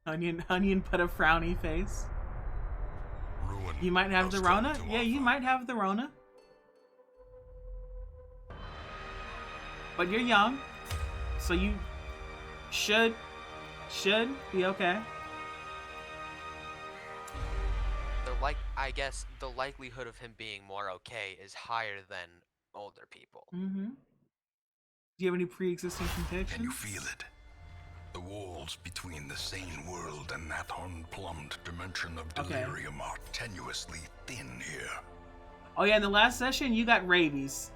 Onion put a frowny face. Ruin You might have the has Rona. come to Yeah, you Alpha. might have the Rona. But you're young, so you should be okay. I guess the likelihood of him being more okay is higher than older people. Mm-hmm. Do you have any pre-existing conditions? Can you feel it? The walls between the sane world and that unplumbed dimension of delirium are tenuously thin here. Oh yeah, in the last session you got rabies.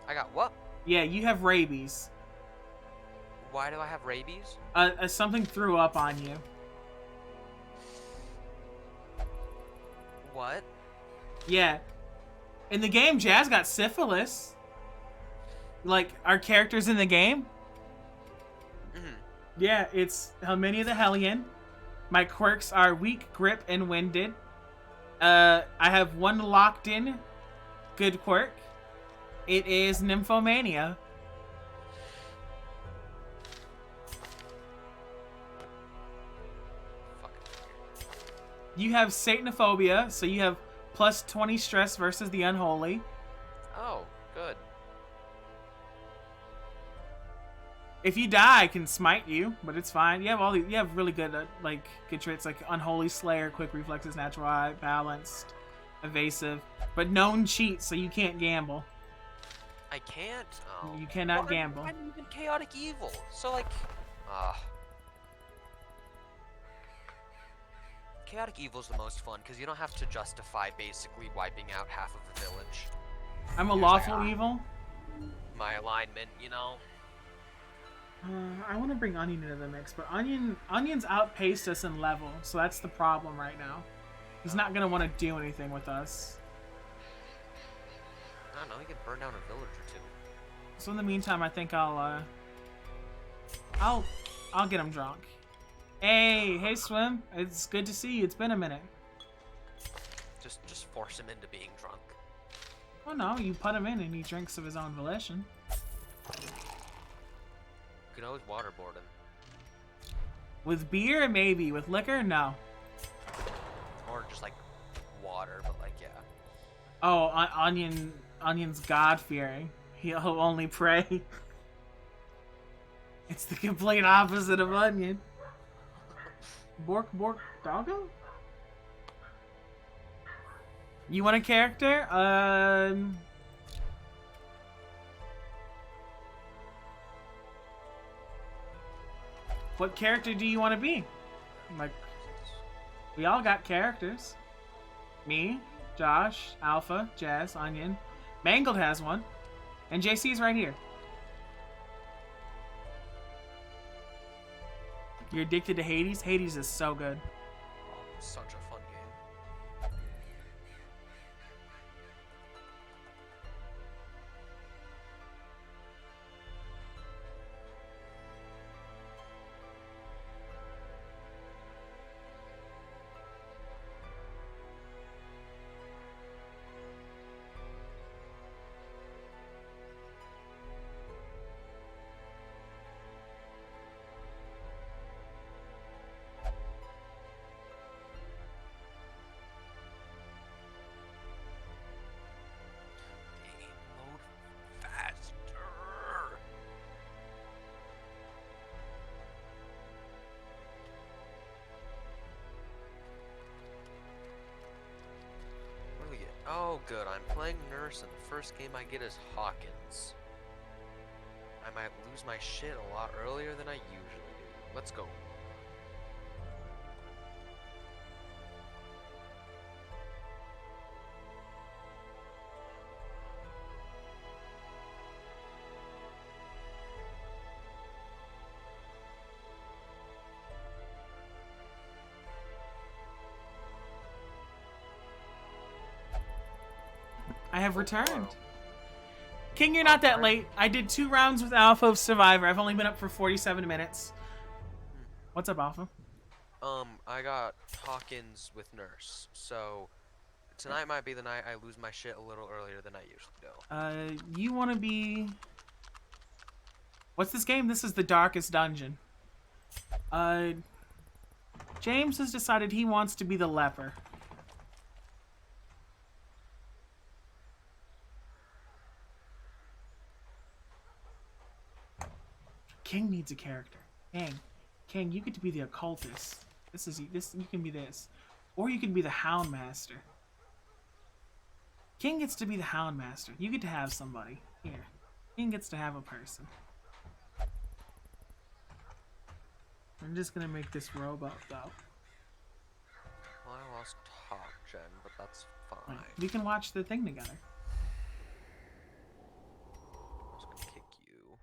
I got what? Yeah, you have rabies. Why do I have rabies? Something threw up on you. What? Yeah. In the game, Jazz got syphilis. Like, our characters in the game. Mm-hmm. Yeah, it's Helminia the Hellion. My quirks are weak, grip, and winded. I have one locked in good quirk. It is Nymphomania. You have Satanophobia, so you have plus 20 stress versus the unholy. Oh, good. If you die, I can smite you, but it's fine. You have really good good traits like Unholy Slayer, Quick Reflexes, Natural Eye, Balanced, Evasive, but known cheat, so you can't gamble. I can't. Oh. You cannot gamble. I'm even chaotic evil. So chaotic evil is the most fun because you don't have to justify basically wiping out half of the village. I'm a lawful evil. My alignment, you know. I want to bring Onion into the mix, but Onion's outpaced us in level, so that's the problem right now. He's not gonna want to do anything with us. I don't know. He can burn down a village or two. So in the meantime, I think I'll get him drunk. Hey, Swim. It's good to see you. It's been a minute. Just force him into being drunk. Oh no, you put him in and he drinks of his own volition. You can always waterboard him. With beer, maybe. With liquor, no. Or just like water, but like yeah. Oh, Onion's God-fearing. He'll only pray. It's the complete opposite of Onion. Bork Doggo? You want a character? What character do you want to be? Like, we all got characters. Me, Josh, Alpha, Jazz, Onion. Mangled has one. And JC's right here. You're addicted to Hades? Hades is so good. Oh, such a fun game. Oh, good. I'm playing Nurse, and the first game I get is Hawkins. I might lose my shit a lot earlier than I usually do. Let's go. I have returned. King, you're not that late. I did 2 rounds with Alpha of Survivor. I've only been up for 47 minutes. What's up, Alpha? I got Hawkins with Nurse, so tonight might be the night I lose my shit a little earlier than I usually do. You want to be... What's this game? This is the Darkest Dungeon. James has decided he wants to be the leper. King needs a character. King, you get to be the occultist. You can be this. Or you can be the Houndmaster. King gets to be the Houndmaster. You get to have somebody. Here. King gets to have a person. I'm just gonna make this robe up, though. Well, I lost Talk Gen, but that's fine. Right. We can watch the thing together. I'm just gonna kick you.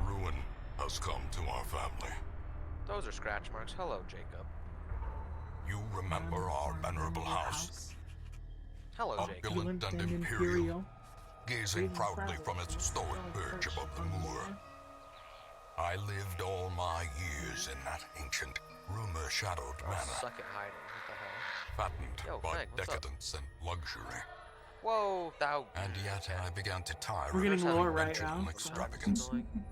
Ruin has come to our family. Those are scratch marks. Hello, Jacob. You remember our venerable house, Hello, Jacob. opulent and imperial, gazing proudly from its stoic perch above the moor. I lived all my years in that ancient, rumor-shadowed manor, Suck it hiding. What the hell? fattened Yo, by Fang, what's up? decadence and luxury. Whoa, thou. And yet I began to tire We're of getting its lore right adventure now. and extravagance. Annoying.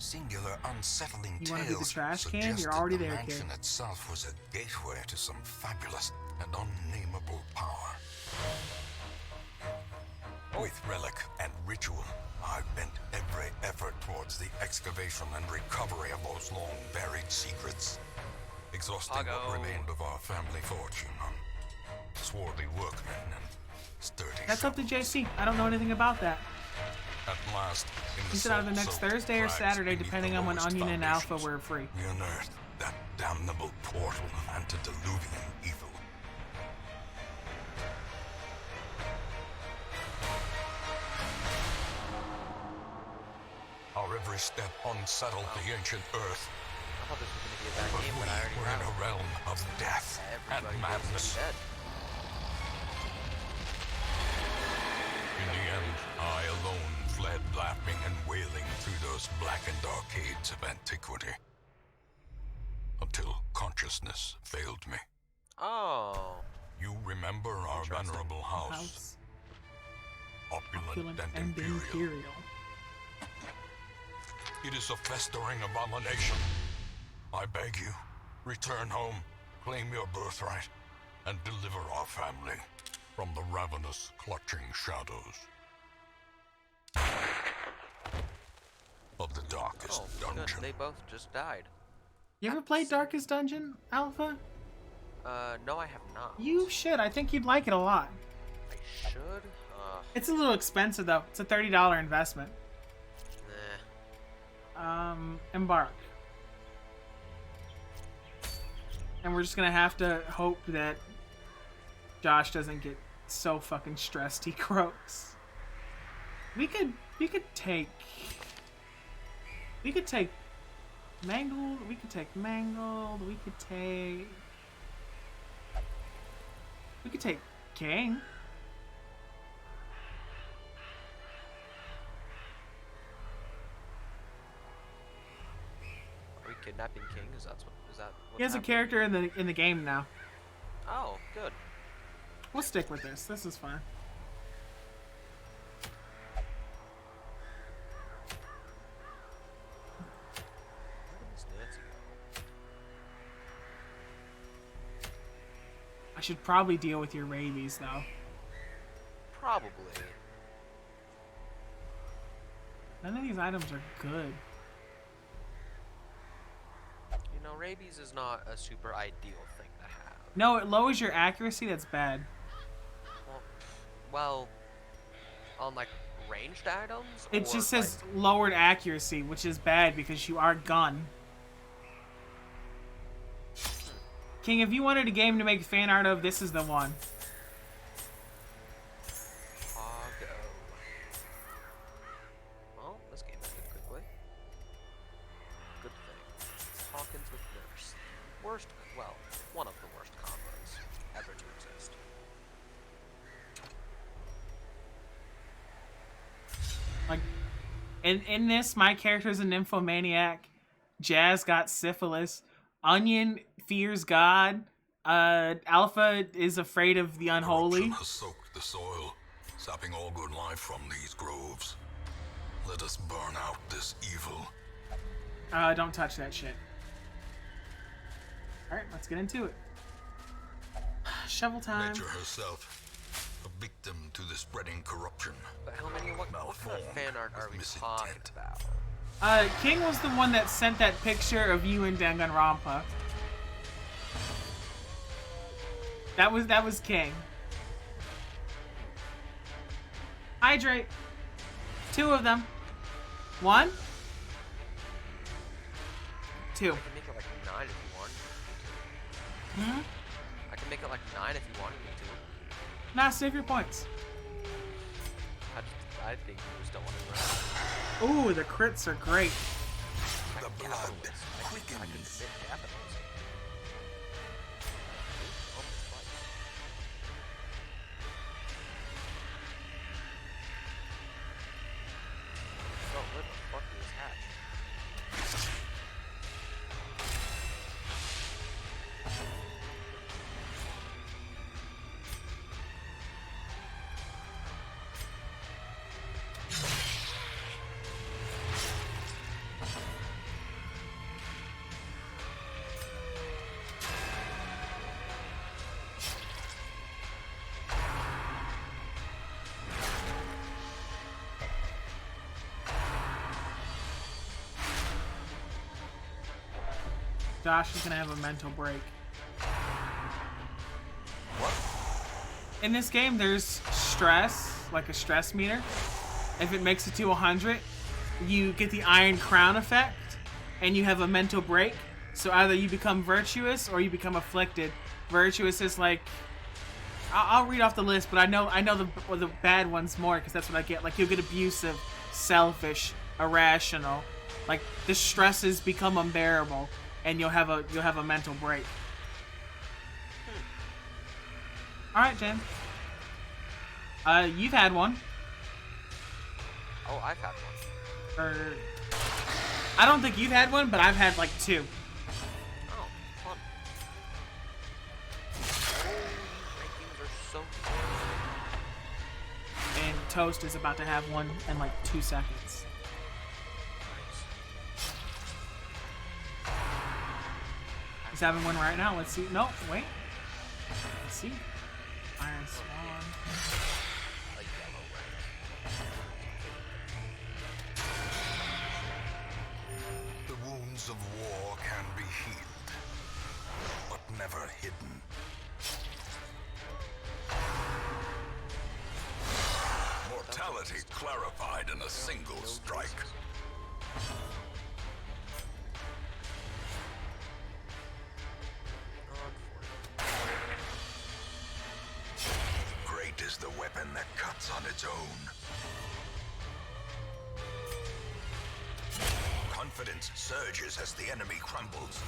Singular, unsettling You wanna be the tales trash can? suggested You're already the there, mansion kid. itself was a gateway to some fabulous and unnameable power. With relic and ritual, I bent every effort towards the excavation and recovery of those long-buried secrets, exhausting Pago. what remained of our family fortune on swarthy workmen and sturdy That's up to shovels. JC. I don't know anything about that. At last, in the He's either the next salt-soaked Thursday or crags Saturday, beneath depending the on when lowest Onion and Alpha foundations, were free. we unearthed that damnable portal antediluvian evil. Our every step unsettled the ancient earth, I thought this was gonna be a bad but game, we but I already were in know. a realm of death and Everybody madness. was dead. In the end, I alone fled laughing and wailing through those blackened arcades of antiquity, until consciousness failed me. Oh. You remember our Interesting. venerable house, House. opulent Opulent and imperial. It is a festering abomination. I beg you, return home, claim your birthright, and deliver our family from the ravenous, clutching shadows of the darkest Oh, good. dungeon. They both just died. You ever played Darkest Dungeon, Alpha? No, I have not. You should. I think you'd like it a lot. I should? It's a little expensive, though. It's a $30 investment. Nah. Embark. And we're just gonna have to hope that Josh doesn't get so fucking stressed he croaks. We could take Mangled, we could take Mangled, we could take King. Are we kidnapping King? Is that what's He has a happening? character in the game now. Oh, good. We'll stick with this. This is fun. Where did Miss Nancy go? I should probably deal with your rabies, though. Probably. None of these items are good. You know, rabies is not a super ideal thing to have. No, it lowers your accuracy. That's bad. Well, on like ranged items. It or, just says like, lowered accuracy, which is bad because you are gun. King, if you wanted a game to make fan art of, this is the one. Pago. Well, this game ended quickly. Good thing. Hawkins with Nurse. Worst, well, one of the worst combos ever to exist. Like, in this, my character is a nymphomaniac. Jazz got syphilis. Onion fears God. Alpha is afraid of the unholy. Corruption has soaked the soil, sapping all good life from these groves. Let us burn out this evil, Don't touch that shit. Alright, let's get into it. Shovel time. Nature herself, a victim to the spreading corruption. But how many? What kind of fan art are we Misintent. talking about? King was the one that sent that picture of you and Danganronpa. That was King. Hydrate. 2 of them. 1. 2. I can make it like 9 if you want. Hmm? I can make it like 9 if you wanted me to. Nah, save your points. I think you just don't want to run. Ooh, the crits are great. The blood I could quickens. commit death of those. Almost twice. Oh, where the fuck is this hatch? Josh is gonna have a mental break. In this game, there's stress, like a stress meter. If it makes it to 100, you get the Iron Crown effect, and you have a mental break. So either you become virtuous or you become afflicted. Virtuous is like, I'll read off the list, but I know the bad ones more because that's what I get. Like you'll get abusive, selfish, irrational. Like the stresses become unbearable, and you'll have a mental break. All right, Jen. You've had one. Oh, I've had one. Or I don't think you've had one, but I've had like 2. Oh, fun. Oh, these rankings are so good. And Toast is about to have one in like 2 seconds. Nice. He's having one right now. Let's see. No, wait. Let's see. Iron Swan. A yellow rank. The wounds of war can be healed, but never hidden. Mortality clarified in a single strike. Great is the weapon that cuts on its own. Confidence surges as the enemy crumbles.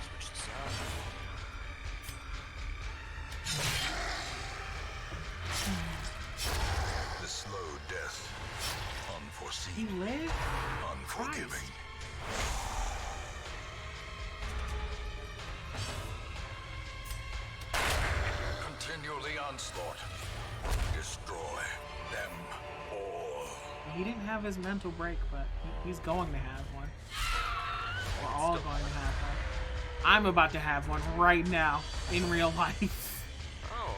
Switch this up. The slow death, He unforeseen, lived? unforgiving. Continue the onslaught. Destroy them all. He didn't have his mental break, but he's going to have one. We're all going to have one. I'm about to have one right now in real life. Oh.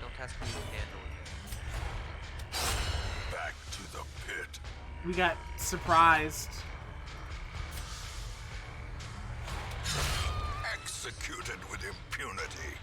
Don't ask me to handle it. Back to the pit. We got surprised. Executed with impunity.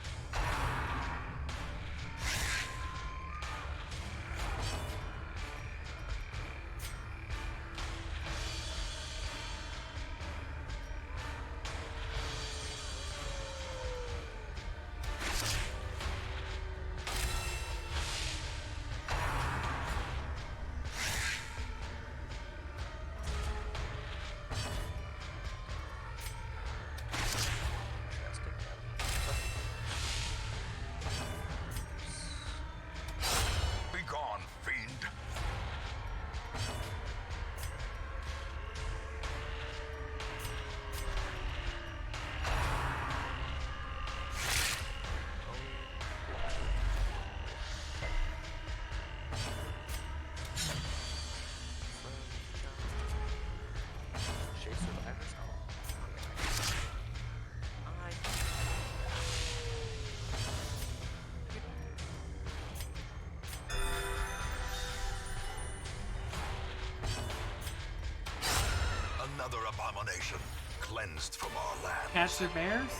abomination, cleansed from our land. Cats or bears?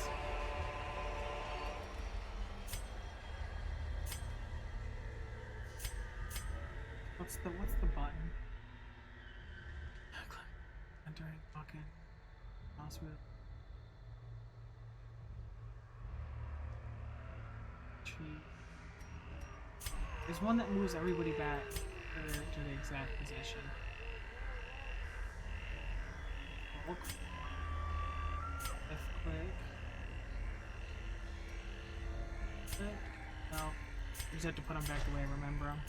What's the button? Entering, walk in. Mouse wheel. Tree. There's one that moves everybody back to the exact position. Hold. Left click. Click. No. You just have to put them back the way I remember them.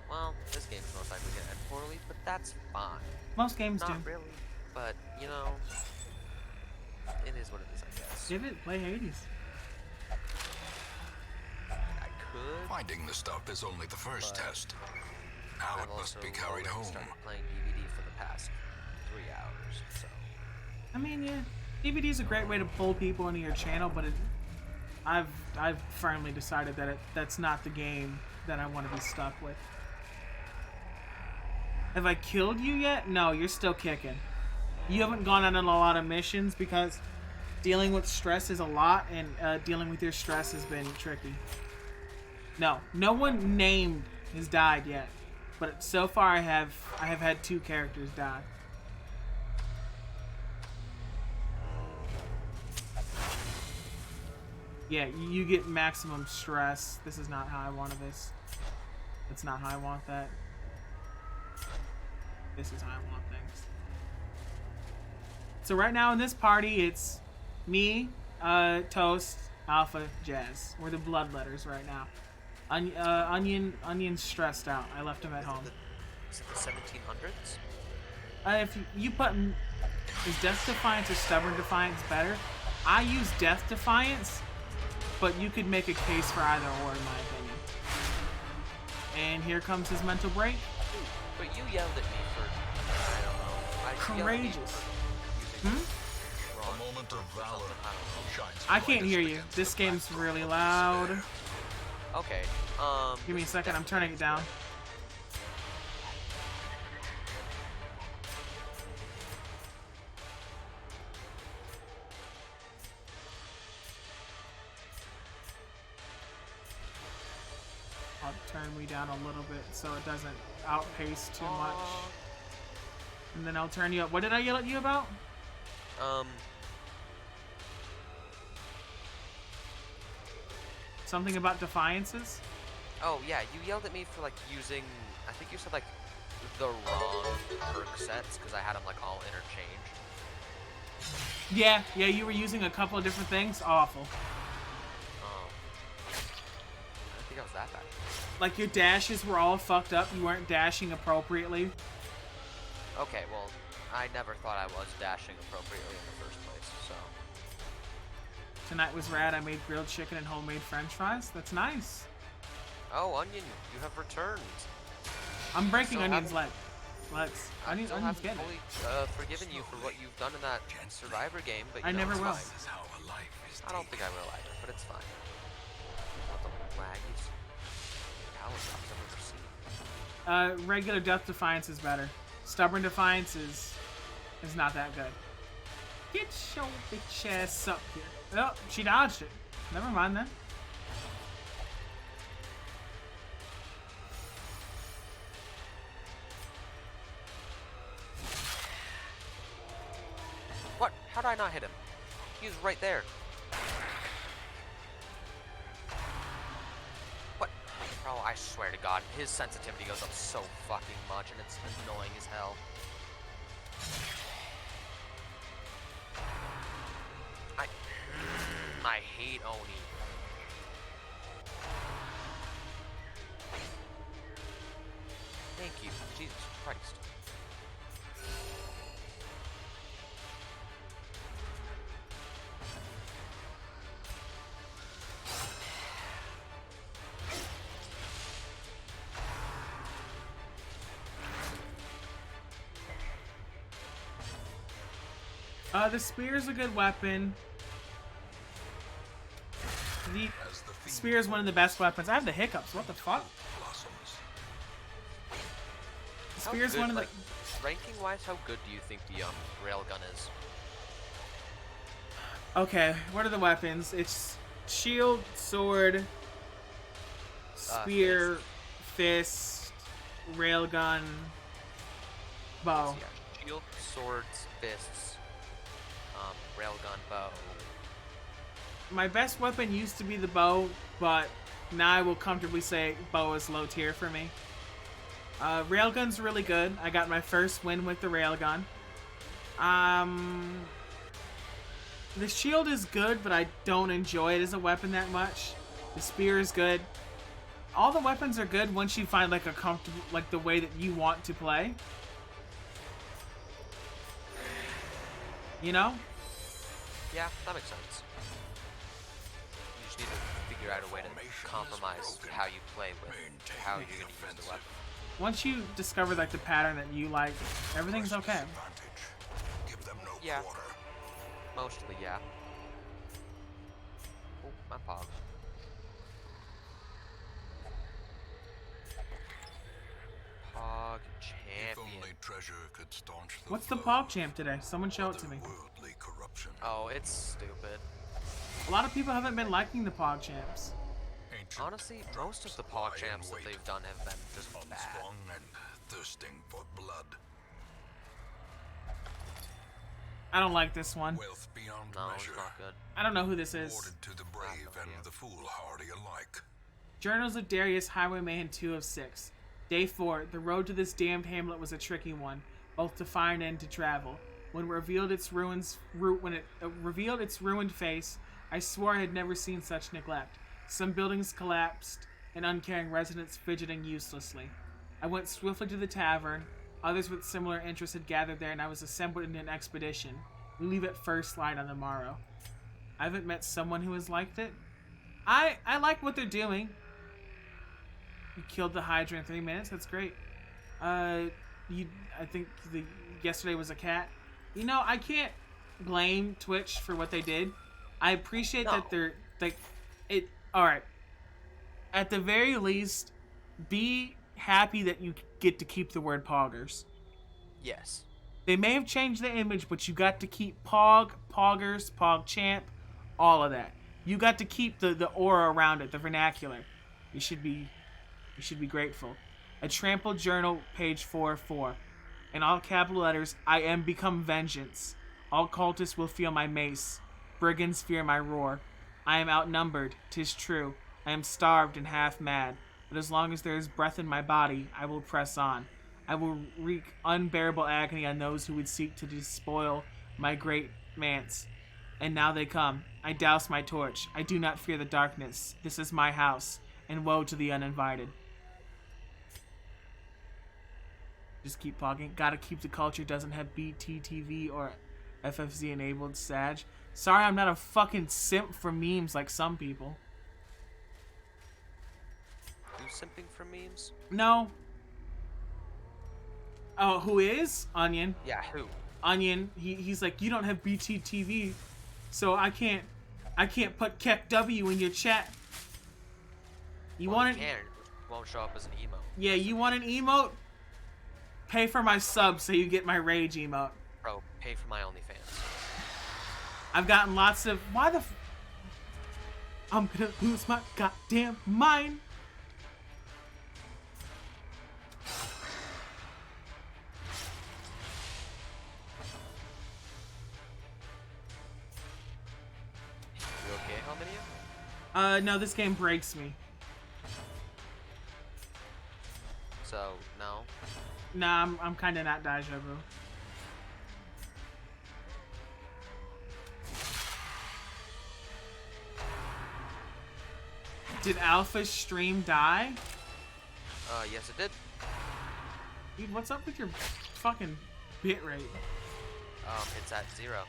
Well, this game's most likely gonna end poorly, but that's fine. Most games do. Not really, but you know, it is what it is, I guess. Give it, play Hades. I could. Finding the stuff is only the first test. Now I've it must also be carried already home. started playing DVD for the past 3 hours, so. I mean, yeah, DVD is a great way to pull people into your channel, but I've firmly decided that that's not the game that I want to be stuck with. Have I killed you yet? No, you're still kicking. You haven't gone on a lot of missions because dealing with stress is a lot, and dealing with your stress has been tricky. No, no one named has died yet, but so far I have had 2 characters die. Yeah, you get maximum stress. This is not how I wanted this. That's not how I want that. This is how I want things. So right now in this party, it's me, Toast, Alpha, Jazz. We're the bloodletters right now. Onion's stressed out. I left him at home. Is it the 1700s? If you put... Is Death Defiance or Stubborn Defiance better? I use Death Defiance, but you could make a case for either or, in my opinion. And here comes his mental break. But you yelled at me for, I don't know. Courageous. A moment of valor shines I can't brightest hear you. against This the game's backdrop really of loud. despair. Okay, Give me a second, I'm turning it down. I'll turn me down a little bit so it doesn't outpace too much. And then I'll turn you up. What did I yell at you about? Something about defiances? Oh yeah, you yelled at me for like using, I think you said like the wrong perk sets because I had them like all interchanged. Yeah, you were using a couple of different things. Awful. Oh. I didn't think I was that bad. Like your dashes were all fucked up. You weren't dashing appropriately. Okay, well, I never thought I was dashing appropriately in the first place, so. Tonight was rad. I made grilled chicken and homemade french fries. That's nice. Oh, Onion, you have returned. I'm breaking So Onion's haven't- leg. Legs. Onion's haven't getting it. fully forgiven you for what you've done in that Survivor game, but you I know, never it's will. fine. This is how a life is I don't think I will either, but it's fine. Not the laggiest power drops I've ever seen. Regular Death Defiance is better. Stubborn Defiance is not that good. Get your bitch ass up here. Oh, she dodged it. Never mind then. What? How did I not hit him? He was right there. What? Bro, I swear to God, his sensitivity goes up so fucking much and it's annoying as hell. I hate Oni. Thank you, Jesus Christ. The spear is a good weapon. The As the fiend spear is one of the best weapons. I have the hiccups. What the fuck? blossoms. The spear is one of the. like, ranking-wise, how good do you think the railgun is? Okay, what are the weapons? It's shield, sword, spear, fist, railgun, bow. So, yeah, shield, swords, fists, railgun, bow. My best weapon used to be the bow, but now I will comfortably say bow is low tier for me. Railgun's really good. I got my first win with the railgun. The shield is good, but I don't enjoy it as a weapon that much. The spear is good. All the weapons are good once you find like a comfortable, like the way that you want to play. You know? Yeah, that makes sense. You just need to figure out a way to compromise how you play with how you're going to use the weapon. Once you discover like the pattern that you like, everything's okay. Advantage. Give them no Yeah. quarter. Mostly, yeah. Oh, my pog. Pog If champion. only treasure could staunch the What's the flow pog champ today? Someone show it to me. of worldly corruption. Oh, it's stupid. A lot of people haven't been liking the pog champs. Ancient Honestly, most of the lie pog in champs that wait, they've done have been just bad. unsprung and thirsting for blood. I don't like this one. Wealth beyond No, it's measure. not good. I don't know who this is. Awarded to the brave no and idea. the foolhardy alike. Journals of Darius, Highwayman 2 of 6. Day 4. The road to this damned hamlet was a tricky one, both to find and to travel. When it revealed its ruined face, I swore I had never seen such neglect. Some buildings collapsed, and uncaring residents fidgeting uselessly. I went swiftly to the tavern. Others with similar interests had gathered there, and I was assembled in an expedition. We leave at first light on the morrow. I haven't met someone who has liked it. I like what they're doing. You killed the Hydra in 3 minutes. That's great. I think yesterday was a cat. You know, I can't blame Twitch for what they did. I appreciate that they're like it. All right. At the very least, be happy that you get to keep the word poggers. Yes. They may have changed the image, but you got to keep pog, poggers, pog champ, all of that. You got to keep the aura around it, the vernacular. You should be grateful. A trampled journal, page 4-4. In all capital letters, I am become vengeance. All cultists will feel my mace. Brigands fear my roar. I am outnumbered, 'tis true. I am starved and half mad. But as long as there is breath in my body, I will press on. I will wreak unbearable agony on those who would seek to despoil my great manse. And now they come. I douse my torch. I do not fear the darkness. This is my house, and woe to the uninvited. Just keep pogging. Gotta keep the culture. Doesn't have BTTV or FFZ enabled. Sag. Sorry, I'm not a fucking simp for memes like some people. You simping for memes? No. Oh, who is? Onion. Yeah, who? Onion. He's like, you don't have BTTV, so I can't put Keck W in your chat. You Well, want you it? can. It won't show up as an emote. Yeah, you want an emote? Pay for my sub so you get my rage emote. Bro, pay for my OnlyFans. I've gotten lots of. Why the? I'm gonna lose my goddamn mind. You okay? How many of you? No, this game breaks me. So, no. Nah, I'm kind of not Deja Vu. Did Alpha's stream die? Yes it did. Dude, what's up with your fucking bitrate? It's at 0.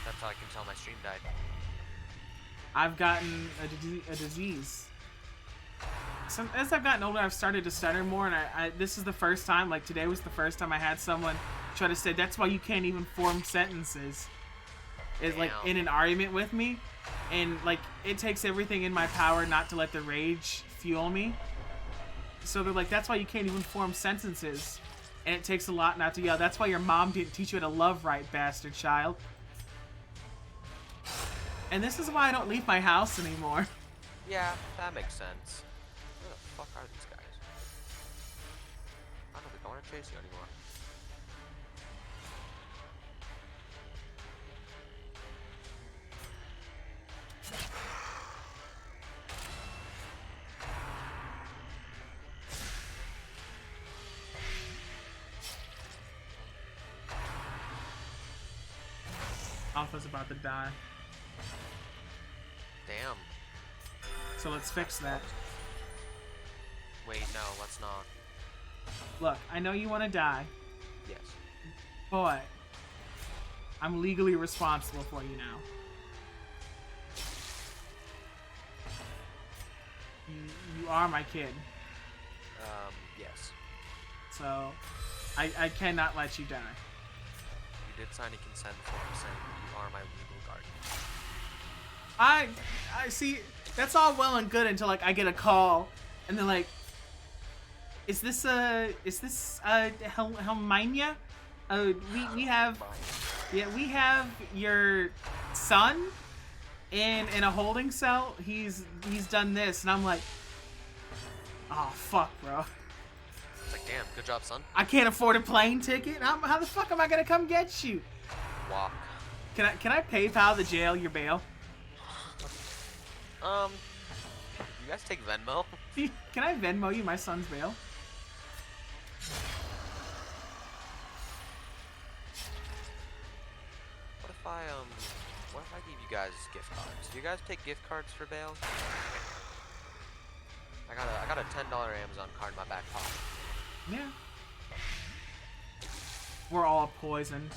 That's how I can tell my stream died. I've gotten a disease. So, as I've gotten older, I've started to stutter more, and I this is the first time, like today was the first time I had someone try to say that's why you can't even form sentences. Is like Damn. in an argument with me, and like it takes everything in my power not to let the rage fuel me. So they're like, that's why you can't even form sentences, and it takes a lot not to yell. That's why your mom didn't teach you how to love right, bastard child. And this is why I don't leave my house anymore. Yeah, that makes sense. Where the fuck are these guys? I don't think I want to chase you anymore. Alpha's about to die. Damn. So let's fix that. Wait, no, let's not. Look, I know you want to die, Yes. but I'm legally responsible for you now. You are my kid, Yes. so I cannot let you die. You did sign a consent form saying you are my legal guardian. I see. That's all well and good until like I get a call, and they're like, "Is this Helmania? We have your son in a holding cell. He's done this," and I'm like, "Oh fuck, bro! It's like, damn, good job, son. I can't afford a plane ticket. How the fuck am I gonna come get you? Walk. Can I PayPal the jail your bail? You guys take Venmo? Can I Venmo you my son's bail? What if I give you guys gift cards? Do you guys take gift cards for bail? I got a $10 Amazon card in my back pocket. Yeah. We're all poisoned.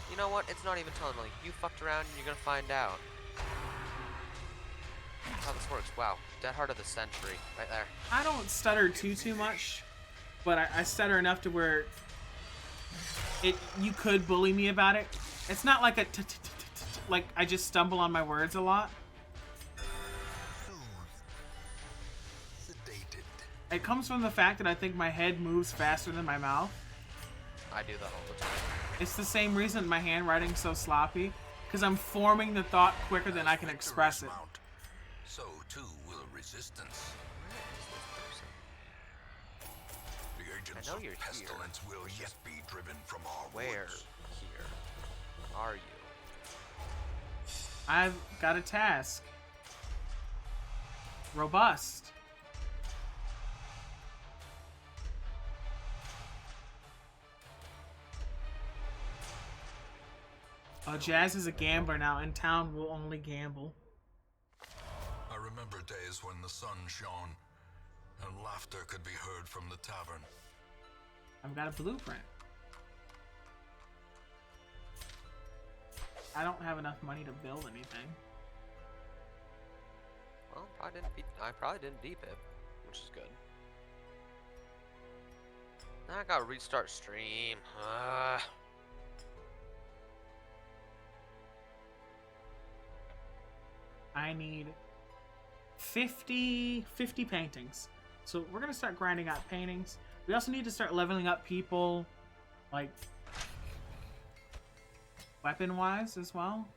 You know what? It's not even telling me. You fucked around and you're gonna find out. That's how this works. Wow. Dead Heart of the Century. Right there. I don't stutter too much, but I stutter enough to where you could bully me about it. It's not like like I just stumble on my words a lot. Sedated. It comes from the fact that I think my head moves faster than my mouth. I do that all the time. It's the same reason my handwriting's so sloppy, because I'm forming the thought quicker than I can express it. Mount. So too will resistance. The agents I know of you're pestilence will yet be driven from our Where woods. here are you? I've got a task. Robust. Oh, Jazz is a gambler now. In town, we'll only gamble. I remember days when the sun shone and laughter could be heard from the tavern. I've got a blueprint. I don't have enough money to build anything. Well, I probably didn't deep it, which is good. Now I gotta restart stream. I need 50 paintings. So we're gonna start grinding out paintings. We also need to start leveling up people, like, weapon-wise as well.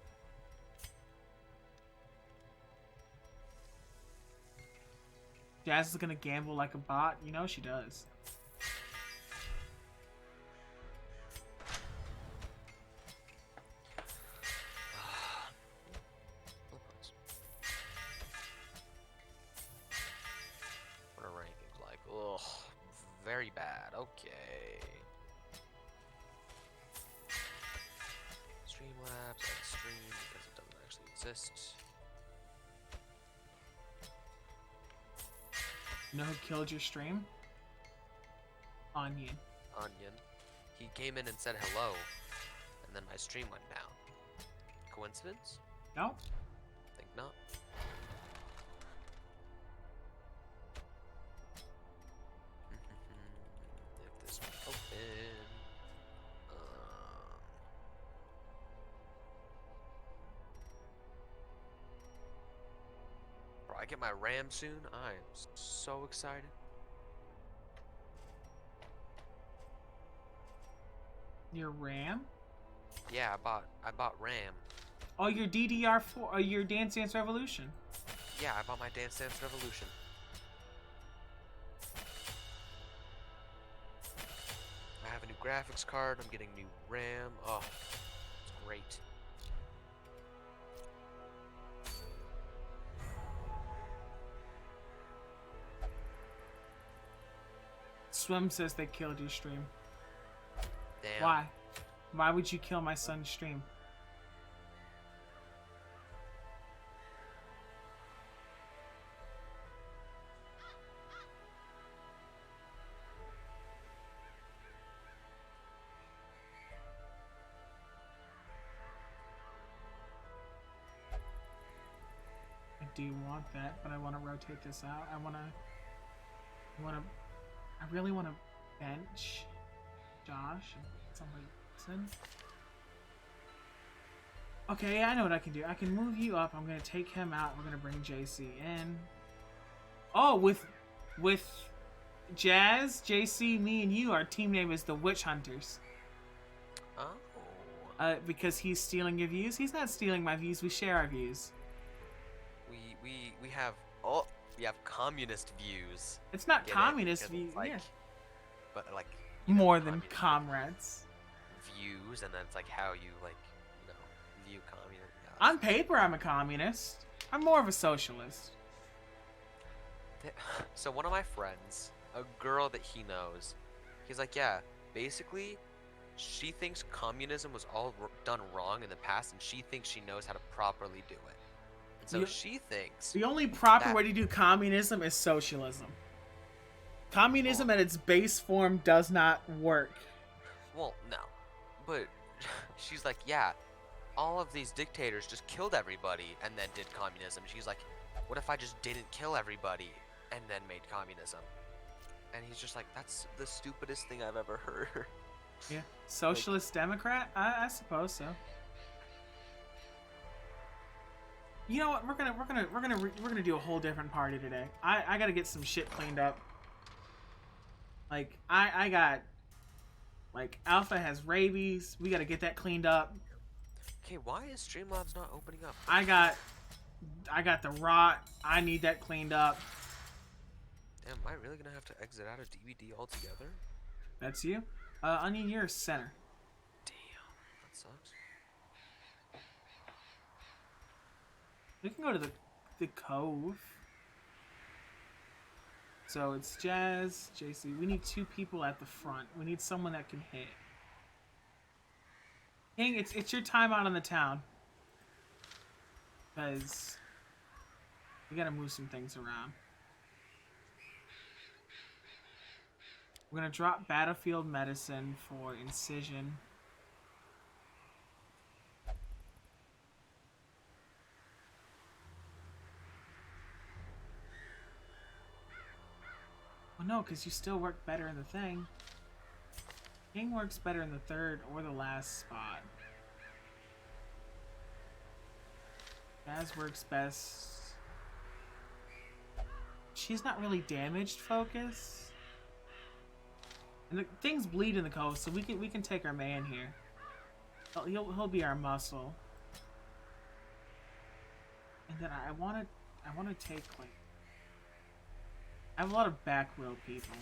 Jazz is gonna gamble like a bot. You know she does. What are rankings like? Ugh, very bad. Okay. Streamlabs, add stream because it doesn't actually exist. You know who killed your stream? Onion. Onion. He came in and said hello, and then my stream went down. Coincidence? No? Think not. get my RAM soon. I am so excited. Your RAM? Yeah, I bought RAM. Oh, your DDR4, your Dance Dance Revolution. Yeah, I bought my Dance Dance Revolution. I have a new graphics card. I'm getting new RAM. Oh, it's great. Swim says they killed your stream. Damn. Why? Why would you kill my son's stream? I do want that, but I want to rotate this out. I really want to bench Josh and somebody listen. Okay, I know what I can do. I can move you up. I'm gonna take him out. We're gonna bring JC in. Oh, with Jazz, JC, me, and you, our team name is the Witch Hunters. Oh. Because he's stealing your views. He's not stealing my views. We share our views. We have communist views. It's not Get it? communist Because views. it's like, Yeah. But like More than communist comrades. views, and then it's like how you view communist. Yeah, On paper, I'm a communist. I'm more of a socialist. So one of my friends, a girl that he knows, he's like, yeah, basically, she thinks communism was all done wrong in the past, and she thinks she knows how to properly do it. And so she thinks The only proper that- way to do communism is socialism. Communism at its base form does not work. well, no, but she's like, yeah, all of these dictators just killed everybody and then did communism. She's like, what if I just didn't kill everybody and then made communism? And he's just like, that's the stupidest thing I've ever heard. Yeah, socialist democrat. I suppose so. You know what? We're gonna do a whole different party today. I gotta get some shit cleaned up. Like I got like Alpha has rabies. We gotta get that cleaned up. Okay, why is Streamlabs not opening up? I got the rot. I need that cleaned up. Damn, am I really gonna have to exit out of DVD altogether? That's you. Onion, you're a center. Damn, that sucks. We can go to the cove. So it's Jazz, JC. We need 2 people at the front. We need someone that can hit. King, it's your time out on the town. Because we gotta move some things around. We're gonna drop Battlefield Medicine for Incision. Well, no, because you still work better in the thing. King works better in the 3rd or the last spot. Jazz works best. She's not really damaged focus. And the things bleed in the coast, so we can take our man here. He'll be our muscle. And then I wanna take like I have a lot of back row people.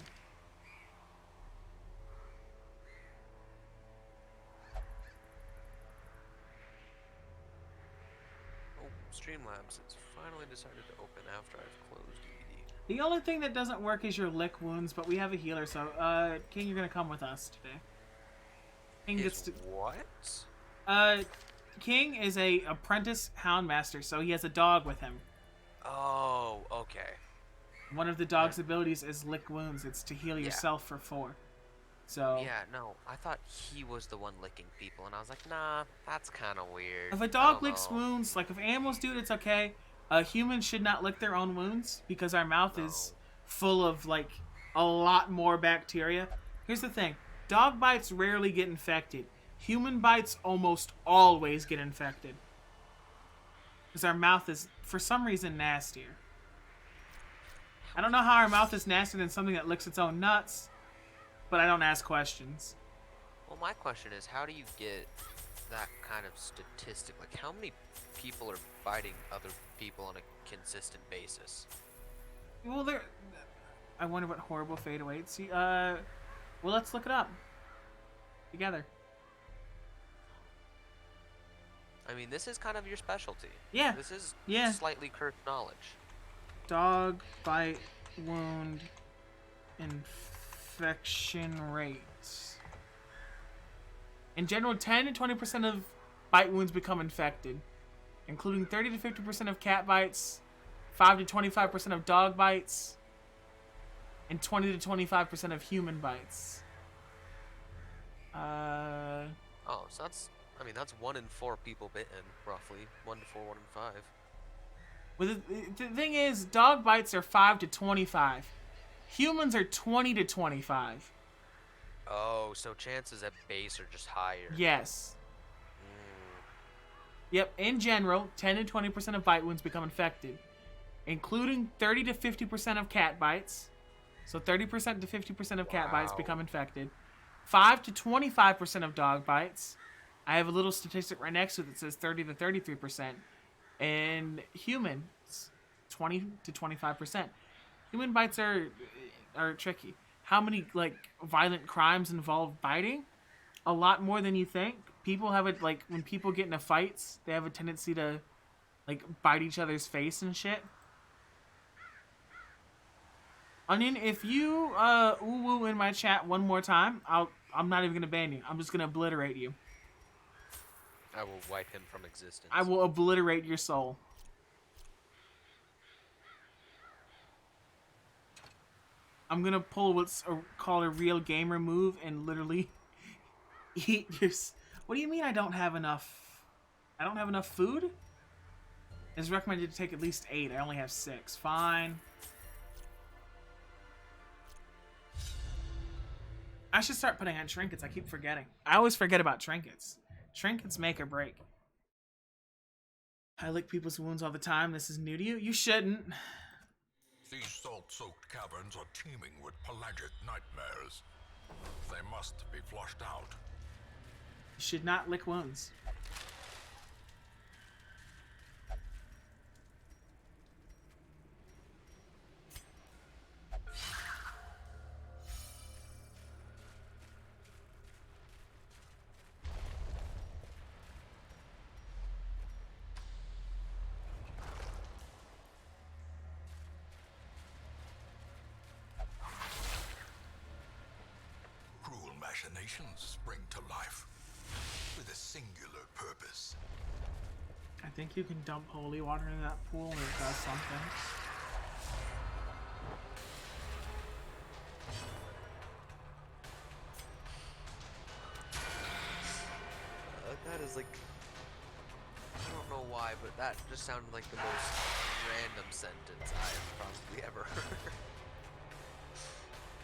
Oh, Streamlabs has finally decided to open after I've closed DVD. The only thing that doesn't work is your lick wounds, but we have a healer, so King, you're gonna come with us today. King gets to What? King is a apprentice houndmaster, so he has a dog with him. Oh, okay. One of the dog's abilities is lick wounds. It's to heal yourself for 4. So Yeah, no, I thought he was the one licking people, and I was like, nah, that's kind of weird. if a I dog don't licks know. wounds, like if animals do it, it's okay. Humans should not lick their own wounds because our mouth is full of like a lot more bacteria. Here's the thing: dog bites rarely get infected. Human bites almost always get infected because our mouth is, for some reason, nastier. I don't know how our mouth is nastier than something that licks its own nuts, but I don't ask questions. Well, my question is, how do you get that kind of statistic? Like, how many people are biting other people on a consistent basis? Well, I wonder what horrible fate awaits. Well, let's look it up together. I mean, this is kind of your specialty. Yeah. This is Yeah. slightly cursed knowledge. Dog bite wound infection rates. In general, 10 to 20% of bite wounds become infected, including 30 to 50% of cat bites, 5 to 25% of dog bites, and 20 to 25% of human bites. Oh, so that's 1 in 4 people bitten, roughly. 1 to 4, 1 in 5. Well, the thing is, dog bites are 5 to 25. Humans are 20 to 25. Oh, so chances at base are just higher. Yes. Yep, in general, 10 to 20% of bite wounds become infected, including 30 to 50% of cat bites. So 30% to 50% of cat bites become infected. 5 to 25% of dog bites. I have a little statistic right next to it that says 30 to 33%. And humans, 20 to 25%. Human bites are tricky. How many violent crimes involve biting? A lot more than you think. People have it when people get into fights, they have a tendency to bite each other's face and shit. Onion, if you ooh woo in my chat one more time, I'm not even gonna ban you. I'm just gonna obliterate you. I will wipe him from existence. I will obliterate your soul. I'm gonna pull what's called a real gamer move and literally eat your. What do you mean I don't have enough? I don't have enough food? It's recommended to take at least 8. I only have 6. Fine. I should start putting on trinkets. I keep forgetting. I always forget about trinkets. Trinkets make or break. I lick people's wounds all the time. This is new to you? You shouldn't. These salt-soaked caverns are teeming with pelagic nightmares. They must be flushed out. You should not lick wounds. Cruel machinations spring to life with a singular purpose. I think you can dump holy water in that pool and it does something. That is I don't know why, but that just sounded like the most random sentence I've probably ever heard.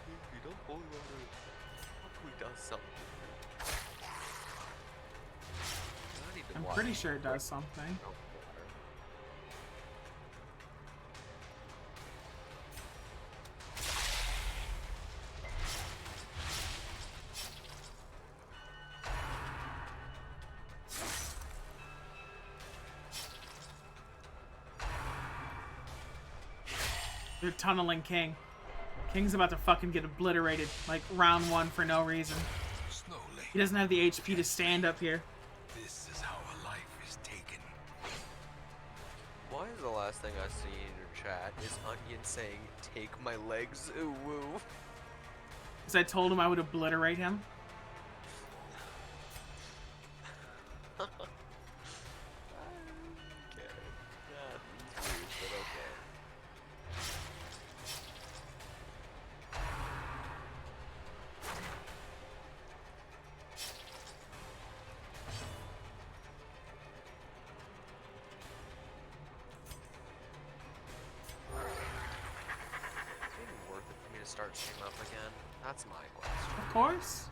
You don't holy water probably does something. I need to I'm watch pretty sure it does something. water. They're tunneling King. King's about to fucking get obliterated, like round 1 for no reason. Slowly, He doesn't have the HP to stand up here. this is how a life is taken. Why is the last thing I see in your chat is Onion saying, "Take my legs, ooh woo"? Because I told him I would obliterate him. Okay. Yeah, it's weird, but okay. Is it even worth it for me to start stream up again? That's my question. Of course.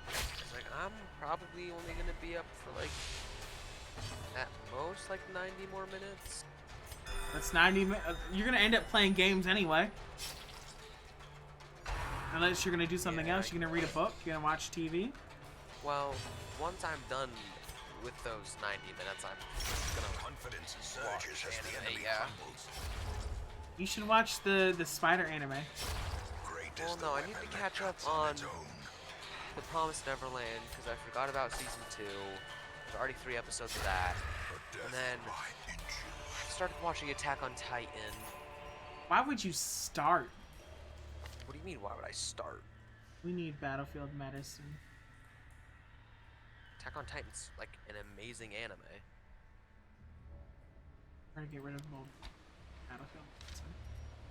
It's like, I'm probably only gonna be up for at most 90 more minutes. That's 90 minutes. You're gonna end up playing games anyway. Unless you're gonna do something Yeah, else. You're gonna read a book. You're gonna watch TV. Well, once I'm done with those 90 minutes, I'm gonna Confidence surges as the enemy yeah. crumbles. You should watch the spider anime. Great Well, is the no, I weapon need to that catch up cuts on its own. The Promised Neverland because I forgot about season 2. There's already 3 episodes of that. Her And death then by inches. I started watching Attack on Titan. Why would you start? What do you mean? Why would I start? We need Battlefield Medicine. Attack on Titan's like an amazing anime. Trying to get rid of old Battlefield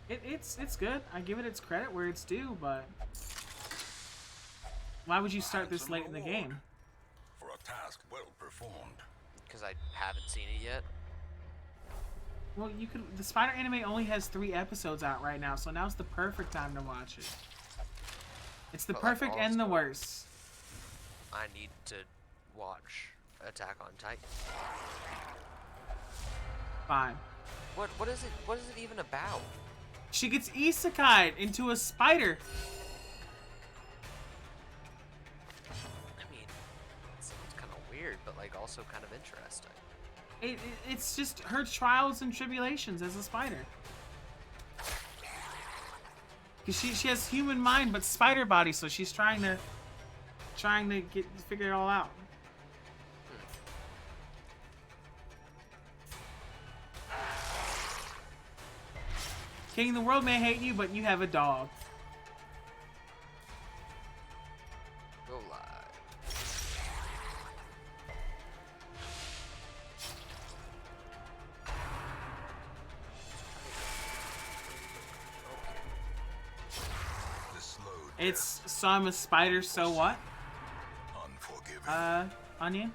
Medicine. It's good. I give it its credit where it's due, but why would you start this late in the game? For a task well performed. Because I haven't seen it yet. Well, you could. The Spider anime only has 3 episodes out right now, so now's the perfect time to watch it. It's the But, like, perfect and the also- worst. I need to watch Attack on Titan. Fine. What is it? What is it even about? She gets isekai'd into a spider. I mean, it sounds kind of weird, but like also kind of interesting. It's just her trials and tribulations as a spider. Cause she has human mind but spider body, so she's trying to figure it all out. King, the world may hate you, but you have a dog. Go live. The slow It's so I'm a spider, so what? unforgiving. Onion?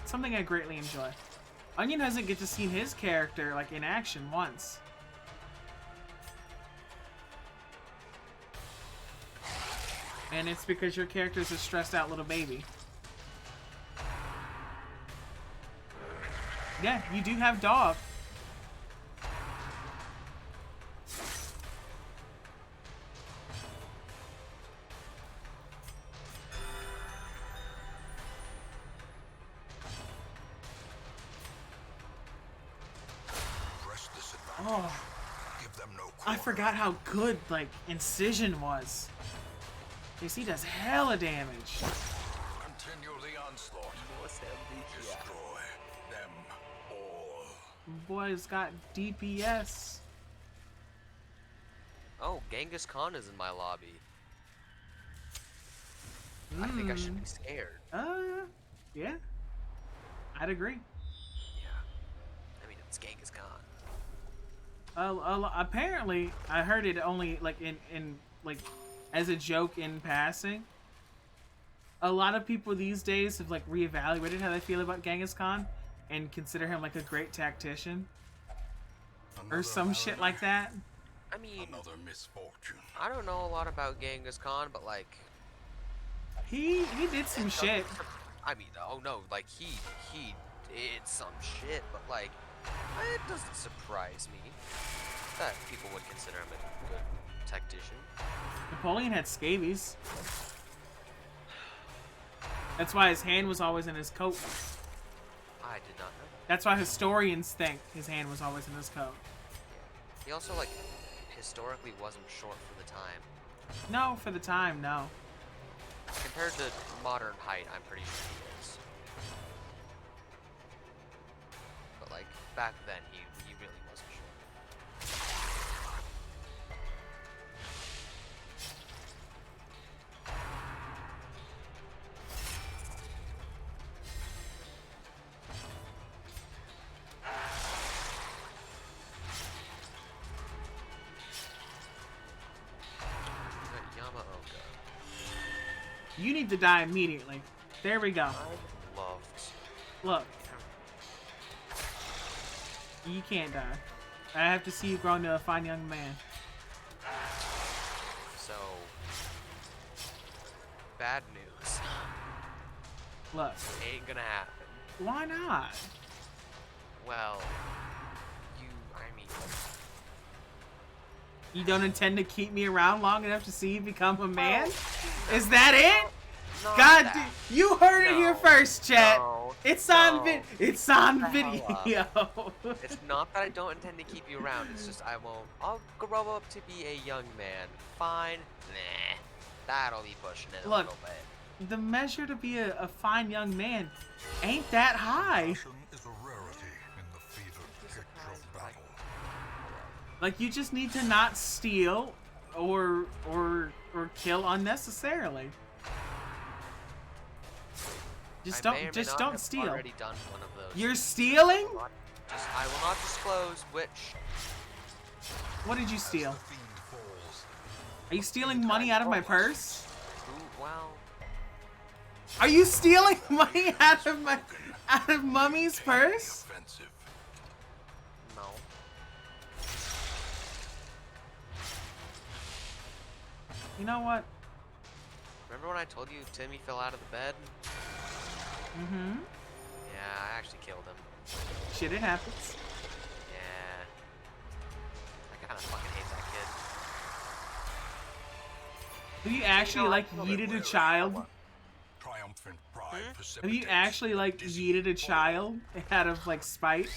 Something I greatly enjoy. Onion hasn't get to see his character like in action once. And it's because your character's a stressed out little baby. Yeah, you do have dog. Press this advantage. Oh, Give them no I quarter. forgot how good like Incision was. He does hella damage. Continue the onslaught. Destroy them all. Boy's got DPS. Oh, Genghis Khan is in my lobby. I think I should be scared. Yeah. I'd agree. Yeah. I mean, it's Genghis Khan. Apparently, I heard it only like in like as a joke in passing. A lot of people these days have like reevaluated how they feel about Genghis Khan and consider him like a great tactician or Another some shit mariner, like that. I mean, Another misfortune. I don't know a lot about Genghis Khan, but like, He did some shit. I mean, oh no, like he did some shit, but like, it doesn't surprise me that people would consider him a good tactician. Napoleon had scabies. That's why his hand was always in his coat. I did not know that. That's why historians think his hand was always in his coat. He also like historically wasn't short for the time. No, for the time, no. Compared to modern height, I'm pretty sure he is. But like back then, he really wasn't short. Got Yamaoka. You need to die immediately. There we go. I loved. Look. You can't die. I have to see you grow into a fine young man. So bad news. Look. Ain't gonna happen. Why not? Well, You don't intend to keep me around long enough to see you become a man? Is that it? Not God, that. you heard it here No. first, chat. No. It's on No. It's on Shut the video. It's not that I don't intend to keep you around. It's just I won't. I'll grow up to be a young man. Fine. Nah. That'll be pushing it a Look. little bit. The measure to be a fine young man ain't that high. Passion is a rarity in the fevered pitch of battle. Like, you just need to not steal or kill unnecessarily. Just I may or may don't not have steal. Already done one of those. You're stealing? I will not disclose which. What did you steal? The fiend falls. Are you stealing money out of my purse? Ooh, well, Are you stealing money out of Mummy's purse? Offensive. no. You know what? Remember when I told you Timmy fell out of the bed? Mm-hmm. Yeah, I actually killed him. Shit, it happens. Yeah. I kind of fucking hate that kid. Have you actually, like, yeeted a child? Triumphant pride Hmm? Have precipitates you actually, like, yeeted a child out of, like, spite?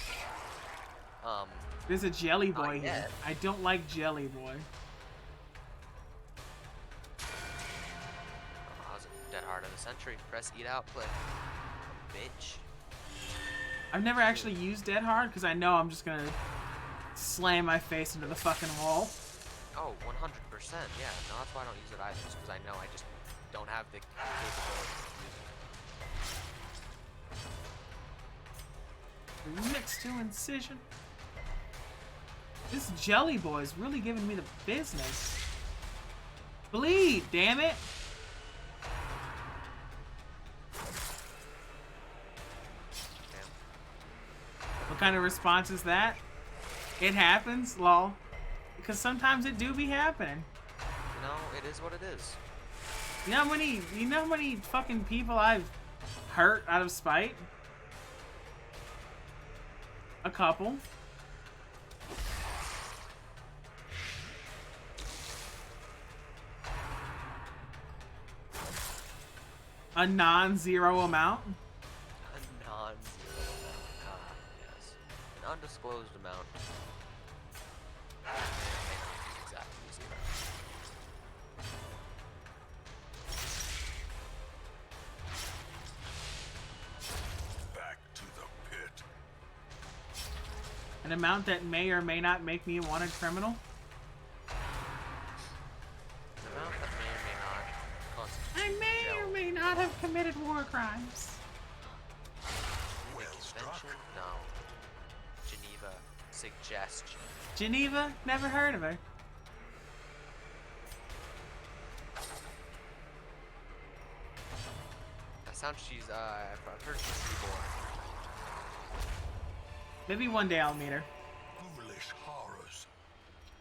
There's a Jelly Boy here. yet. I don't like Jelly Boy. Oh, I was a dead heart of the century. Press eat out play. Bitch. I've never actually used Dead Hard because I know I'm just gonna slam my face into the fucking wall. Oh, 100%. Yeah, no, that's why I don't use it either. Just because I know I just don't have the capability to use it. Next to Incision. This Jelly Boy is really giving me the business. Bleed, damn it! What kind of response is that? It happens, lol. Because sometimes it do be happening. You know, it is what it is. You know how many fucking people I've hurt out of spite? A couple. A non-zero amount. A non-zero amount. Ah, yes. An undisclosed amount. May or may not be exactly zero. back to the pit. An amount that may or may not make me a wanted criminal. An amount that may or may not constitute I may or may not have committed war crimes. Well struck. Convention? No. Geneva suggestion. Geneva? Never heard of her. That sounds she's I've heard she's reborn. Maybe one day I'll meet her. Foolish horrors.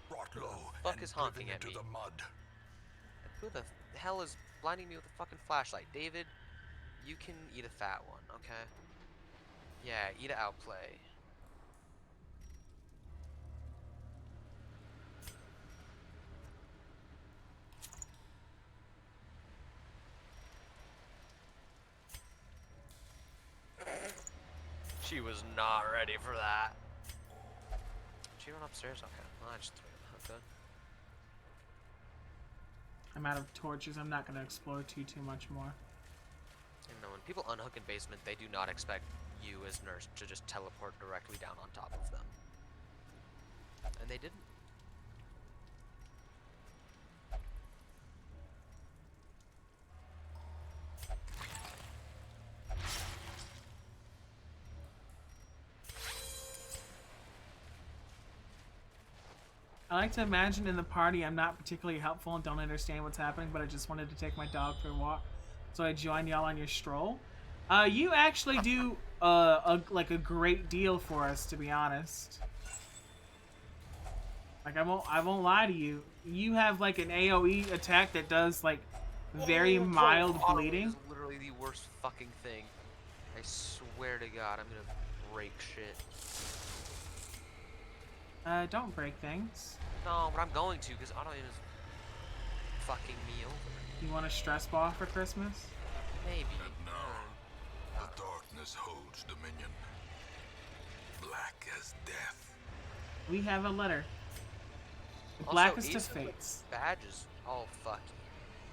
Brought low Fuck and is honking driven at into me? the mud. Who the hell is blinding me with a fucking flashlight? David, you can eat a fat one, okay? Yeah, eat a outplay. She was not ready for that. She went upstairs? Okay. Well, I just threw it. Good. I'm out of torches. I'm not gonna explore too much more. And when people unhook in basement, they do not expect you as nurse to just teleport directly down on top of them. And they didn't. I like to imagine in the party I'm not particularly helpful and don't understand what's happening, but I just wanted to take my dog for a walk, so I join y'all on your stroll. You actually do like a great deal for us, to be honest. Like I won't lie to you. You have like an AOE attack that does like very mild bleeding. Is literally the worst fucking thing. I swear to God, I'm gonna break shit. Don't break things. No, but I'm going to because Otto is fucking me over. You want a stress ball for Christmas? Maybe. And now, the darkness holds dominion. Black as death. We have a letter. The Also, blackest of Ace fates. Badge is all fucky.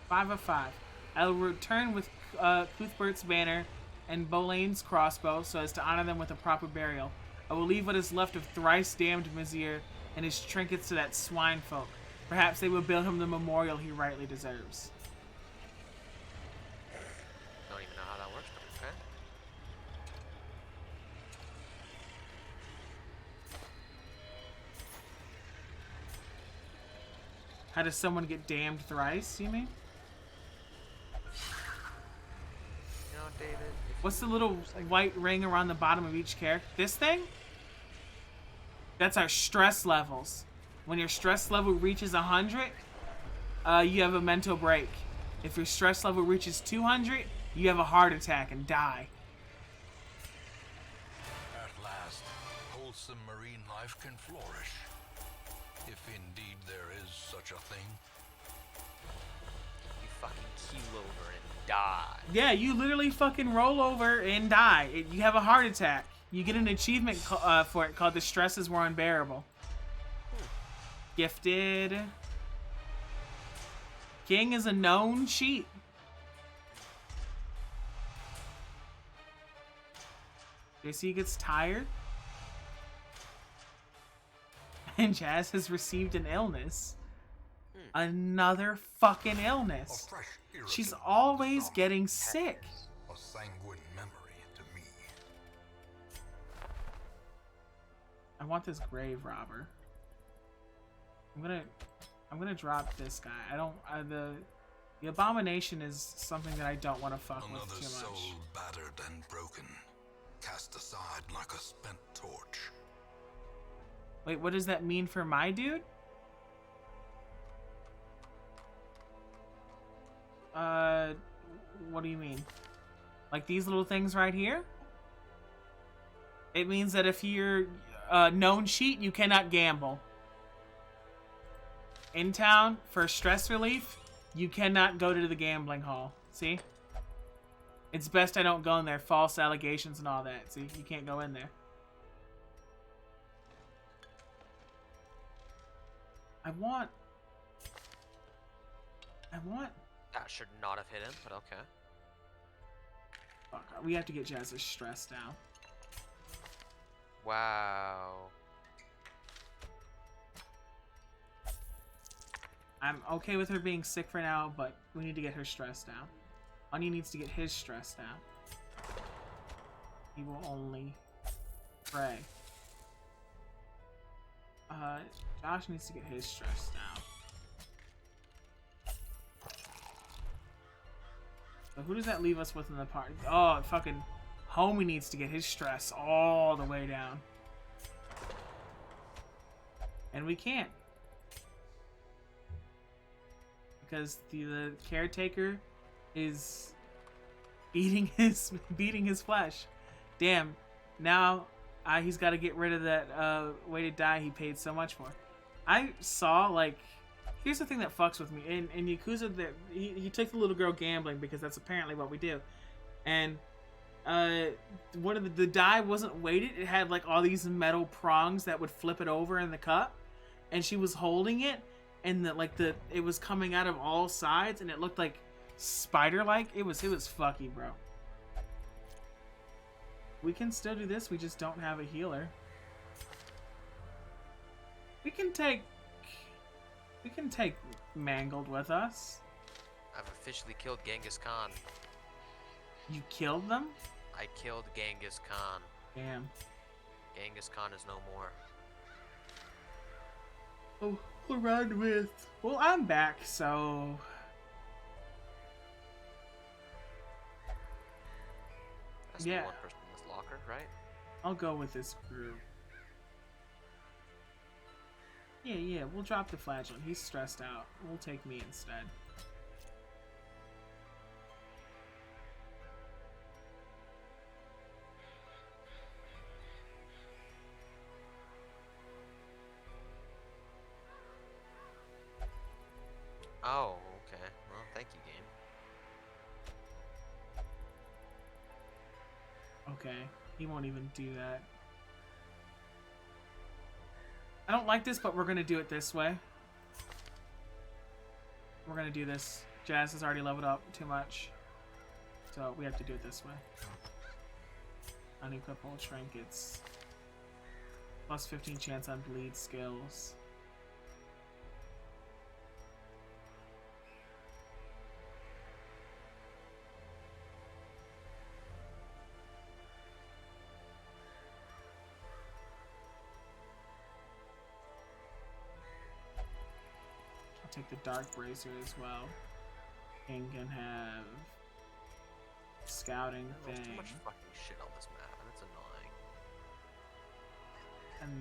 5 of 5. I'll return with Cuthbert's banner and Bolane's crossbow so as to honor them with a proper burial. I will leave what is left of thrice damned Mizir and his trinkets to that swine folk. Perhaps they will build him the memorial he rightly deserves. Don't even know how that works, but okay. How does someone get damned thrice, you mean? You know, David. if What's the you little just, like, white ring around the bottom of each character? This thing? That's our stress levels. When your stress level reaches 100, you have a mental break. If your stress level reaches 200, you have a heart attack and die. At last, wholesome marine life can flourish. If indeed there is such a thing. You fucking keel over and die. Yeah, you literally fucking roll over and die. You have a heart attack. You get an achievement for it called The Stresses Were Unbearable. Gifted. King is a known cheat. JC gets tired. And Jazz has received an illness. Another fucking A illness. fresh She's irritant always does not getting have sick. A sanguine memory to me. I want this grave robber. I'm gonna drop this guy. I don't. The abomination is something that I don't want to fuck Another with too soul much. battered and broken, cast aside like a spent torch. Wait, what does that mean for my dude? What do you mean? Like these little things right here? It means that if you're a known cheat, you cannot gamble. In town, for stress relief, you cannot go to the gambling hall. See? It's best I don't go in there. False allegations and all that. See? You can't go in there. I want... That should not have hit him, but okay. Fuck, we have to get Jazz's stress down. Wow. I'm okay with her being sick for now, but we need to get her stress down. Onion needs to get his stress down. He will only pray. Josh needs to get his stress down. So who does that leave us with in the party? Oh, fucking Homie needs to get his stress all the way down. And we can't. Because the caretaker is beating his flesh. Damn. Now he's got to get rid of that way to die he paid so much for. I saw, like, here's the thing that fucks with me. In Yakuza, he took the little girl gambling because that's apparently what we do. And one of the die wasn't weighted. It had like all these metal prongs that would flip it over in the cup, and she was holding it, and it was coming out of all sides, and it looked like spider-like. It was fucky, bro. We can still do this. We just don't have a healer. We can take Mangled with us. I've officially killed Genghis Khan. You killed them? I killed Genghis Khan. Damn. Genghis Khan is no more. Oh, we'll run with... Well, I'm back, so... That's Yeah. the one person in this locker, right? I'll go with this group. Yeah, we'll drop the flagellant. He's stressed out. We'll take me instead. Oh, okay. Well, thank you, game. Okay, he won't even do that. I don't like this, but we're gonna do it this way. We're gonna do this. Jazz has already leveled up too much, so we have to do it this way. Unequip all trinkets. Plus 15 chance on bleed skills. I'll take the Dark Bracer as well. King can have scouting There's too thing. much fucking shit on this map, and it's annoying. And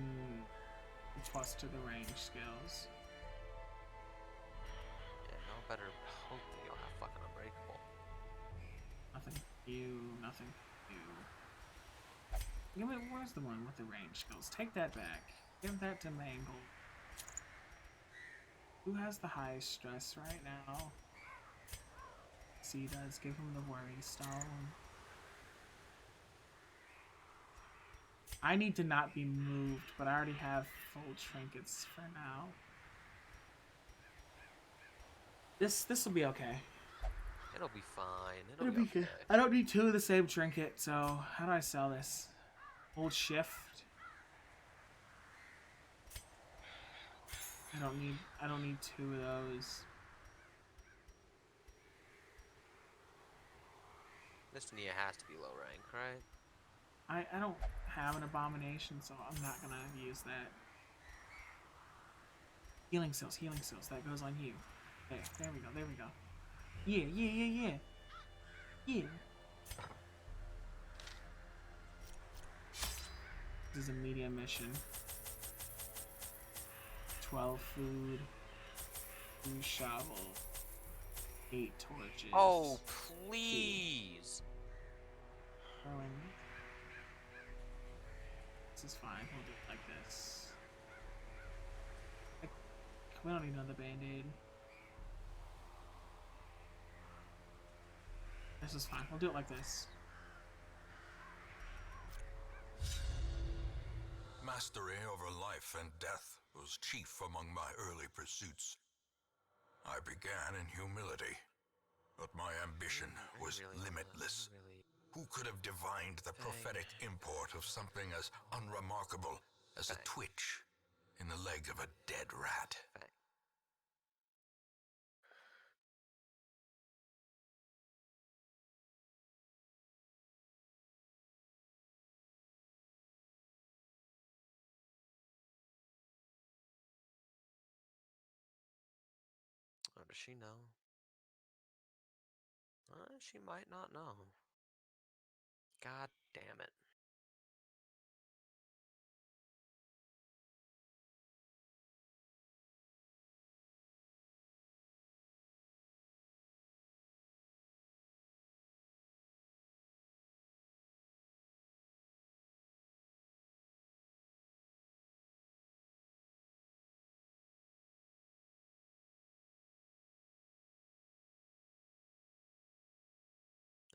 plus to the range skills. Yeah, no better hope that you'll have fucking Unbreakable. Nothing for you, nothing for you. Give me, where's the one with the range skills? Take that back. Give that to Mangle. Who has the highest stress right now? C does. Give him the worry stone. I need to not be moved, but I already have full trinkets for now. This will be okay. It'll be fine. It'll be okay. good. I don't need two of the same trinket, so how do I sell this? Hold shift. I don't need two of those. This Nia has to be low rank, right? I don't have an abomination, so I'm not gonna use that. Healing cells, that goes on you. There we go. Yeah. This is a medium mission. 12 food, 2 shovel, 8 torches. Oh, please! Throwing. This is fine. We'll do it like this. We don't need another band-aid. This is fine. We'll do it like this. Mastery over life and death was chief among my early pursuits. I began in humility, but my ambition was limitless. Who could have divined the prophetic import of something as unremarkable as a twitch in the leg of a dead rat? Oh, does she know? She might not know. God damn it.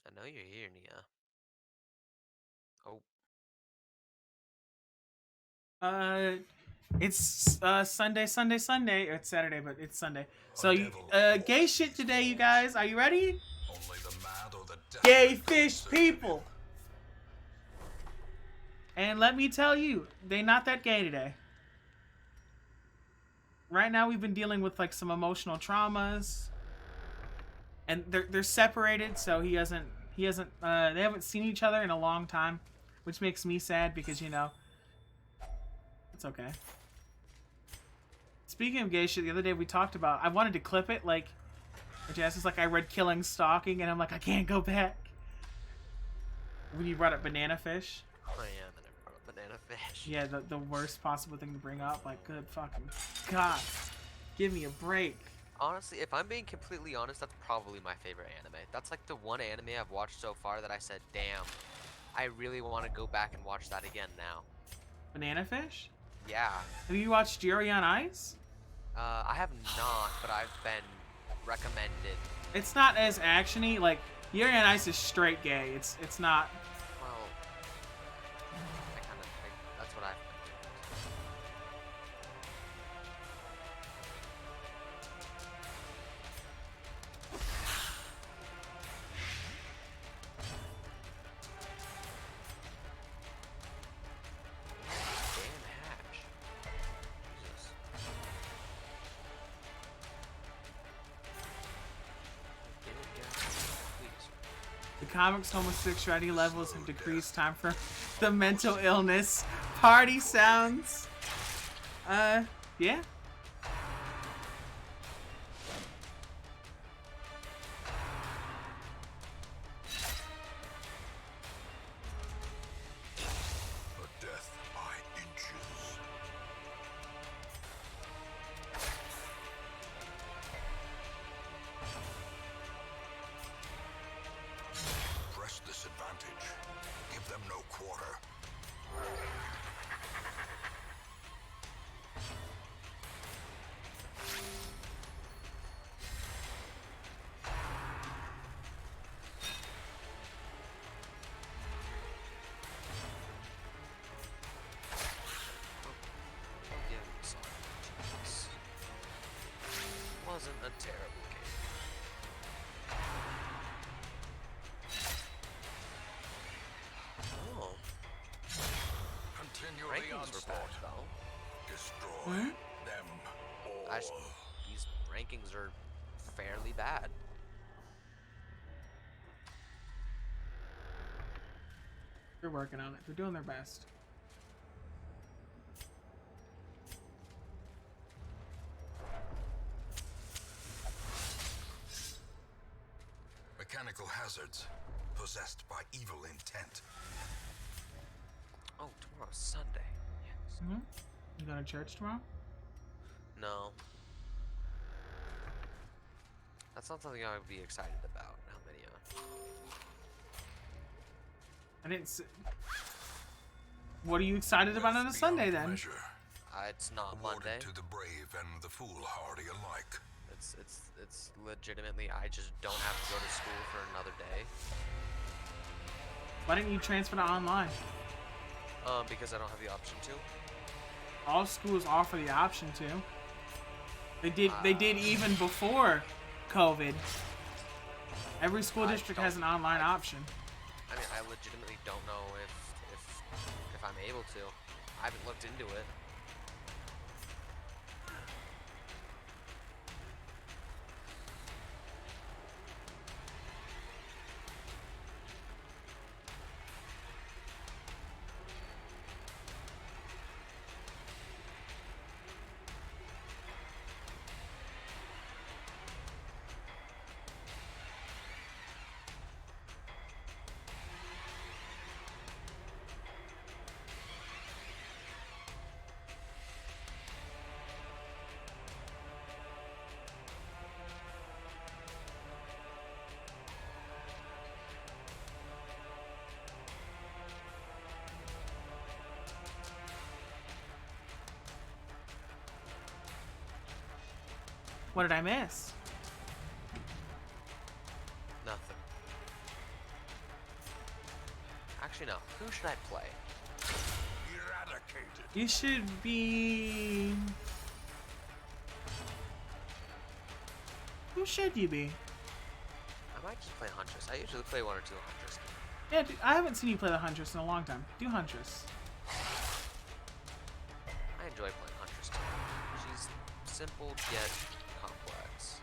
I know you're here, Nia. Oh. It's Sunday. It's Saturday, but it's Sunday. So you gay shit today, you guys. Are you ready? Only the mad or the Gay fish people. And let me tell you, they not that gay today. Right now we've been dealing with like some emotional traumas. And they're separated, so he hasn't they haven't seen each other in a long time, which makes me sad because, you know, it's okay. Speaking of gay shit, the other day we talked about, I wanted to clip it, like, Jess is like, I read Killing Stalking, and I'm like, I can't go back. When you brought up banana fish. Oh yeah, I never brought up banana fish. Yeah, the worst possible thing to bring up. Like, good fucking God. Give me a break. Honestly, if I'm being completely honest, that's probably my favorite anime. That's like the one anime I've watched so far that I said, damn, I really want to go back and watch that again now. Banana fish? Yeah. Have you watched Yuri on Ice? I have not, but I've been recommended. It's not as actiony. Like Yuri on Ice is straight gay. It's not. Well, that's what I. Damn hatch. Jesus. Get it, guys, please. The comics' homosexuality levels have decreased. Time for the mental illness. Party sounds. Yeah. A death by inches. Press this advantage. Give them no quarter. I'll give him some chance. Wasn't a terrible game. Oh, Continue the rankings were bad onslaught. though. Destroy Hmm? them all. These rankings are fairly bad. They're working on it. They're doing their best. Mechanical hazards possessed by evil intent. Oh, tomorrow's Sunday. Yes. Hmm? You going to church tomorrow? No. That's not something I would be excited about. How many I didn't. What are you excited about on a Beyond Sunday then? measure, It's not awarded Monday. to the brave and the foolhardy alike. It's legitimately I just don't have to go to school for another day. Why didn't you transfer to online? Because I don't have the option to. All schools offer the option to. They did even before COVID. Every school I district don't- has an online option. I mean, I legitimately don't know if I'm able to. I haven't looked into it. What did I miss? Nothing. Actually, no. Who should I play? Eradicated. You should be. Who should you be? I might just play Huntress. I usually play one or two Huntress. Yeah, dude, I haven't seen you play the Huntress in a long time. Do Huntress. I enjoy playing Huntress too. She's simple yet complex.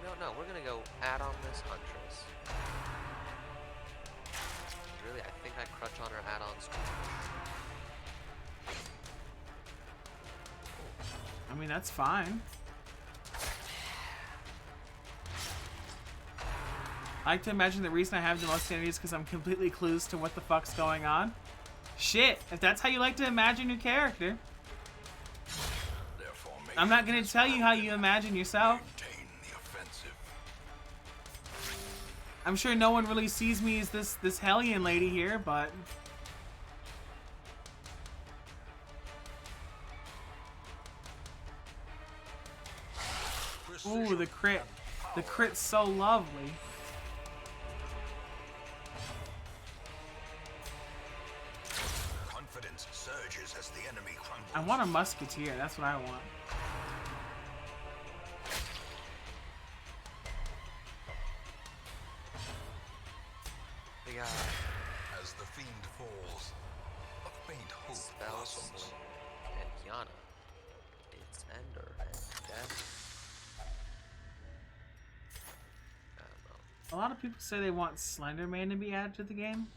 You don't know. We're gonna go add on this Huntress. Really, I think I crutch on her add-ons too much. I mean, that's fine. I like to imagine the reason I have the most sanity is because I'm completely clueless to what the fuck's going on. Shit, if that's how you like to imagine your character, Therefore, I'm not gonna tell you how you imagine yourself. maintain the offensive. I'm sure no one really sees me as this Hellion lady here, but Ooh, the crit. The crit's so lovely. Confidence surges as the enemy crumbles. I want a musketeer. That's what I want. The As the fiend falls, a faint hope blossoms. spells and Kiana. It's Ender and Death. I don't know. A lot of people say they want Slender Man to be added to the game.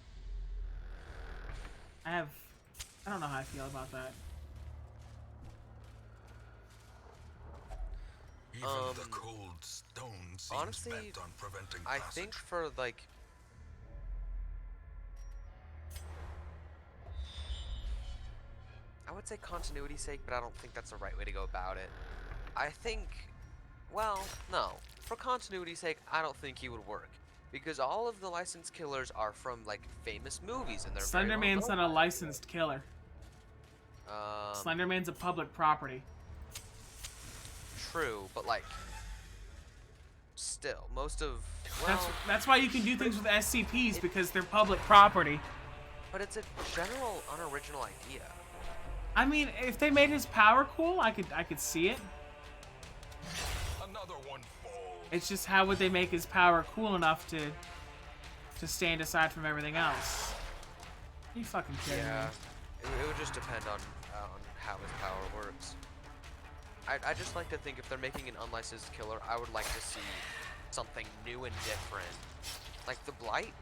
I don't know how I feel about that. Even the cold stone seems honestly, bent on preventing I passage. think for like I would say continuity's sake, but I don't think that's the right way to go about it. I think, well, no. For continuity's sake, I don't think he would work. Because all of the licensed killers are from, like, famous movies, and they're Slender very well Man's known not a by licensed killer. it. Slender Man's a public property. True, but, like, still, most of, well, That's why you can do things with SCPs, because they're public property. but it's a general, unoriginal idea. I mean, if they made his power cool, I could see it. Another one falls. It's just how would they make his power cool enough to stand aside from everything else? Are you fucking kidding Yeah, me? it would just depend on how his power works. I just like to think if they're making an unlicensed killer, I would like to see something new and different. Like the Blight,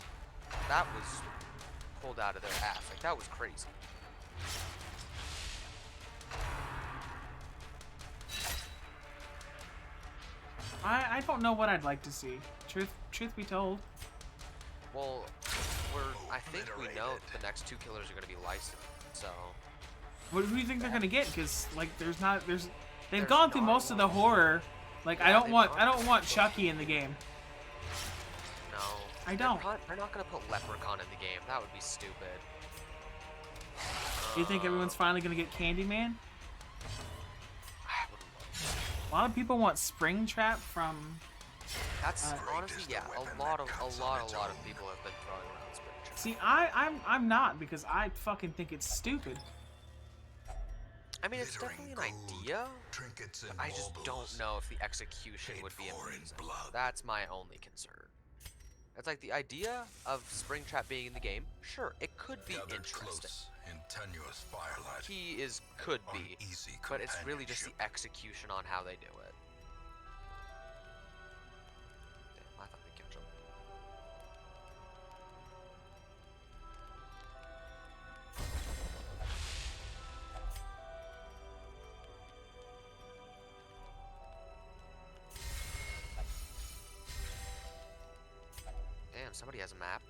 that was pulled out of their ass. Like that was crazy. I don't know what I'd like to see. Truth be told. Well, I think we know that the next two killers are going to be licensed. So What do you think they're gonna get? Because like, they've There's gone through not most of the one. horror. Like, Yeah, I don't they've want gone through Chucky in the game. no, I don't. They're not going to put Leprechaun in the game. That would be stupid. Do you think everyone's finally gonna get Candyman? I would love A lot of people want Springtrap from. That's Great honestly, is the yeah, weapon a lot that of cuts on its own. people have been throwing around Springtrap. See, I'm not, because I fucking think it's stupid. I mean, it's Glittering definitely an gold, idea. Trinkets and I just don't baubles, know if the execution paid would be for in amazing. blood. That's my only concern. It's like the idea of Springtrap being in the game. Sure, it could be gathered interesting. close in tenuous firelight. Could on be, easy but it's really just the companionship. execution on how they do it. Damn, I thought we'd catch 'em. Damn, somebody has a map.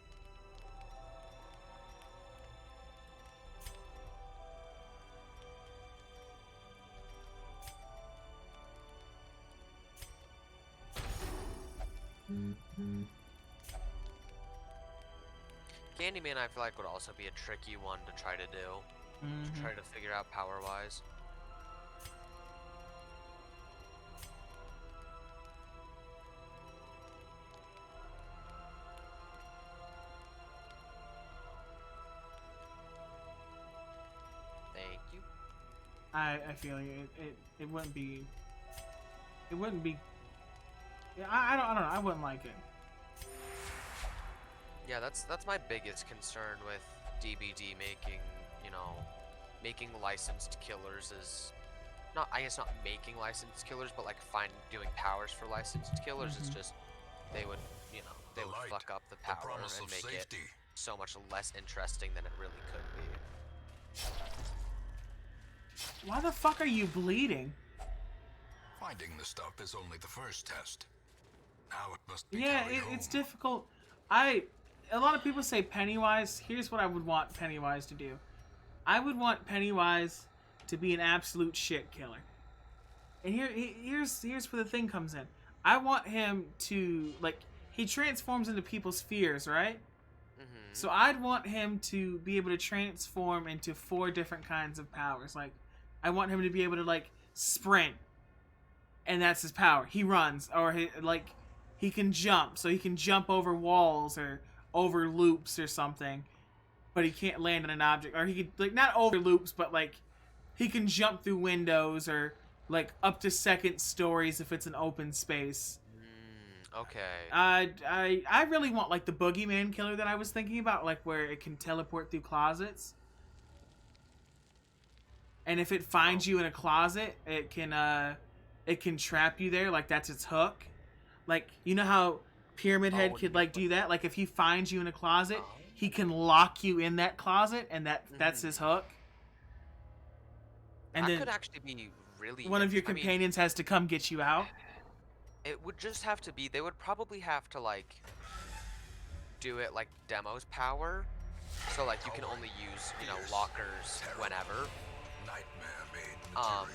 Candyman, I feel like, would also be a tricky one to try to do. Mhm. Try to figure out power-wise. Thank you. I feel you. It wouldn't be. It wouldn't be. Yeah, I don't know. I wouldn't like it. Yeah, that's my biggest concern with DBD making, making licensed killers is not, I guess not making licensed killers, but like doing powers for licensed killers is Mhm. just they would, they The would light, fuck up the The power promise and of make safety. it so much less interesting than it really could be. Why the fuck are you bleeding? Finding the stuff is only the first test. Now it must be Yeah, carried it's home. difficult. A lot of people say Pennywise. Here's what I would want Pennywise to do. I would want Pennywise to be an absolute shit killer. And here's where the thing comes in. I want him to, like, he transforms into people's fears, right? Mm-hmm. So I'd want him to be able to transform into 4 different kinds of powers. Like, I want him to be able to, like, sprint. and that's his power. He runs, or he can jump, so he can jump over walls or over loops or something, but he can't land on an object. Or he could, like, not over loops, but like he can jump through windows or like up to second stories if it's an open space. Okay. I really want like the boogeyman killer that I was thinking about, like where it can teleport through closets. And if it finds you in a closet, it can trap you there. Like that's its hook. Like, you know how Pyramid Head could like do that? Like if he finds you in a closet, he can lock you in that closet, and that's his hook. And that then could actually be really. one of your companions has to come get you out. It would just have to be. They would probably have to like do it like Demo's power, so like you can only use lockers whenever. Nightmare made material.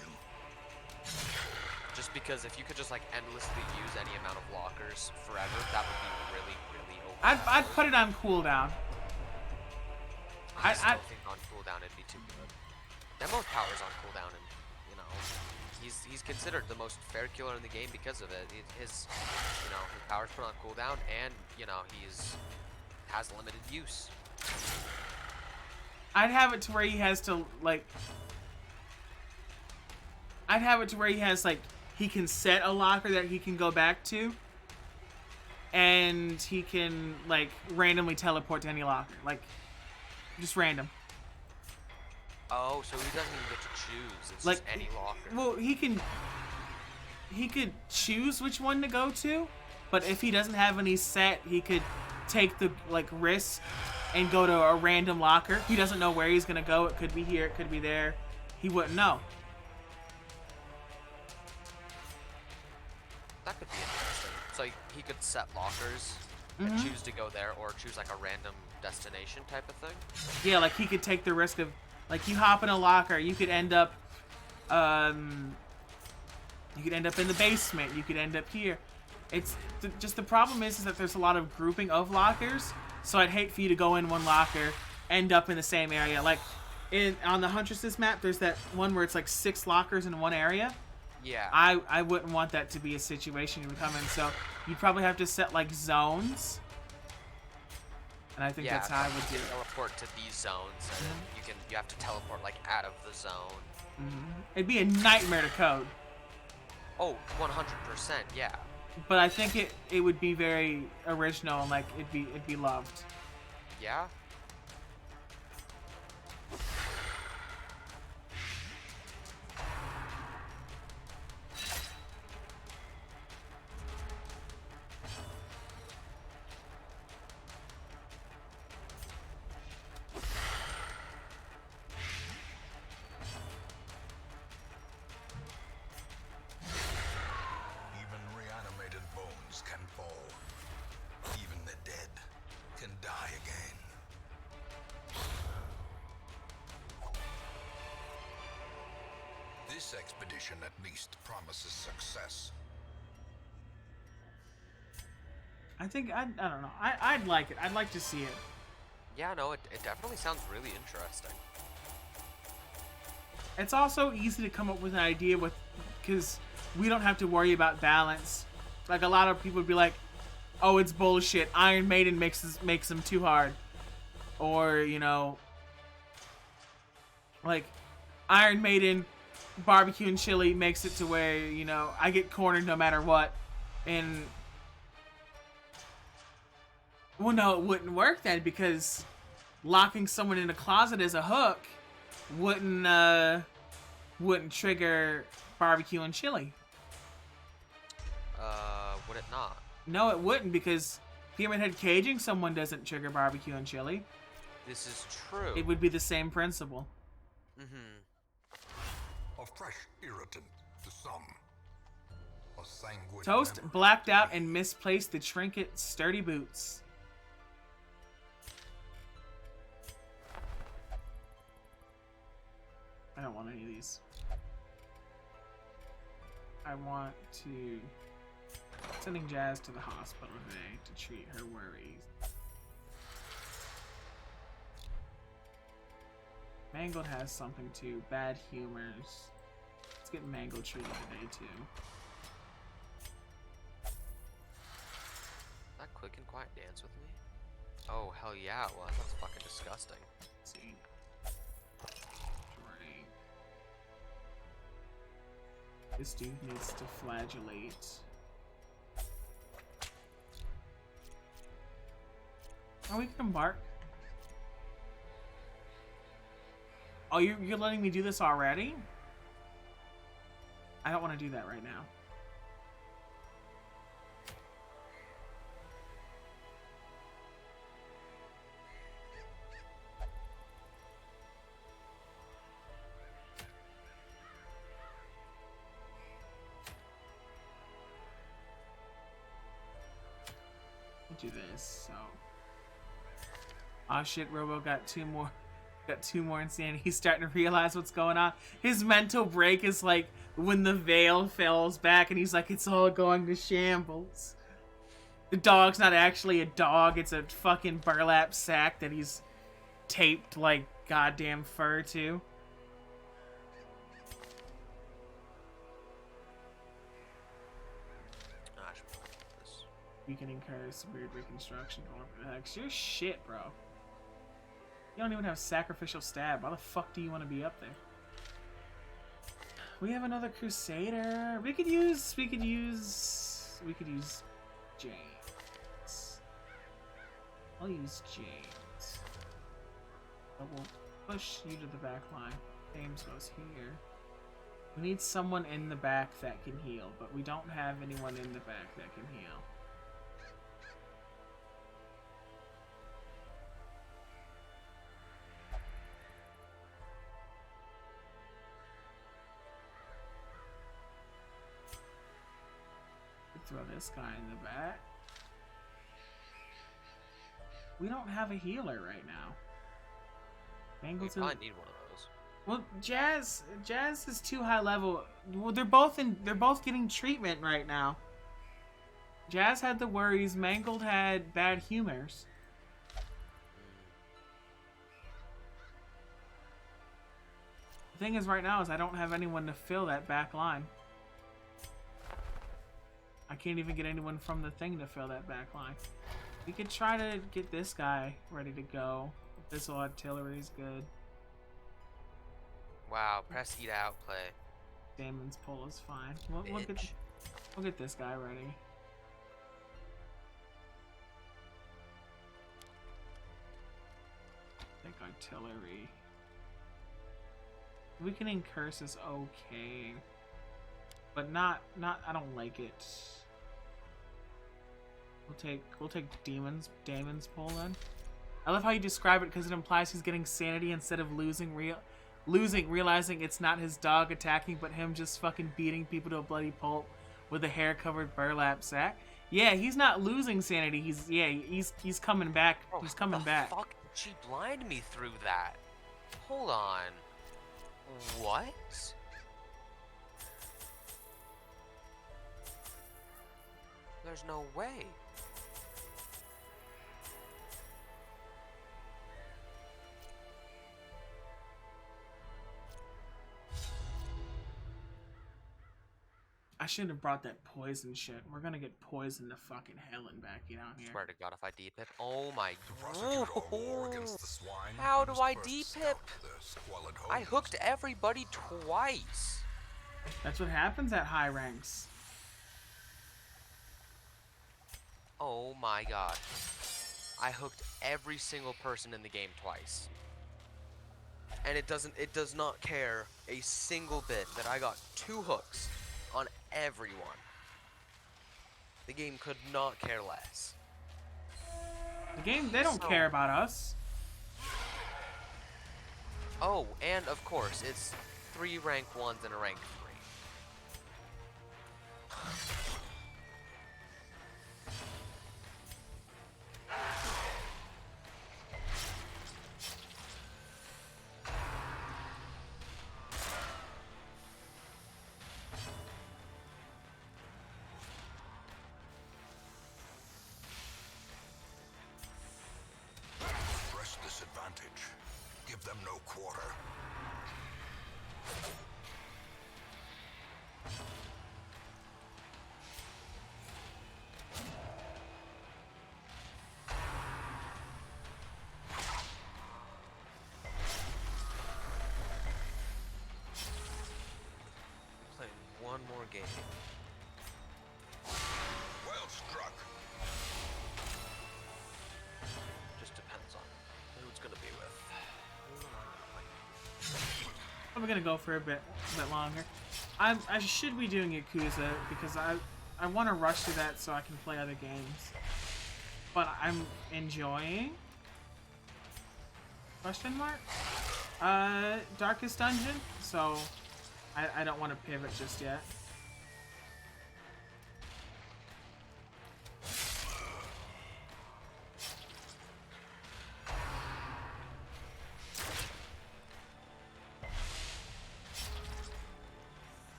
Just because if you could just like endlessly use any amount of lockers forever, that would be really, really overpowered. I'd put it on cooldown. I still think on cooldown it'd be too good. Demo's power's on cooldown, and he's considered the most fair killer in the game because of it. His power's put on cooldown, and has limited use. I'd have it to where he has to like. I'd have it to where he has like he can set a locker that he can go back to, and he can like randomly teleport to any locker, like just random. Oh, so he doesn't even get to choose. It's Like just any locker. Well, he could choose which one to go to, but if he doesn't have any set, he could take the like risk and go to a random locker. He doesn't know where he's gonna go. It could be here, it could be there. He wouldn't know. That could be interesting. So he could set lockers and choose to go there, or choose like a random destination type of thing. Yeah, like he could take the risk of, like, you hop in a locker, you could end up, in the basement. You could end up here. It's just the problem is that there's a lot of grouping of lockers. So I'd hate for you to go in one locker, end up in the same area. Like on the Huntress's map, there's that one where it's like 6 lockers in one area. Yeah. I wouldn't want that to be a situation you would come in. So you'd probably have to set like zones. And I think that's how I would do it. Teleport to these zones, and then you have to teleport like out of the zone. It'd be a nightmare to code. Oh, 100%, yeah. But I think it would be very original, and like it'd be loved. Yeah. Even reanimated bones can fall. Even the dead can die again. This expedition at least promises success. I think I don't know. I'd like it. I'd like to see it. Yeah, no, it definitely sounds really interesting. It's also easy to come up with an idea because we don't have to worry about balance. Like a lot of people would be like, "Oh, it's bullshit. Iron Maiden makes them too hard," or like Iron Maiden barbecue and chili makes it to where I get cornered no matter what. And well, no, it wouldn't work then, because locking someone in a closet as a hook wouldn't trigger barbecue and chili. Would it not? No, it wouldn't, because Pyramid Head caging someone doesn't trigger barbecue and chili. This is true. It would be the same principle. A fresh irritant to some. A sanguine Toast memory. blacked out and misplaced the trinket sturdy boots. I don't want any of these. I want to... Sending Jazz to the hospital today to treat her worries. Mangled has something too. Bad humors. Let's get Mangled treated today too. quiet dance with me? Oh, hell yeah it was. That was fucking disgusting. Let's see. Drink. This dude needs to flagellate. Oh, we can embark. Oh, you're letting me do this already? I don't want to do that right now. Do this, so. Oh shit, Robo got two more insanity. He's starting to realize what's going on. His mental break is like when the veil falls back and he's like, it's all going to shambles. The dog's not actually a dog, it's a fucking burlap sack that he's taped like goddamn fur to. Weakening curse, weird reconstruction, hex. You're shit, bro. You don't even have sacrificial stab. Why the fuck do you want to be up there? We have another crusader. We could use James. I'll use James. I will push you to the back line. James goes here. We need someone in the back that can heal, but we don't have anyone in the back that can heal. Throw this guy in the back. We don't have a healer right now. We probably need one of those. Well, Jazz is too high level. Well, they're both getting treatment right now. Jazz had the worries. Mangled had bad humors. The thing is, right now, is I don't have anyone to fill that back line. I can't even get anyone from the thing to fill that back line. We could try to get this guy ready to go. This artillery is good. Wow, press eat out play. Damon's pull is fine. We'll get this guy ready. Take artillery. Weakening curse is okay. But not I don't like it. We'll take Damon's pull then. I love how you describe it because it implies he's getting sanity instead of realizing it's not his dog attacking but him just fucking beating people to a bloody pulp with a hair-covered burlap sack. Yeah, he's not losing sanity. He's coming back. Bro, he's coming back. Fuck, she blinded me through that. Hold on. What? There's no way. I shouldn't have brought that poison shit. We're gonna get poisoned to fucking hell and back down here. Swear to God, if I D-pip, oh my God! How do I D-pip? I hooked everybody twice. That's what happens at high ranks. Oh my God. I hooked every single person in the game twice. And it does not care a single bit that I got 2 hooks on everyone. The game could not care less. The game, they don't care about us. Oh, and of course, it's 3 rank 1s and a rank 3. Give them no quarter. one more game. Well struck. Just depends on who it's gonna be with. Who am I gonna play? I'm gonna go for a bit longer. I should be doing Yakuza because I want to rush to that so I can play other games. But I'm enjoying. Question mark? Darkest Dungeon. So I don't want to pivot just yet.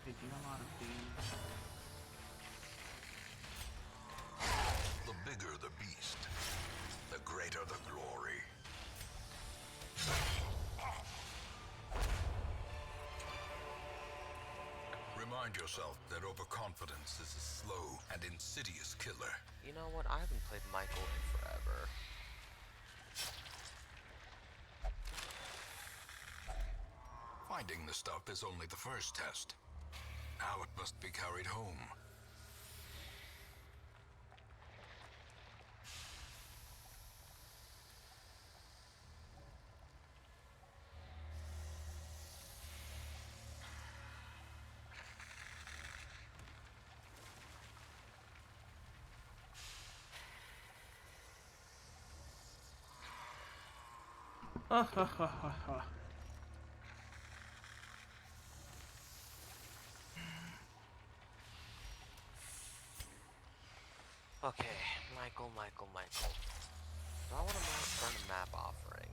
Taking a lot of these. The bigger the beast, the greater the glory. Remind yourself that overconfidence is a slow and insidious killer. You know what? I haven't played Michael in forever. Finding the stuff is only the first test. Now it must be carried home. Okay, Michael. Do I want to burn a map offering?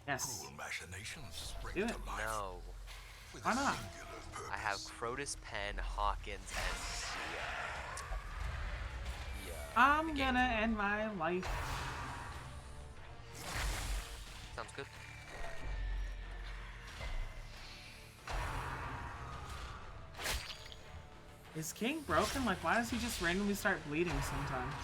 Yes. Cruel machinations spring Do to it. life No. with Why a not? singular purpose. I have Crotus, Penn, Hawkins, and I'm gonna end my life. sounds good. Is King broken? Like, why does he just randomly start bleeding sometimes?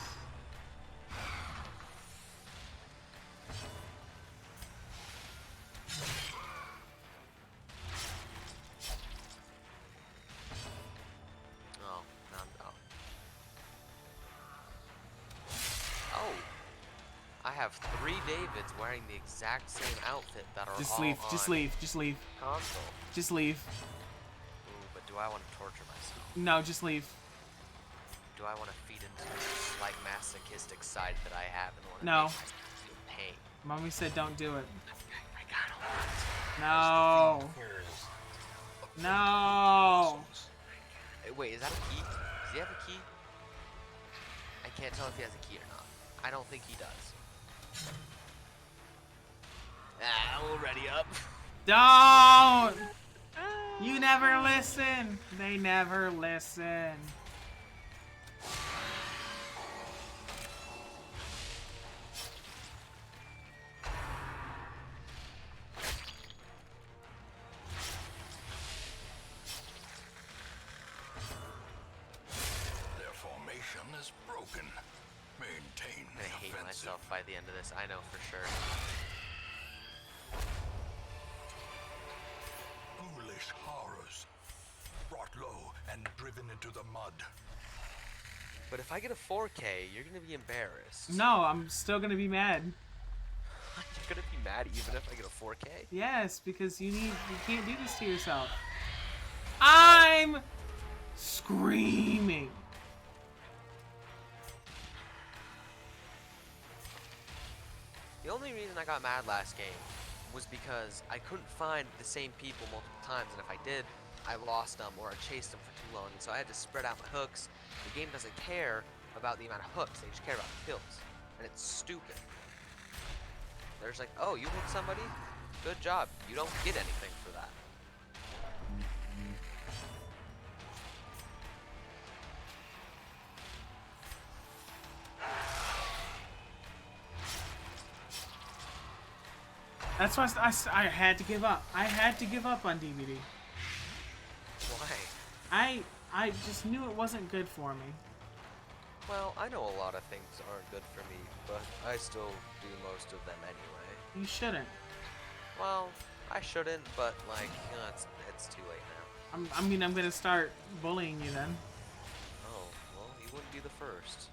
Oh, no, no. Oh, I have 3 Davids wearing the exact same outfit that are Just all leave. on Just leave. Just leave. console. Just leave. Ooh, but do I want to torture myself? No, just leave. Do I want to feed into this slight masochistic side that I have and want to No. make myself feel pain? Mommy said don't do it. I kind of want. No. No. Wait, is that a key? Does he have a key? I can't tell if he has a key or not. I don't think he does. Ah, already up. Don't. You never listen. They never listen. Their formation is broken. Maintain I'm gonna the hate offensive. myself by the end of this. I know for sure. Foolish horrors. Brought low and driven into the mud. But if I get a 4K, you're gonna be embarrassed. No, I'm still gonna be mad. You're gonna be mad even if I get a 4K? Yes, because you can't do this to yourself. I'm screaming. The only reason I got mad last game was because I couldn't find the same people multiple times, and if I did, I lost them or I chased them for too long, and so I had to spread out my hooks. The game doesn't care about the amount of hooks, they just care about the kills, and it's stupid. There's like, oh, you hooked somebody? Good job. You don't get anything for that. That's why I had to give up. I had to give up on DVD. Why? I just knew it wasn't good for me. Well, I know a lot of things aren't good for me, but I still do most of them anyway. You shouldn't. Well, I shouldn't, but like, you know, it's too late now. I'm gonna start bullying you then. Oh, well, you wouldn't be the first.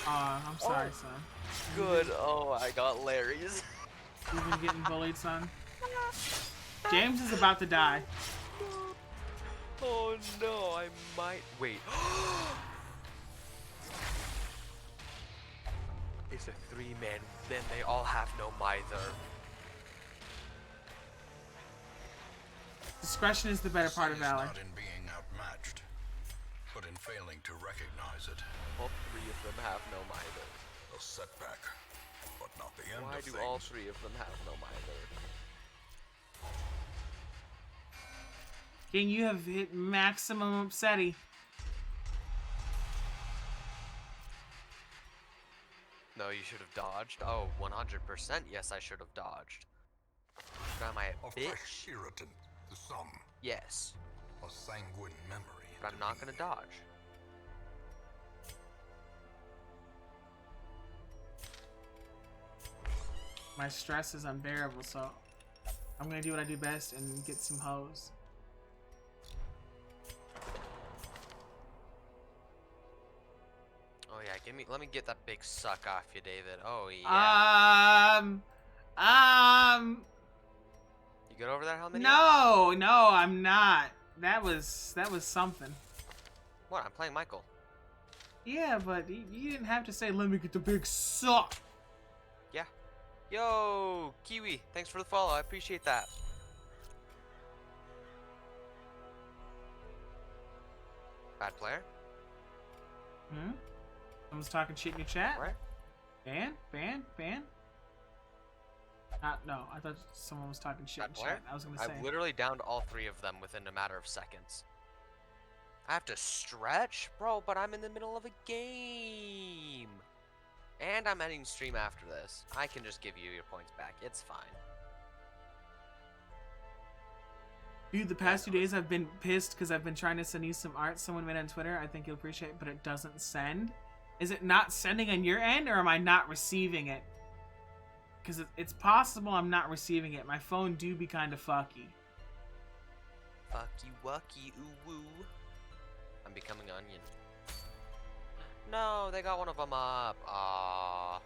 I'm sorry, son. Good. Oh, I got Larry's. You've been getting bullied, son. James is about to die. Oh no, I might. Wait. It's a 3-man, then they all have no mither. Discretion is the better part of Sin is valor. not in being outmatched, but in failing to recognize it. All 3 of them have no mither. A setback, but not the end Why of do things. all 3 of them have no mither? King, you have hit maximum upsetty. No, you should have dodged. Oh, 100%. Yes, I should have dodged. But am I a A fresh bitch? irritant to some, Yes, a sanguine memory. but I'm to not me. gonna dodge. My stress is unbearable, so I'm gonna do what I do best and get some hoes. Oh yeah, let me get that big suck off you, David. Oh yeah. You good over there, Helmet? No, I'm not. That was something. What? I'm playing Michael. Yeah, but you didn't have to say, let me get the big suck. Yeah. Yo, Kiwi, thanks for the follow. I appreciate that. Bad player? Hmm? Someone's talking shit in your chat? Right? Ban? No, I thought someone was talking shit in Bad player? chat. I was gonna say. I've literally downed all 3 of them within a matter of seconds. I have to stretch? Bro, but I'm in the middle of a game. And I'm ending stream after this. I can just give you your points back. It's fine. Dude, the past 2 days I've been pissed because I've been trying to send you some art someone made on Twitter. I think you'll appreciate it, but it doesn't send. Is it not sending on your end, or am I not receiving it? Because it's possible I'm not receiving it. My phone do be kind of fucky. Fucky wucky ooh woo. I'm becoming onion. No, they got one of them up. Aww.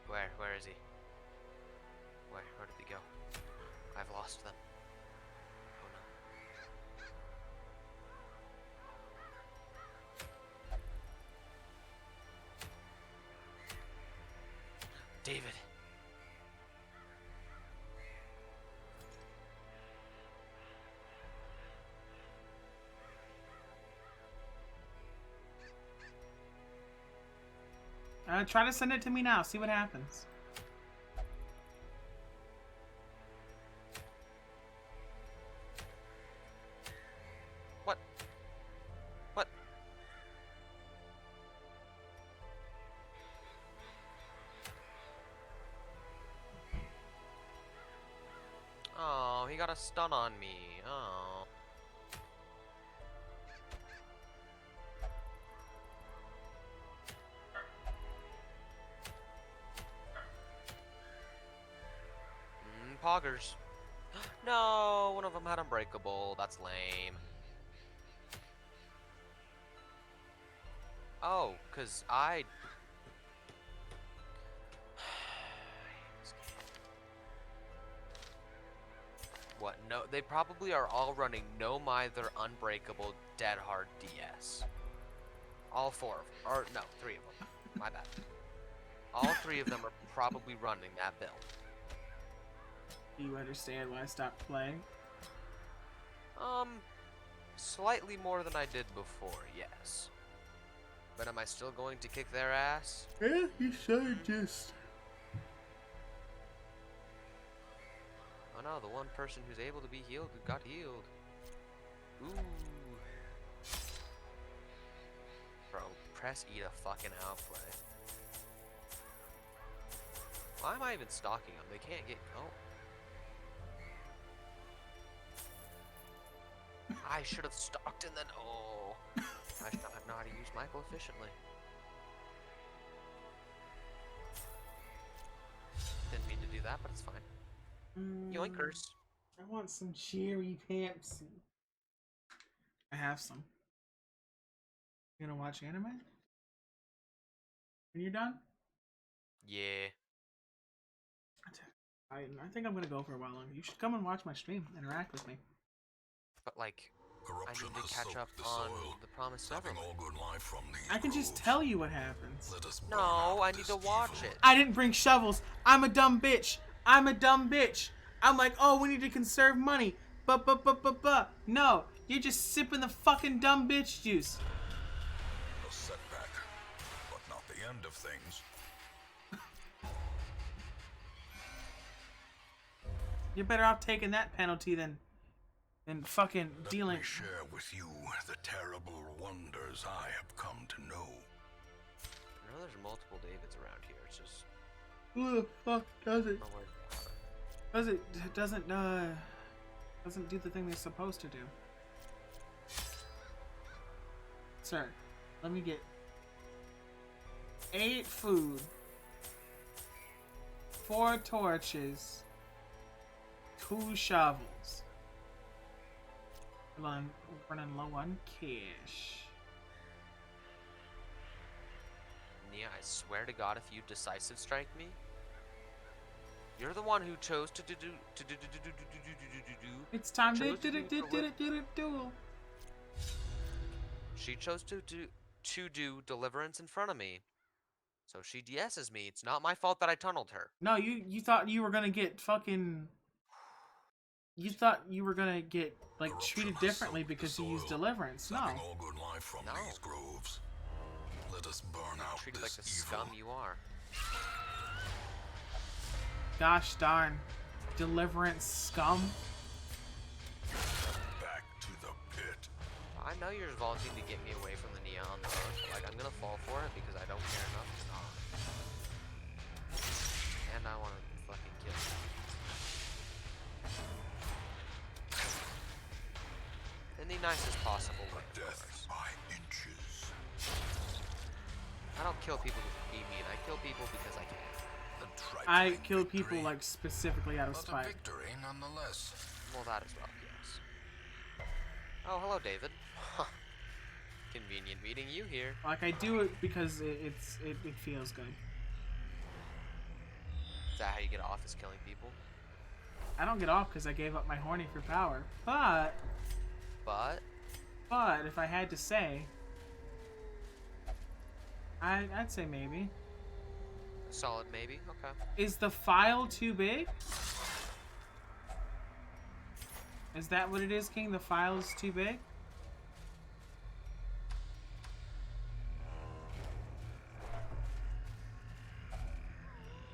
Where is he? Where did he go? I've lost them. Oh no. David. Try to send it to me now. See what happens. What? What? Oh, he got a stun on me. Oh. Poggers. No, one of them had Unbreakable. That's lame. Oh, cause I. What? No, they probably are all running No Mither, Unbreakable, Dead Hard DS. All 4 of them. Or, no, 3 of them. My bad. All 3 of them are probably running that build. Do you understand why I stopped playing? Slightly more than I did before, yes. But am I still going to kick their ass? Yeah, you should just. Oh no, the one person who's able to be healed who got healed. Ooh. Bro, press E to fucking outplay. Why am I even stalking them? They can't get. Oh. I should have stalked and then. Oh. I should not know how to use Michael efficiently. Didn't mean to do that, but it's fine. Yoinkers. I want some cherry Pepsi. I have some. You gonna watch anime? When you're done? Yeah. I think I'm gonna go for a while longer. You should come and watch my stream. Interact with me. But like, I Corruption need to has catch up soaked the on soil, the Promised sucking Neverland. all good life from these I can just groves. tell you what happens. Let us burn No, out I need to this watch evil. it. I didn't bring shovels. I'm a dumb bitch. I'm a dumb bitch. I'm like, oh, we need to conserve money. But. No, you're just sipping the fucking dumb bitch juice. A setback, but not the end of things. You're better off taking that penalty than fucking Let dealing. me share with you the terrible wonders I have come to know. I know there's multiple Davids around here. It's just Who the fuck does it? not worth it. Doesn't do the thing they're supposed to do. Sir, let me get 8 food, 4 torches, 2 shovels. Running low on cash. Nia, I swear to God, if you decisive strike me, you're the one who chose to do. It's time to Chose to do duel. She chose to do deliverance in front of me. So she DS's me. It's not my fault that I tunneled her. No, you thought you were gonna get fucking. You thought you were gonna get like Corruption treated has differently soaked the because you used soil, deliverance. No. sucking all good life from No. these groves. Let us burn out Treated this like the evil. scum you are. Gosh darn, deliverance scum. Back to the pit. I know you're volunteering to get me away from the neon though. Like, I'm gonna fall for it because I don't care enough to not. And I wanna fucking kill you. In the nicest possible way, of Death course. by inches. I don't kill people to be mean. I kill people because I can. A I trifling kill people victory, like specifically out of but a spite. victory nonetheless. Well, that as well, yes. Oh, hello, David. Convenient meeting you here. Like I do it because it feels good. Is that how you get off, is killing people? I don't get off because I gave up my horny for power. But if I had to say, I'd say maybe. Solid maybe? Okay. Is the file too big? Is that what it is, King? The file is too big?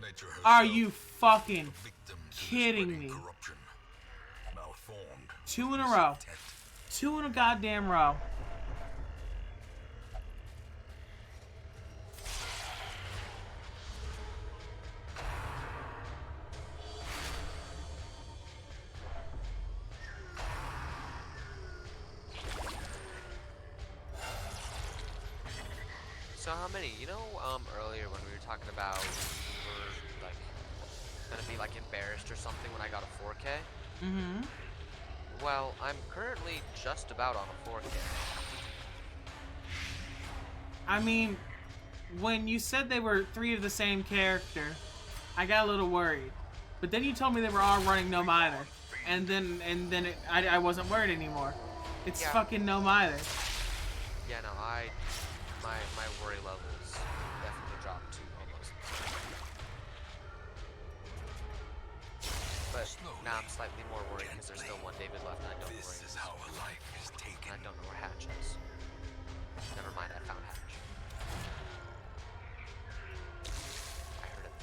Nature Are herself, you fucking victim to the kidding spreading me? Corruption. Malformed. 2 in a row. 2 in a goddamn row. So how many? You know, earlier when we were talking about we were like gonna be like embarrassed or something when I got a 4K. Mm-hmm. Well, I'm currently just about on a 4K. I mean, when you said they were 3 of the same character, I got a little worried. But then you told me they were all running Gnome either. And then I wasn't worried anymore. It's Yeah. fucking Gnome either. Yeah, no, my worry levels definitely dropped to almost. But now I'm slightly more worried because there's still one David left and I don't know where This he is is. how a life is taken. And I don't know where Hatch is. Never mind, I found Hatch. I heard it.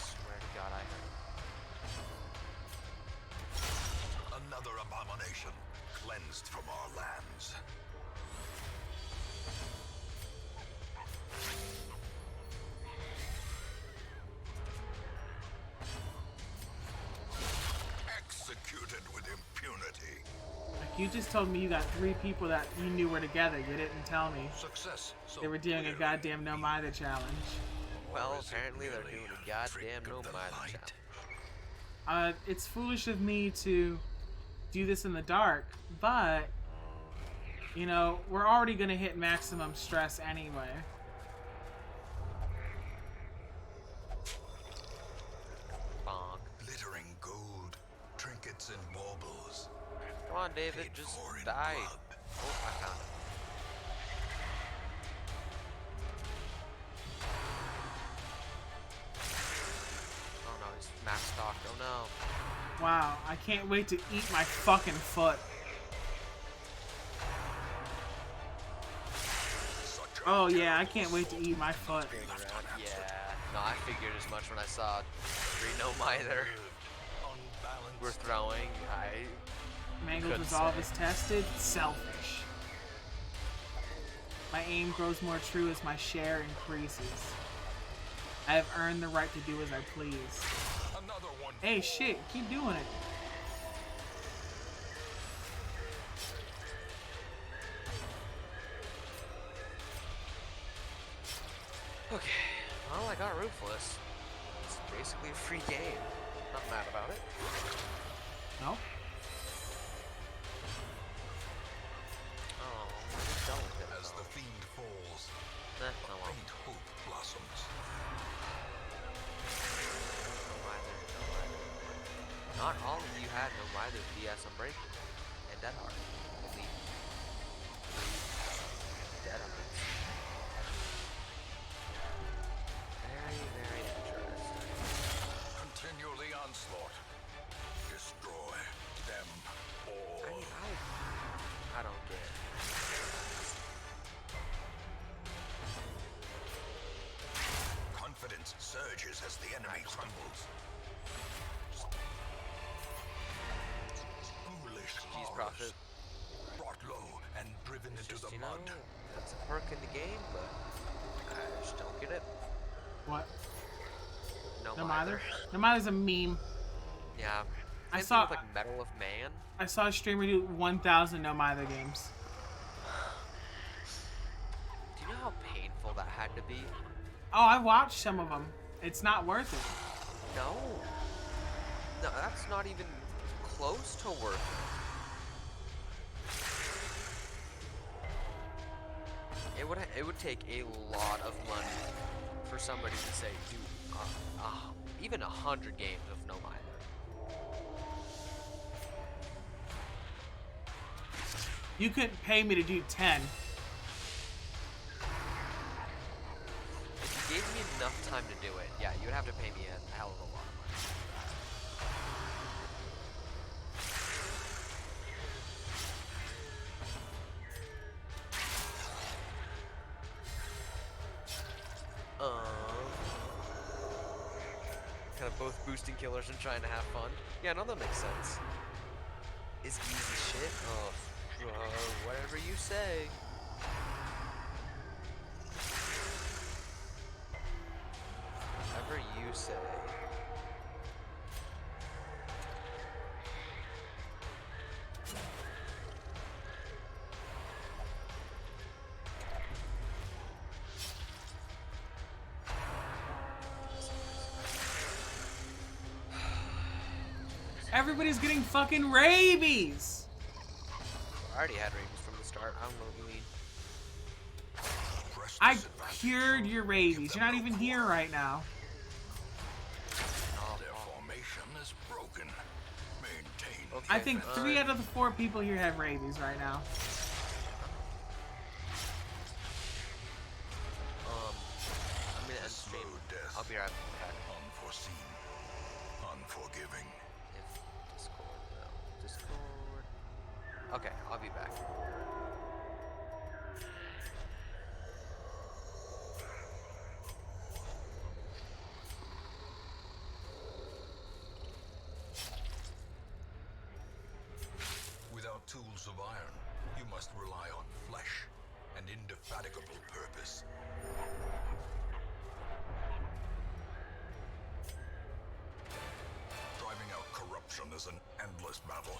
Swear to God, I heard it. Another abomination cleansed from our lands. Executed with impunity. Like, you just told me you got 3 people that you knew were together. You didn't tell me Success. So they were doing a clearly goddamn Gnome either challenge. Well, is it apparently they're merely doing a a goddamn trick of the Nomad light? challenge. It's foolish of me to do this in the dark, but you know, we're already gonna hit maximum stress anyway. Bonk. Glittering gold, trinkets and baubles. Come on, David, Paid just for in die. blood. Oh, I found it. Oh no, he's max stocked. Oh no. Wow, I can't wait to eat my fucking foot. Such a Oh yeah, I can't wait to eat my foot. Yeah. No, I figured as much when I saw 3 Nomizer were throwing. Mangled Couldn't resolve say. is tested. Selfish. My aim grows more true as my share increases. I have earned the right to do as I please. Another one. Hey, shit, keep doing it. Okay. Well, I got Ruthless. It's basically a free game. Not mad about it. No? Oh, I'm done with it. As the fiend falls, Nah, no more. faint hope blossoms. Not all of you had Nomizer DS Unbreakable and Dead Heart. Only 3 Dead Hearts. Very, very interesting. Continue the onslaught. Destroy them all. I don't get it. Confidence surges as the enemy crumbles. Foolish G's horrors, profit. brought low and driven It's into just, the you know, mud. that's a perk in the game, but I just don't get it. What? No No Mither. Mither? No Mither's a meme. Yeah. I Same saw- thing with, like, Medal of Man. I saw a streamer do 1,000 No Mither games. Do you know how painful that had to be? Oh, I watched some of them. It's not worth it. No. No, that's not even close to worth it. It would take a lot of money for somebody to say, dude, even 100 games of No Mither. You couldn't pay me to do 10. If you gave me enough time to do it, yeah, you'd have to pay me a hell of a lot of money. Kind of both boosting killers and trying to have fun. Yeah, no, that makes sense. Is easy shit? Oh, whatever you say. Whatever you say. Everybody's getting fucking rabies! I already had rabies from the start. I don't know what you mean. Press I disadvantage. cured your rabies. You're not even here right now. Their formation is broken. Maintain. Okay, I think fine. 3 out of the 4 people here have rabies right now. I'm gonna end Slow stream. death. I'll be right back. Unforeseen. Unforgiving. If Discord, no. Discord. Okay, I'll be back. Without tools of iron, you must rely on flesh and indefatigable purpose. Driving out corruption is an endless battle,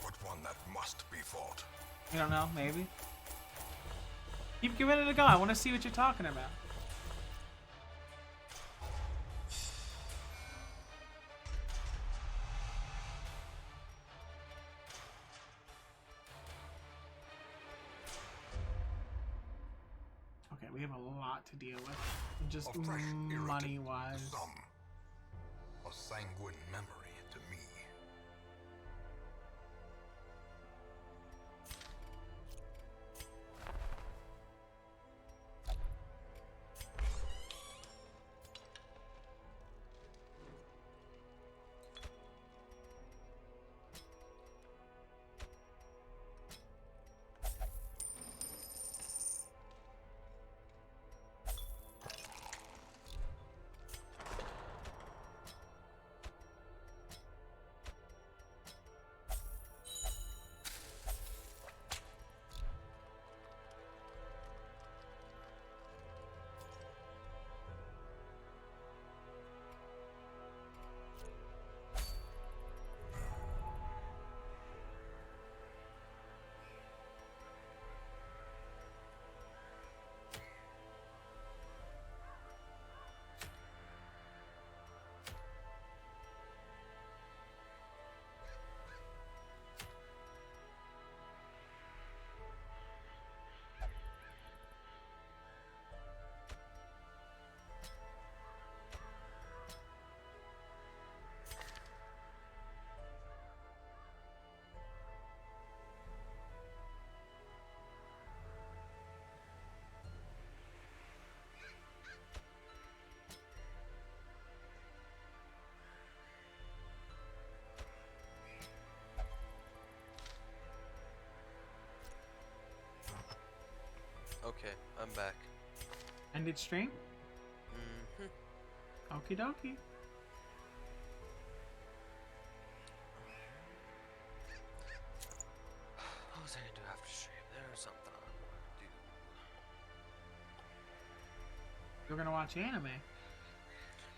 but one that must be fought. You don't know, maybe? Keep giving it a go. I want to see what you're talking about. lot to deal with. Just A fresh irritant money-wise. to some. A sanguine memory to me. Okay, I'm back. Ended stream? Mm-hmm. Okie dokie. What was I gonna do after stream? There was something I wanted to do. You're gonna watch anime.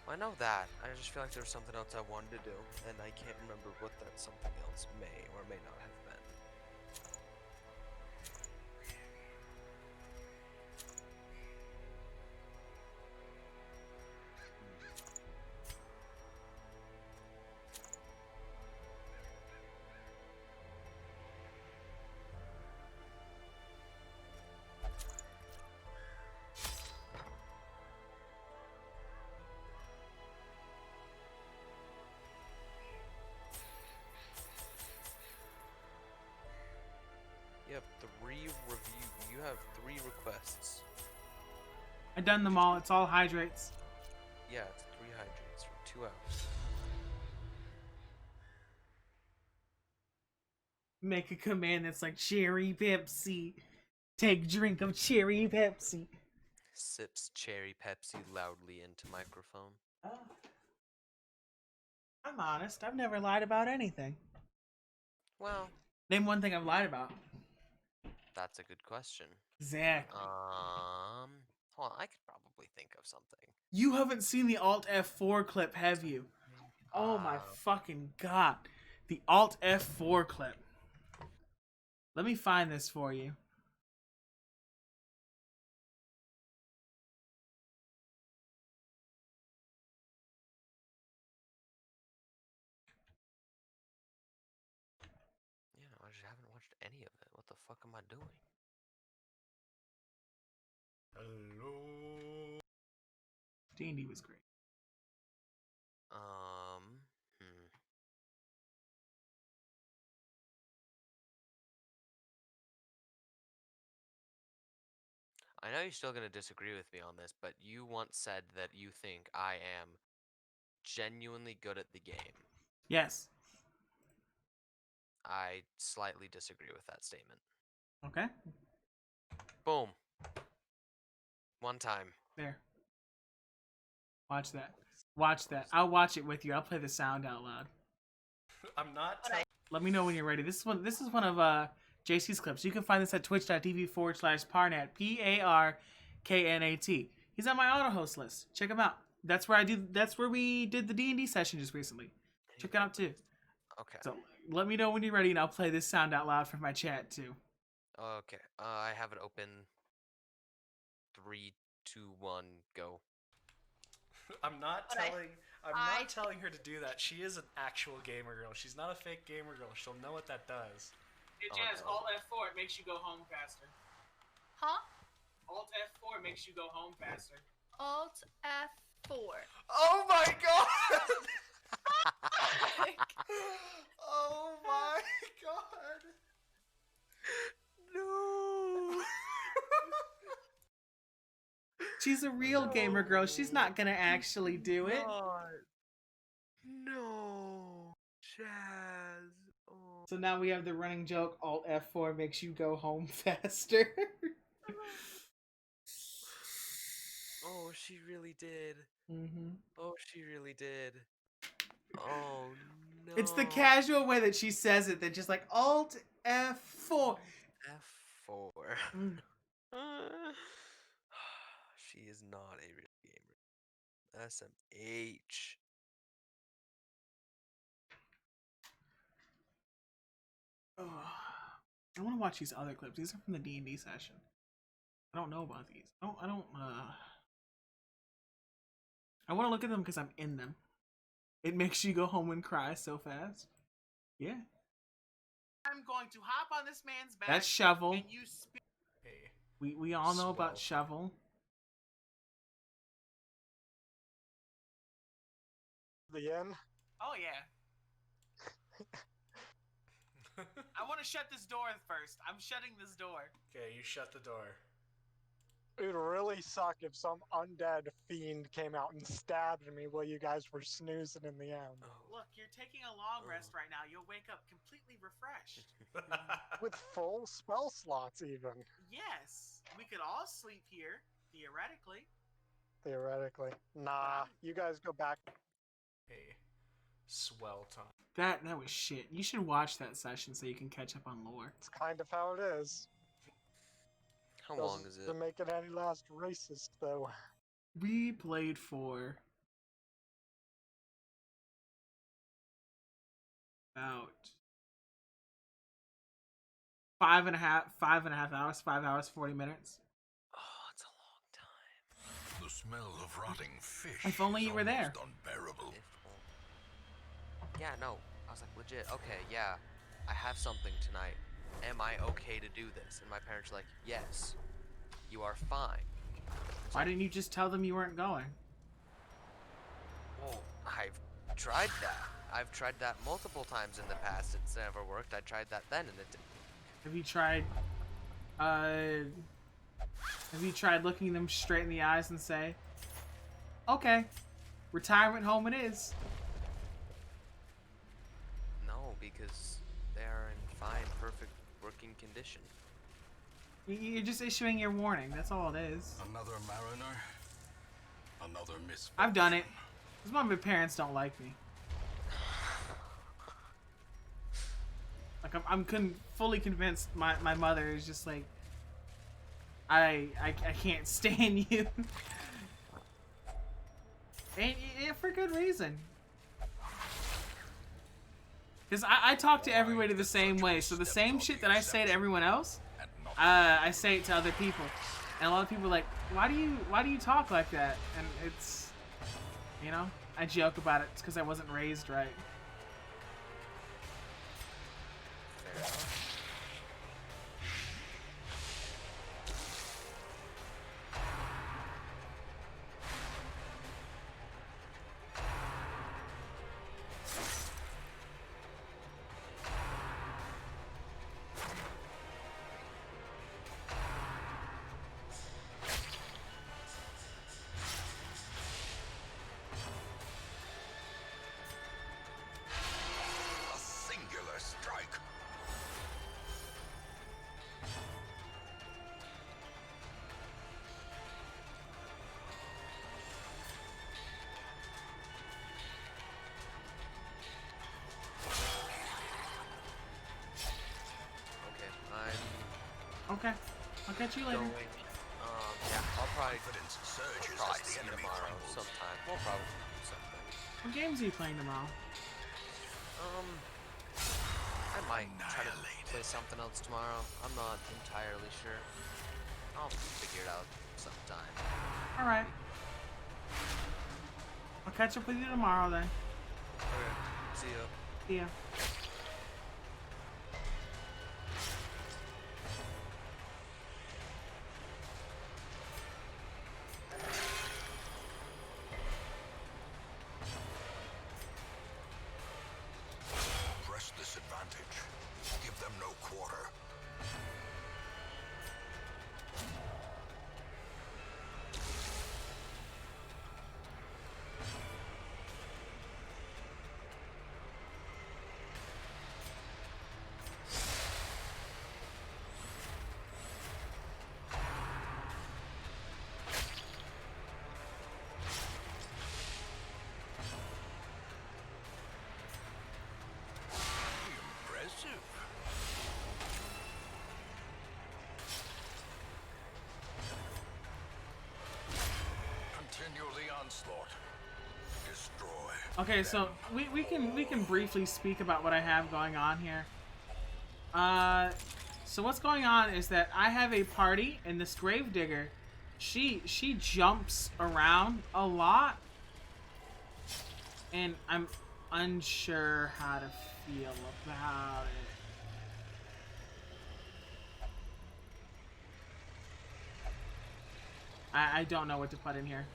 I know that. I just feel like there was something else I wanted to do, and I can't remember what that something else may or may not have been. You have 3 you have 3 requests. I done them all. It's all hydrates. Yeah, it's 3 hydrates for 2 hours. Make a command that's like cherry Pepsi. Take drink of cherry Pepsi. Sips cherry Pepsi loudly into microphone. I'm honest. I've never lied about anything. Well, Name one thing I've lied about. that's a good question. Exactly. Hold on, I could probably think of something. You haven't seen the Alt F4 clip, have you? Oh my fucking god. The Alt F4 clip. Let me find this for you. Yeah, I just haven't watched any of it. What the fuck am I doing? Hello. D&D was great. I know you're still gonna disagree with me on this, but you once said that you think I am genuinely good at the game. Yes. I slightly disagree with that statement. Okay. Boom. One time. There. Watch that. Watch that. I'll watch it with you. I'll play the sound out loud. I'm not. Let me know when you're ready. This is one of JC's clips. You can find this at twitch.tv/Parnat. PARKNAT. He's on my auto host list. Check him out. That's where we did the D&D session just recently. Check it out too. Okay. So let me know when you're ready, and I'll play this sound out loud for my chat too. Okay. I have it open. 3, 2, 1, go. I'm not telling her to do that. She is an actual gamer girl. She's not a fake gamer girl. She'll know what that does. Hey Oh, Jazz, no. Alt F4, it makes you go home faster. Huh? Alt F4 makes you go home faster. Alt F4. Oh my god! Oh my god! No. She's a real gamer girl. She's not gonna actually do it. No. Chaz. Oh. So now we have the running joke, Alt F4 makes you go home faster. Oh, she really did. Mm-hmm. Oh, she really did. Oh no. It's the casual way that she says it, that just like Alt F4. F4. Mm. She is not a real gamer. SMH. Ugh. I want to watch these other clips. These are from the D&D session. I don't know about these. I don't I want to look at them because I'm in them. It makes you go home and cry so fast. Yeah. I'm going to hop on this man's back. That's Shovel. And you Hey, we all know about Swell. Shovel. The end. Oh yeah. I want to shut this door first. I'm shutting this door. Okay, you shut the door. It would really suck if some undead fiend came out and stabbed me while you guys were snoozing in the end. Look, you're taking a long rest right now. You'll wake up completely refreshed. With full spell slots, even. Yes, we could all sleep here, theoretically. Theoretically. Nah, you guys go back. Hey, swell time. That was shit. You should watch that session so you can catch up on lore. It's kind of how it is. How long is it? Doesn't make it any less racist, though. We played for about 5 hours, 5 hours, 40 minutes. Oh, it's a long time. The smell of rotting fish. If only is you were there. almost unbearable. Yeah, no. I was like, legit, okay, yeah. I have something tonight. Am I okay to do this? And my parents were like, yes. You are fine. Why didn't you just tell them you weren't going? Well, I've tried that. I've tried that multiple times in the past. It's never worked. I tried that then and it didn't. Have you tried looking them straight in the eyes and say, okay, retirement home it is? No, because they are in fine, perfect working condition. You're just issuing your warning. That's all it is. Another mariner. Another misfortune. I've done it. That's why my parents don't like me. Like I'm fully convinced my mother is just like, I can't stand you. And for good reason. Because I talk to everybody the same way. So the same shit that I say to everyone else, I say it to other people. And a lot of people are like, why do you talk like that? And it's, you know, I joke about it. It's because I wasn't raised right. Fair enough. A singular strike. Okay, I'm Okay. I'll catch you later. going. Yeah, I'll probably Confidence surges probably as the see you enemy tomorrow crumbles. sometime. We'll probably do something. What games are you playing tomorrow? I might try to Annihilated. play something else tomorrow. I'm not entirely sure. I'll figure it out sometime. Alright. I'll catch up with you tomorrow then. Okay, see ya. See ya. Okay, so we can briefly speak about what I have going on here. So what's going on is that I have a party, and this Gravedigger, she jumps around a lot, and I'm unsure how to feel about it. I don't know what to put in here.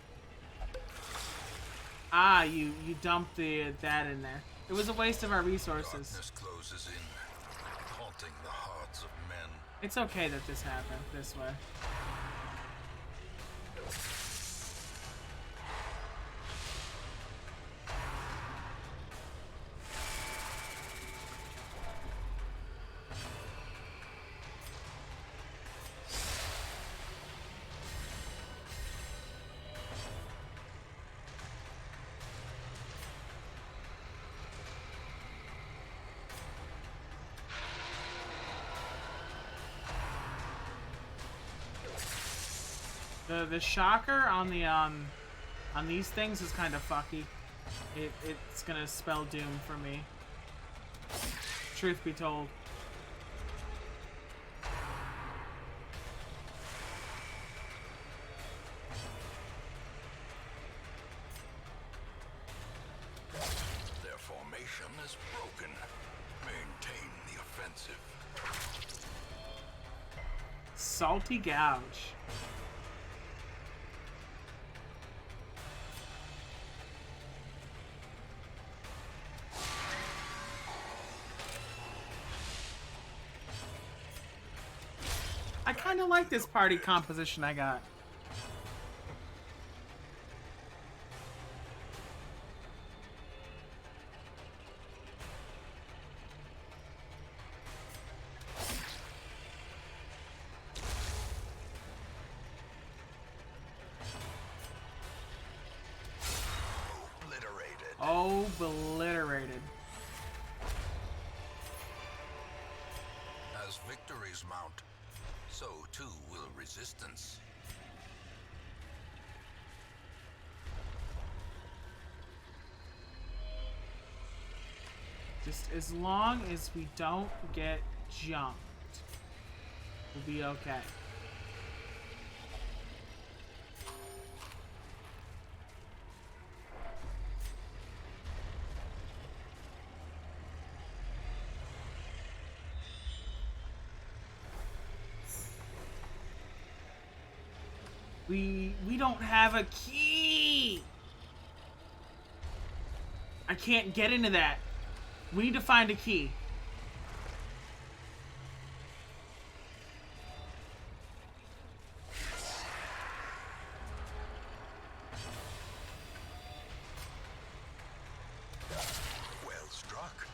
Ah, you dumped that in there. It was a waste of our resources. Darkness closes in, haunting the hearts of men. It's okay that this happened this way. The shocker on the on these things is kind of fucky. It's gonna spell doom for me. Truth be told. Their formation is broken. Maintain the offensive. Salty Gouge. I kind of like this party composition I got. Obliterated. As victories mount, so too will resistance. Just as long as we don't get jumped, we'll be okay. We don't have a key. I can't get into that. We need to find a key. Well struck.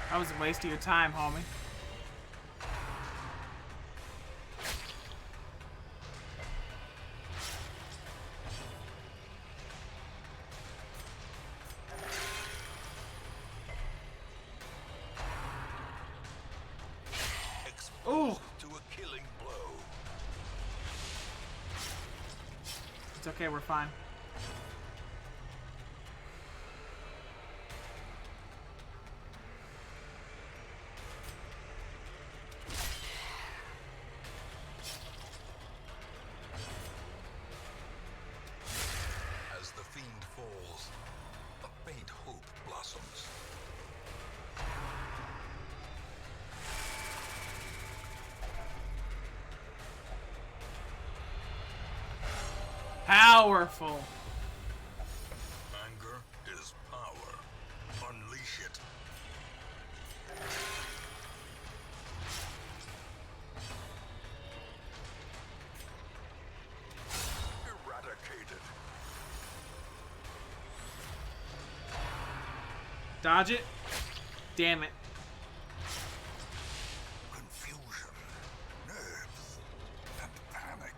That was a waste of your time, homie. Ooh. To a killing blow. It's okay, we're fine. As the fiend falls, a faint hope blossoms. Powerful. Anger is power. Unleash it. Eradicated. Dodge it. Damn it. Confusion, nerves, and panic.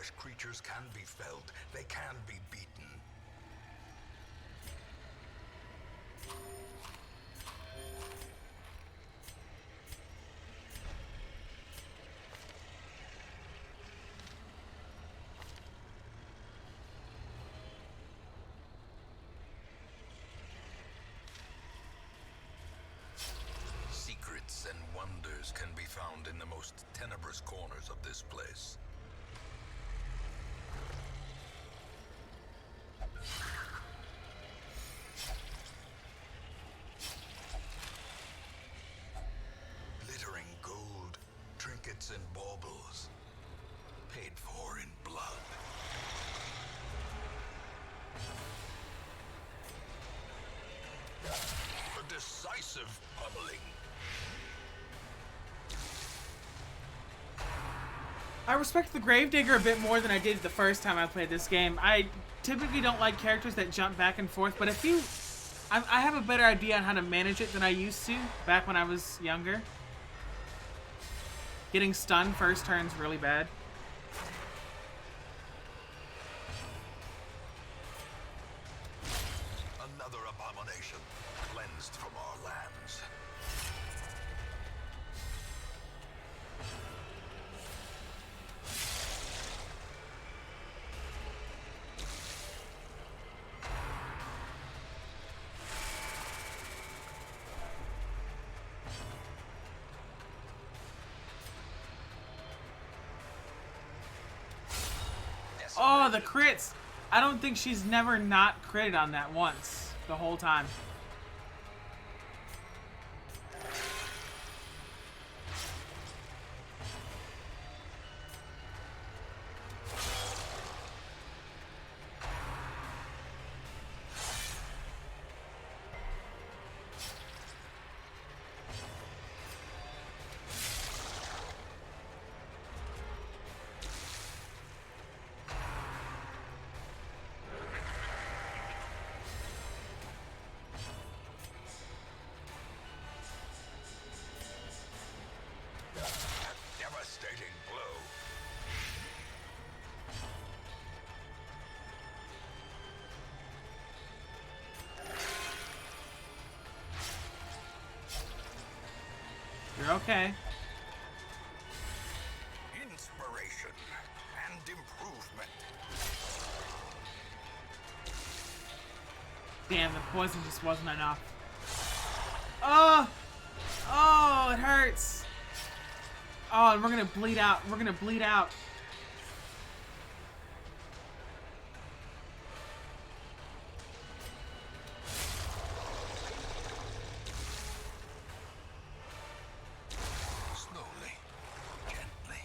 Elvish creatures can be felled. They can be beaten. Secrets and wonders can be found in the most tenebrous corners of this place. Glittering gold, trinkets and baubles, paid for in blood. A decisive pummeling. I respect the Gravedigger a bit more than I did the first time I played this game. I typically don't like characters that jump back and forth, but I have a better idea on how to manage it than I used to back when I was younger. Getting stunned first turn's really bad. Another abomination cleansed from our lands. Oh, the crits! I don't think she's never not critted on that once the whole time. Devastating blow. You're okay. Inspiration and improvement. Damn, the poison just wasn't enough. Oh! Oh, it hurts! Oh, and we're gonna bleed out. We're gonna bleed out. Slowly, gently.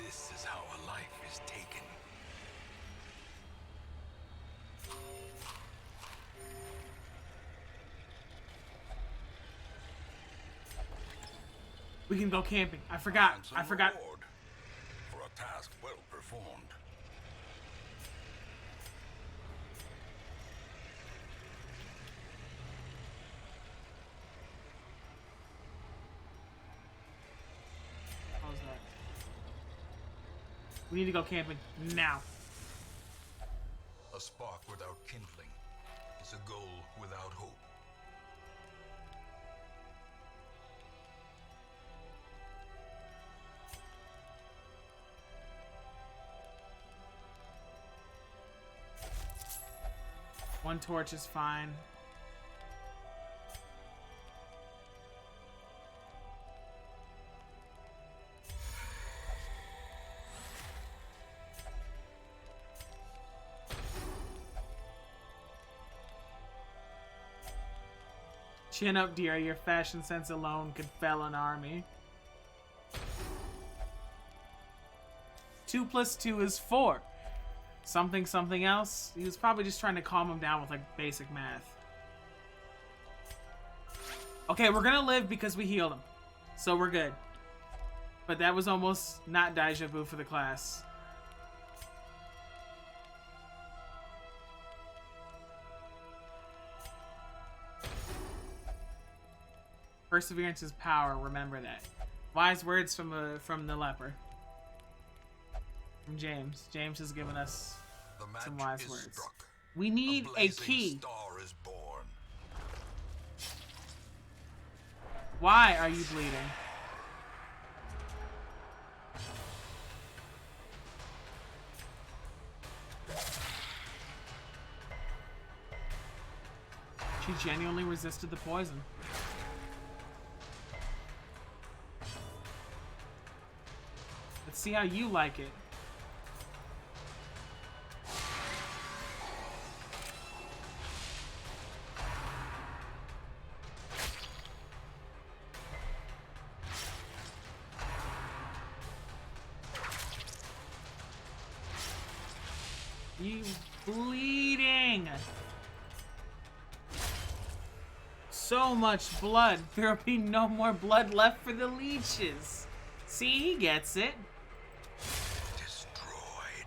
This is how a life is taken. We can go camping. I forgot. Handsome I forgot. reward for a task well performed. What was that? We need to go camping now. A spark without kindling is a goal without hope. One torch is fine. Chin up, dear. Your fashion sense alone could fell an army. 2 + 2 is 4. Something else. He was probably just trying to calm him down with like basic math. Okay, we're gonna live because we healed him, so we're good. But that was almost not deja vu for the class. Perseverance is power. Remember that. Wise words from the leper. From James. James has given us The match some wise is words. struck. We need a blazing key. star is born. Why are you bleeding? She genuinely resisted the poison. Let's see how you like it. You bleeding. So much blood. There'll be no more blood left for the leeches. See, he gets it. Destroyed.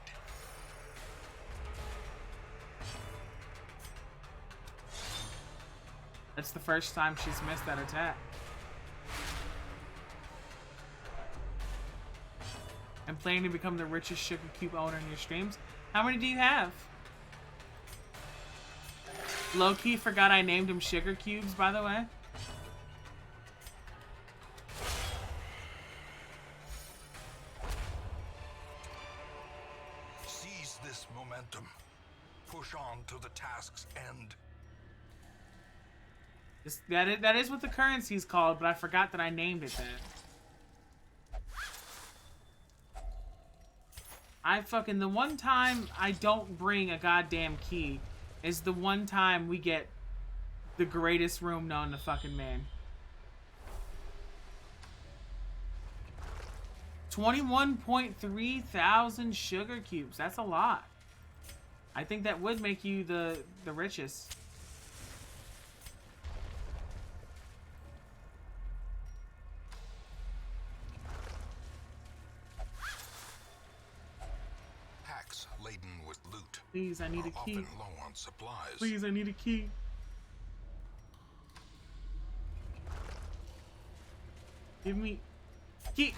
That's the first time she's missed that attack. I'm planning to become the richest sugar cube owner in your streams. How many do you have? Low-key forgot I named him Sugar Cubes, by the way. Seize this momentum. Push on to the task's end. That is what the currency's called, but I forgot that I named it that. The one time I don't bring a goddamn key is the one time we get the greatest room known to fucking man. 21.3 thousand sugar cubes. That's a lot. I think that would make you the richest. Packs laden with loot. Please, I need a are key. often low on supplies. Please, I need a key. Give me key.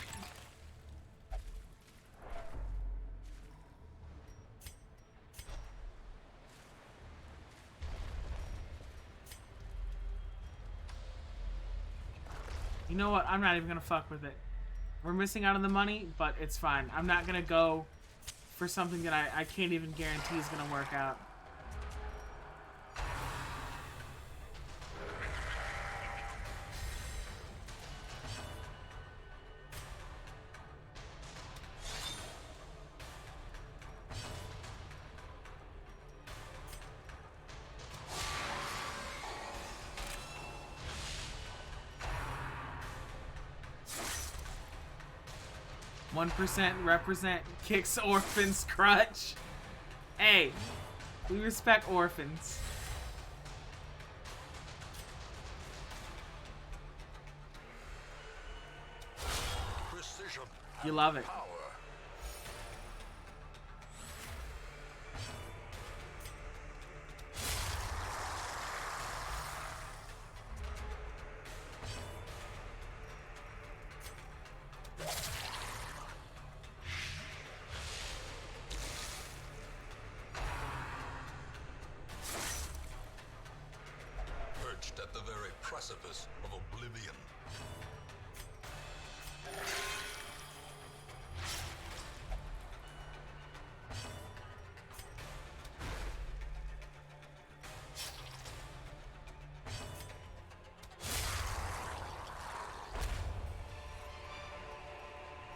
You know what? I'm not even gonna fuck with it. We're missing out on the money, but it's fine. I'm not gonna go for something that I can't even guarantee is gonna work out. %, represent kicks orphans crutch. Hey, we respect orphans. Precision. You love it. Power. Perched at the very precipice of oblivion.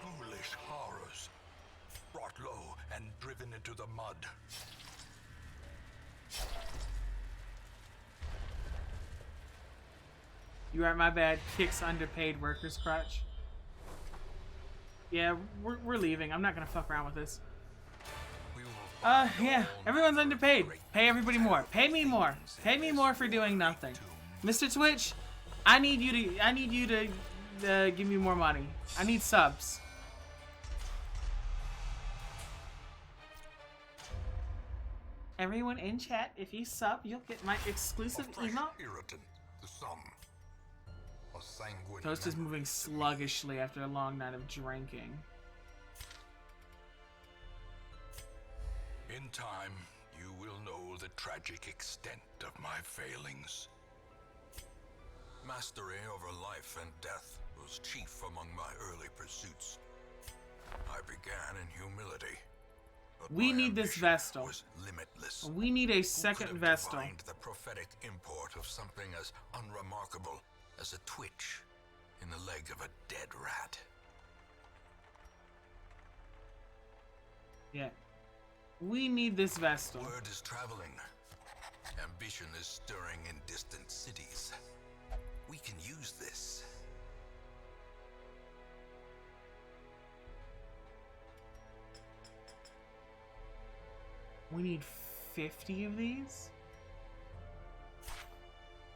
Foolish horrors, brought low and driven into the mud. You right, my bad. Kicks underpaid workers crutch. Yeah, we're leaving. I'm not gonna fuck around with this. We will find Yeah, all everyone's manner of underpaid. great Pay everybody more. Pay me more. things Pay in me this more for doing great nothing. tomb. Mr. Twitch, I need you to give me more money. I need subs. Everyone in chat, if you sub, you'll get my exclusive A fresh email. irritant to some. A sanguine Toast is memory moving to me. sluggishly after a long night of drinking. In time, you will know the tragic extent of my failings. Mastery over life and death was chief among my early pursuits. I began in humility. But We my need this ambition Vestal. was limitless. We need a Who second could have Vestal. divined the prophetic import of something as unremarkable as a twitch in the leg of a dead rat? Yeah. We need this Vestal. Word is traveling. Ambition is stirring in distant cities. We can use this. We need 50 of these?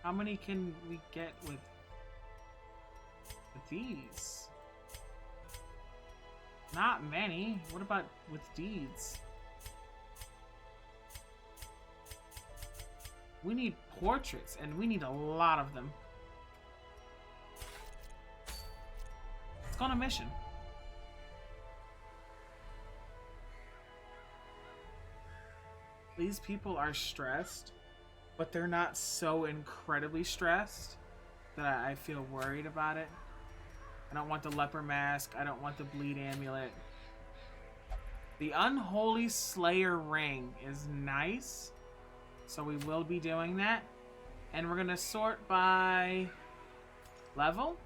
How many can we get with these? Not many. What about with deeds? We need portraits, and we need a lot of them. Let's go on a mission. These people are stressed, but they're not so incredibly stressed that I feel worried about it. I don't want the leper mask. I don't want the bleed amulet. The Unholy Slayer ring is nice, so we will be doing that. And we're going to sort by level.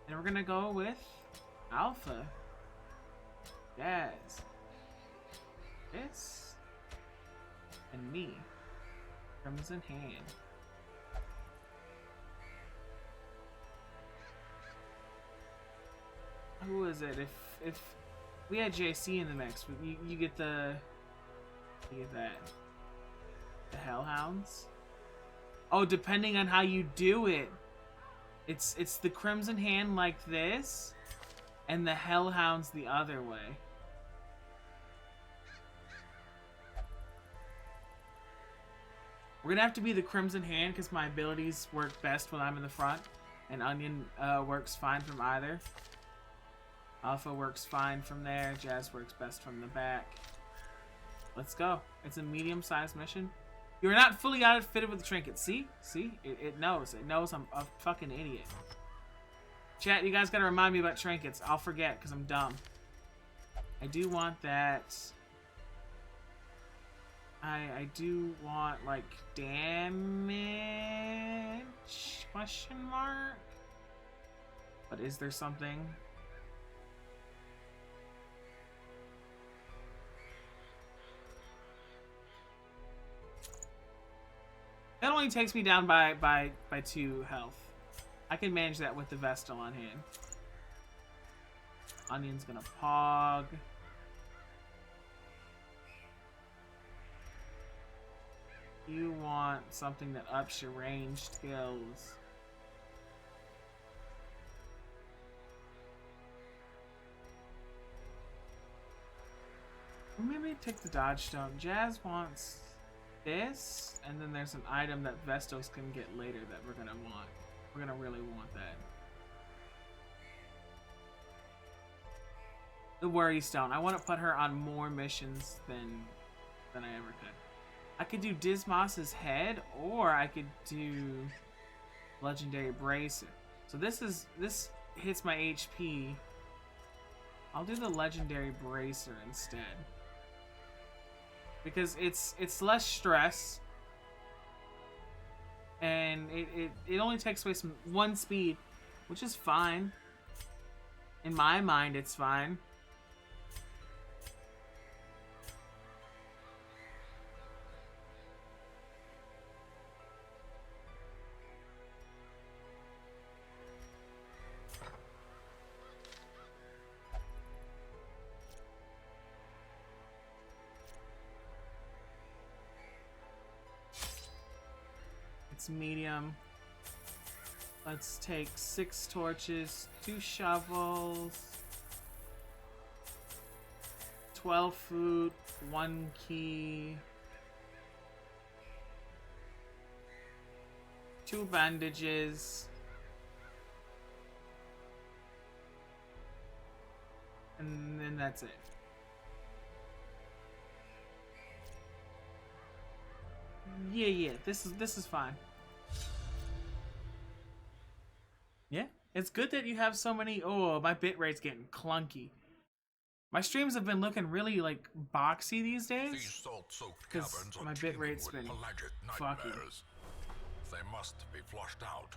And we're going to go with Alpha. Yes. This. And me. Crimson Hand. Who is it? If we had JC in the mix, you get the that. The Hellhounds. Oh, depending on how you do it. It's the Crimson Hand like this, and the Hellhounds the other way. We're gonna have to be the Crimson Hand because my abilities work best when I'm in the front, and Onion works fine from either. Alpha works fine from there. Jazz works best from the back. Let's go. It's a medium-sized mission. You're not fully outfitted with the trinket. See? See? It knows. It knows I'm a fucking idiot. Chat, you guys gotta remind me about trinkets. I'll forget because I'm dumb. I do want that. I do want, like, damage? Question mark? But is there something? That only takes me down by 2 health. I can manage that with the Vestal on hand. Onion's gonna pog. You want something that ups your ranged skills. Maybe take the Dodge Stone. Jazz wants this, and then there's an item that Vestos can get later that we're gonna want. We're gonna really want that. The Worry Stone. I want to put her on more missions than I ever could. I could do Dismos's head, or I could do Legendary Bracer. So this hits my HP. I'll do the Legendary Bracer instead. Because it's less stress, and it only takes away 1 speed, which is fine. In my mind, it's fine. Medium. Let's take 6 torches, 2 shovels, 12 food, 1 key, 2 bandages, and then that's it. Yeah. This is fine. Yeah, it's good that you have so many. Oh, my bitrate's getting clunky. My streams have been looking really like boxy these These days salt-soaked because caverns are my teeming bitrate's with been pelagic fucking. nightmares. They must be flushed out.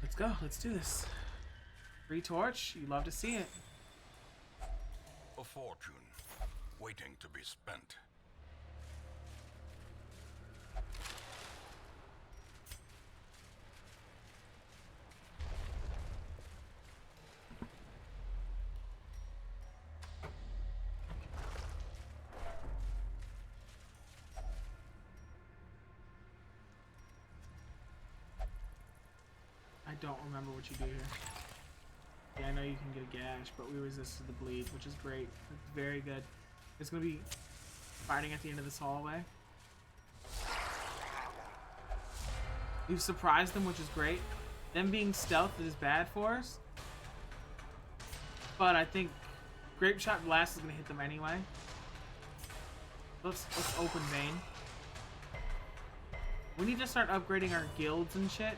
Let's go. Let's do this. Free torch. You love to see it. A fortune waiting to be spent. I don't remember what you do here. Yeah, I know you can get a gash, but we resisted the bleed, which is great. It's very good. It's gonna be fighting at the end of this hallway. You've surprised them, which is great. Them being stealth is bad for us. But I think Grape Shot Blast is gonna hit them anyway. Let's open vein. We need to start upgrading our guilds and shit.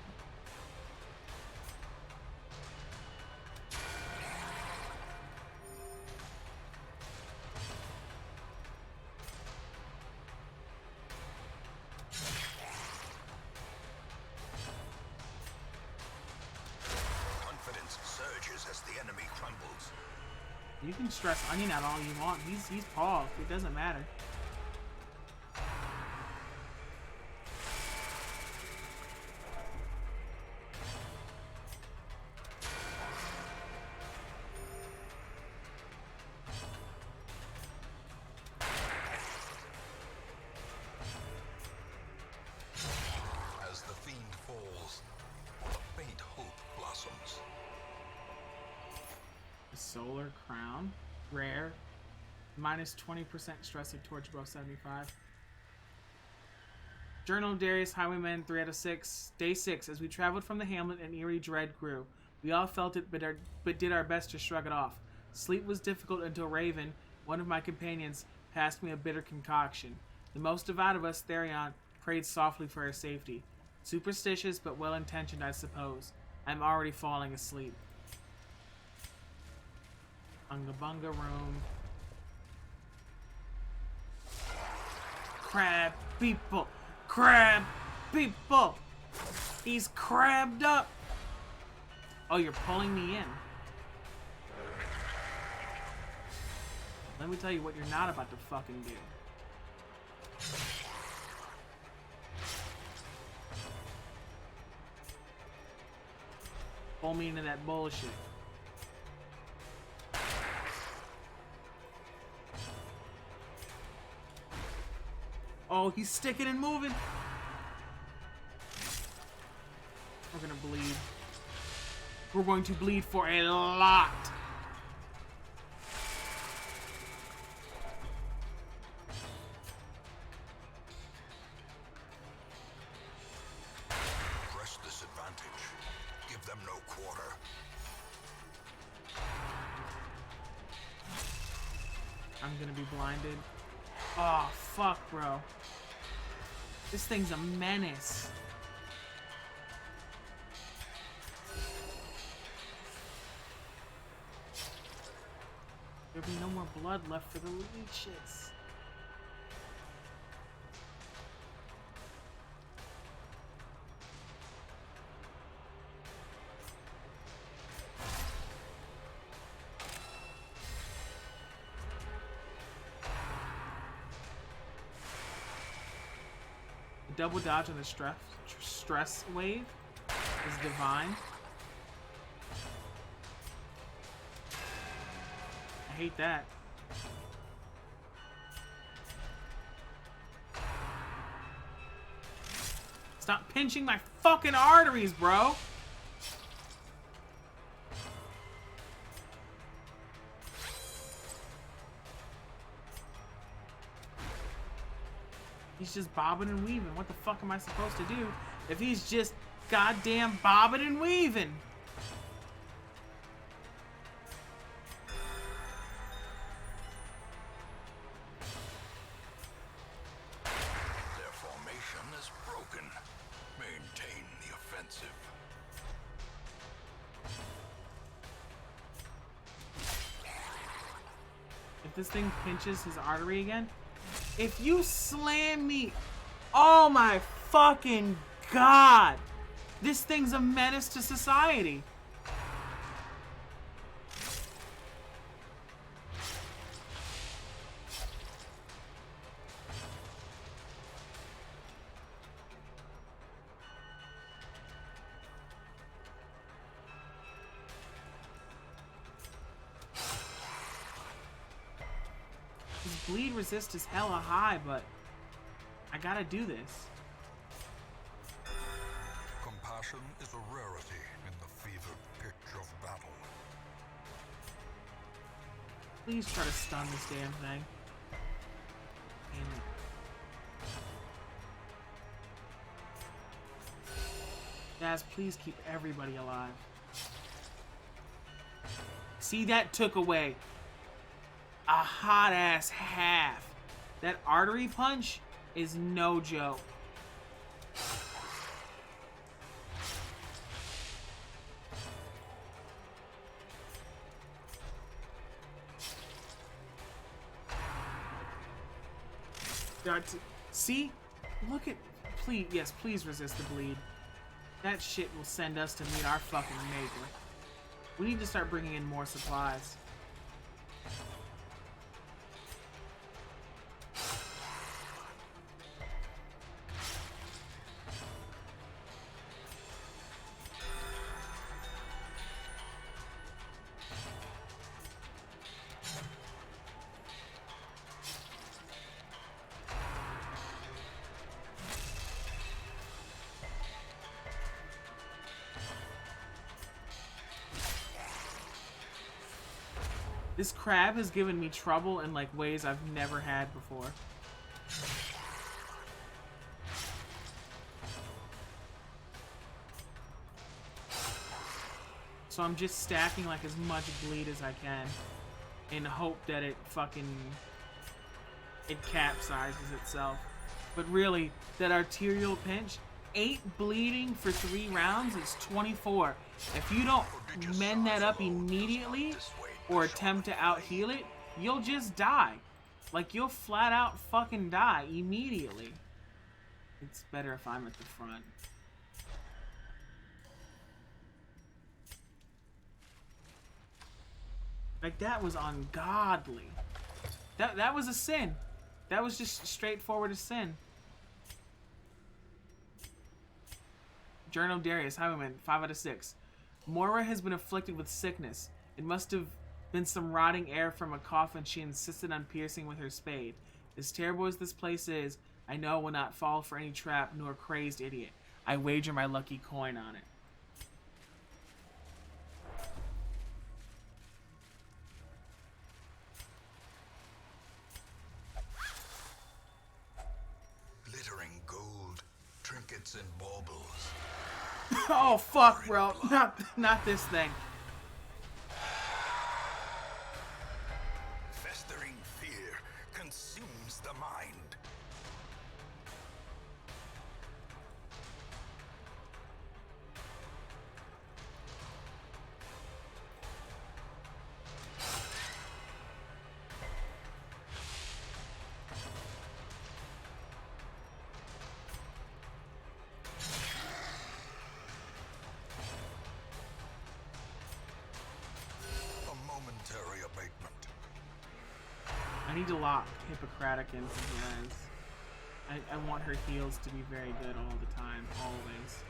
Confidence surges as the enemy crumbles. You can stress Onion out all you want. He's paused. It doesn't matter. As the fiend falls, a faint hope blossoms. The Solar Crown. Rare. Minus 20% stress of Torch above 75. Journal of Darius, Highwayman 3 out of 6. Day 6. As we traveled from the hamlet, an eerie dread grew. We all felt it, but did our best to shrug it off. Sleep was difficult until Raven, one of my companions, passed me a bitter concoction. The most devout of us, Therion, prayed softly for our safety. Superstitious, but well-intentioned, I suppose. I'm already falling asleep. Bunga Bunga room. Crab people! Crab people! He's crabbed up! Oh, you're pulling me in. Let me tell you what you're not about to fucking do. Pull me into that bullshit. Oh, he's sticking and moving. We're gonna bleed. We're going to bleed for a lot. Press this advantage. Give them no quarter. I'm gonna be blinded. Oh, fuck, bro. This thing's a menace. There'll be no more blood left for the leeches. The double dodge on the stress wave is divine. I hate that. Stop pinching my fucking arteries, bro. He's just bobbing and weaving. What the fuck am I supposed to do if he's just goddamn bobbing and weaving? If this thing pinches his artery again. If you slam me, oh my fucking god. This thing's a menace to society. His bleed resist is hella high, but I gotta do this. Compassion is a rarity in the fevered pitch of battle. Please try to stun this damn thing. Damn it. Jazz, please keep everybody alive. See, that took away a hot ass half. That artery punch is no joke. See? Look at... Please, yes, please resist the bleed. That shit will send us to meet our fucking maker. We need to start bringing in more supplies. This crab has given me trouble in like ways I've never had before. So I'm just stacking like as much bleed as I can in hope that it capsizes itself. But really, that arterial pinch, 8 bleeding for 3 rounds is 24. If you don't mend that up immediately or attempt to out-heal it, you'll just die. Like, you'll flat out fucking die immediately. It's better if I'm at the front. Like, that was ungodly. That was a sin. That was just straightforward a sin. Journal Darius, Highwayman, 5 out of 6. Moira has been afflicted with sickness. It must have been some rotting air from a coffin she insisted on piercing with her spade. As terrible as this place is, I know it will not fall for any trap nor crazed idiot. I wager my lucky coin on it. Glittering gold, trinkets and baubles. Oh fuck, bro. Not this thing. Festering fear consumes the mind. Momentary abatement. I need to lock Hippocratic into Perez. I want her heals to be very good all the time, always.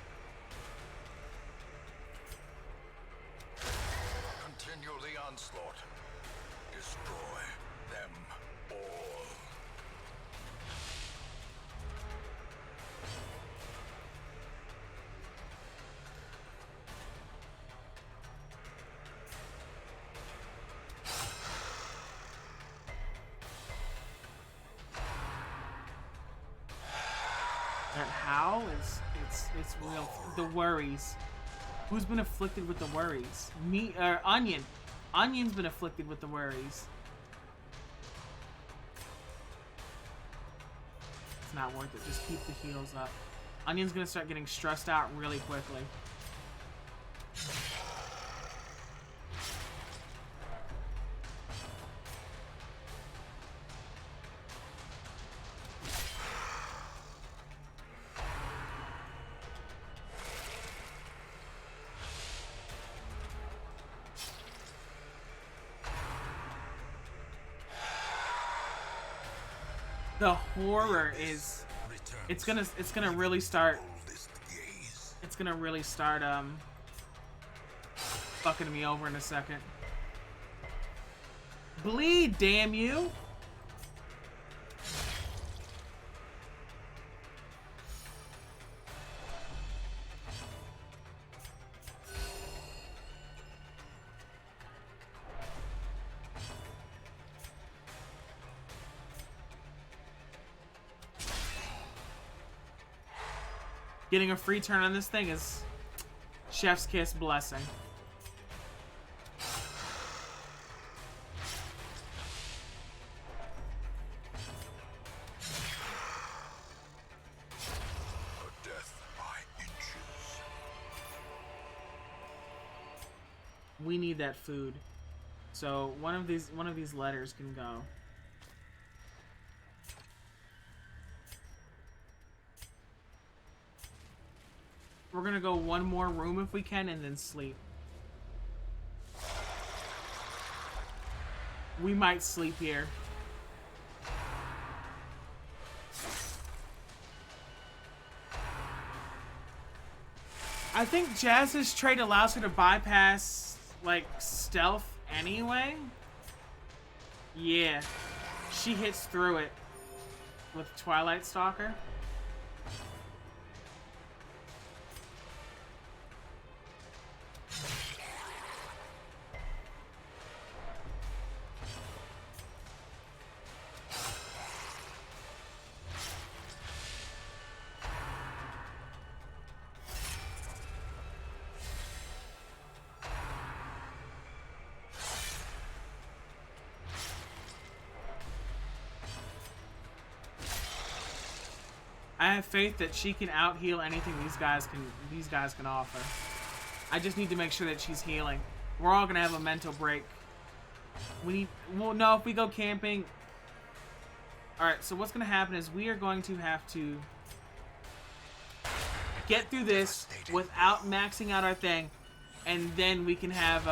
Continue the onslaught. Destroy them all. That howl is it's real. The worries. Who's been afflicted with the worries? Me or Onion? Onion's been afflicted with the worries. It's not worth it. Just keep the heals up. Onion's gonna start getting stressed out really quickly. the horror is, it's gonna really start, it's gonna really start fucking me over in a second. Bleed, damn you! Getting a free turn on this thing is chef's kiss blessing. Death by inches. We need that food. So one of these letters can go. We're gonna go one more room if we can and then sleep. We might sleep here. I think Jazz's trait allows her to bypass, like, stealth anyway. Yeah. She hits through it with Twilight Stalker. I have faith that she can out heal anything these guys can offer. I just need to make sure that she's healing. We're all gonna have a mental break. Well, no, if we go camping. Alright, so what's gonna happen is we are going to have to get through this without maxing out our thing, and then we can have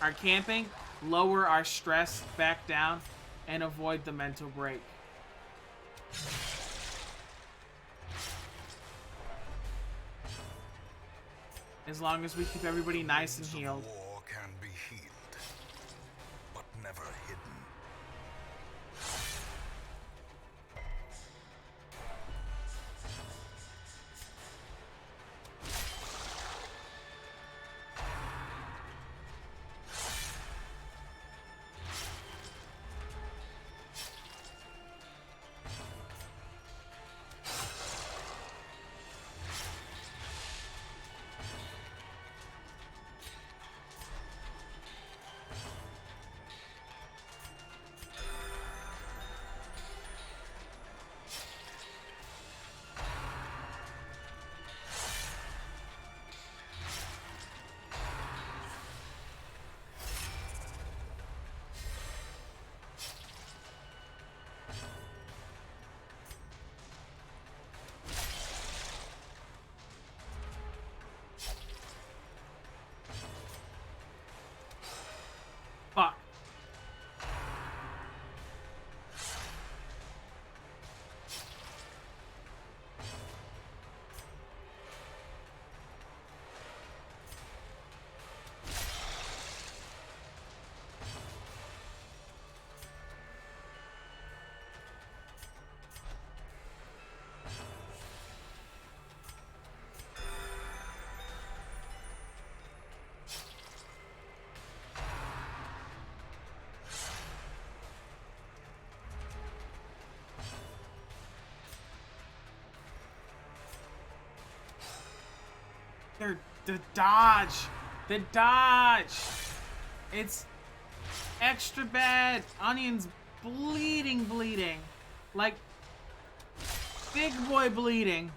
our camping, lower our stress back down, and avoid the mental break. As long as we keep everybody nice and healed. War can be healed, but never hidden. Fuck. The dodge. The dodge. It's extra bad. Onion's bleeding. Like, big boy bleeding.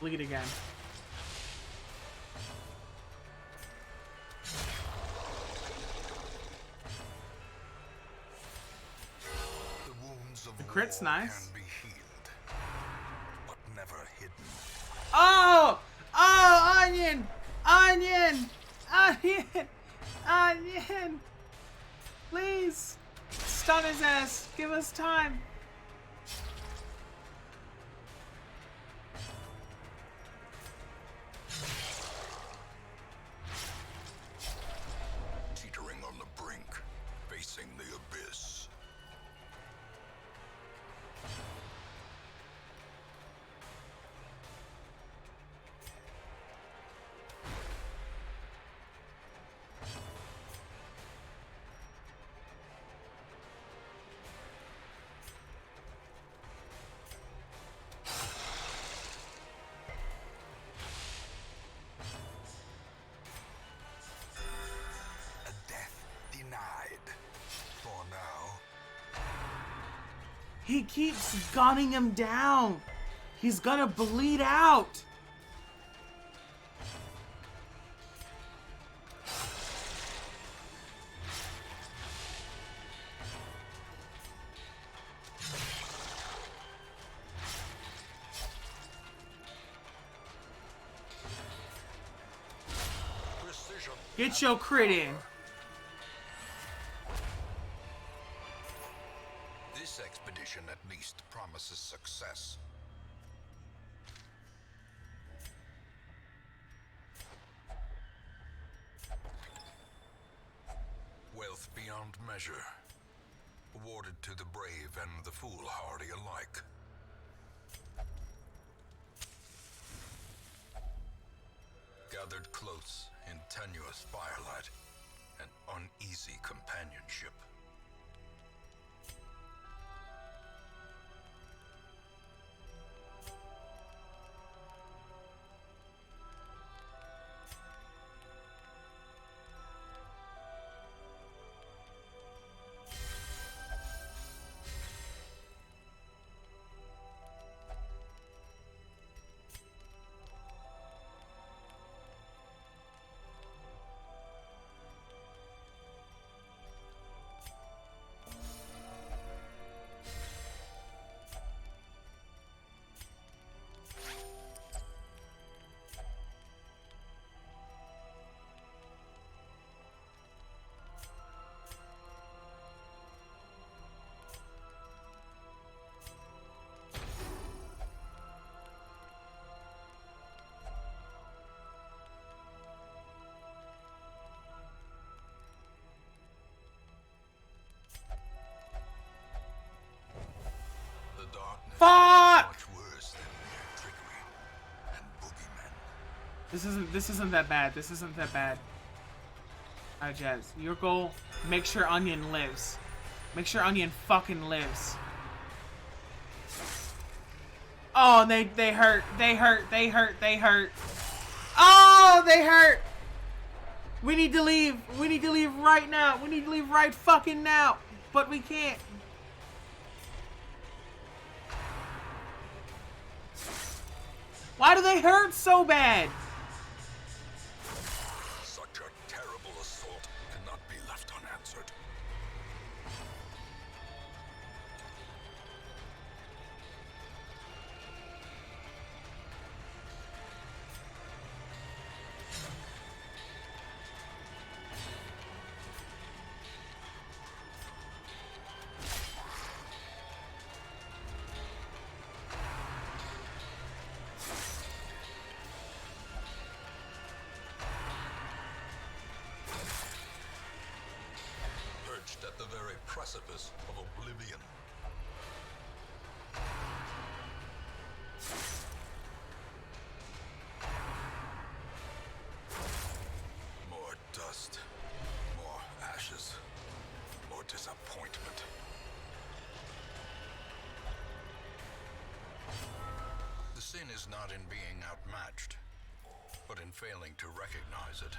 Bleed again. The wounds of The crit's war nice. can be healed, but never hidden. Oh! Oh, Onion! Onion! Onion! Onion! Please! Stun his ass! Give us time! Teetering on the brink, facing the abyss. A death denied. For now. He keeps gunning him down! He's gonna bleed out! Precision. Get your crit in. This expedition at least promises success. Wealth beyond measure, awarded to the brave and the foolhardy alike. Gathered close in tenuous firelight and uneasy companionship. The darkness Fuck! is much worse than mere trickery and boogeymen. This isn't that bad. This isn't that bad. Alright, Jazz. Your goal, make sure Onion lives. Make sure Onion fucking lives. Oh, and they hurt. They hurt. They hurt. They hurt. Oh, they hurt. We need to leave. We need to leave right now. We need to leave right fucking now. But we can't. Why do they hurt so bad? Such a terrible assault cannot be left unanswered. Perched at the very precipice of oblivion. More dust, more ashes, more disappointment. The sin is not in being outmatched, but in failing to recognize it.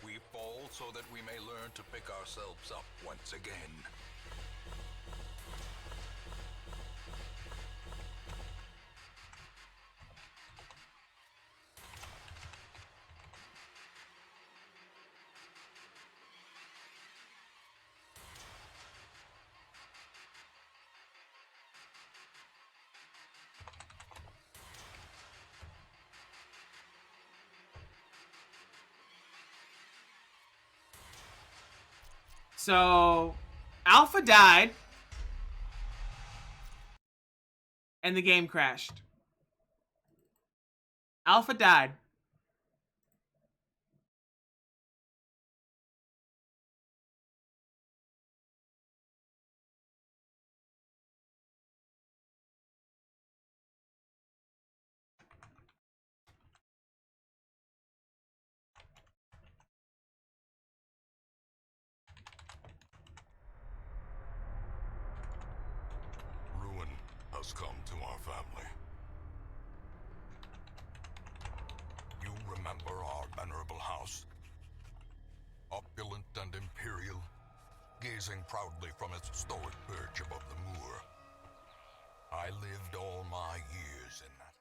We fall so that we may learn to pick ourselves up once again. So, Alpha died, and the game crashed. Alpha died. Ruin has come to our family. You remember our venerable house? Opulent and imperial, gazing proudly from its stoic perch above the moor. I lived all my years in that.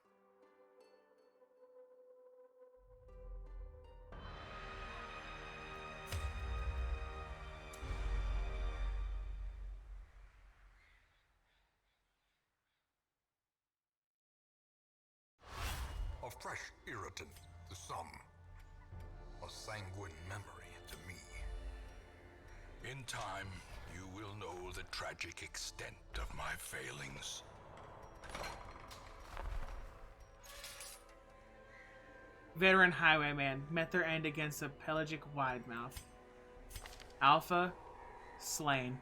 A fresh irritant to some, a sanguine memory to me. In time, you will know the tragic extent of my failings. Veteran highwayman met their end against a pelagic widemouth. Alpha slain.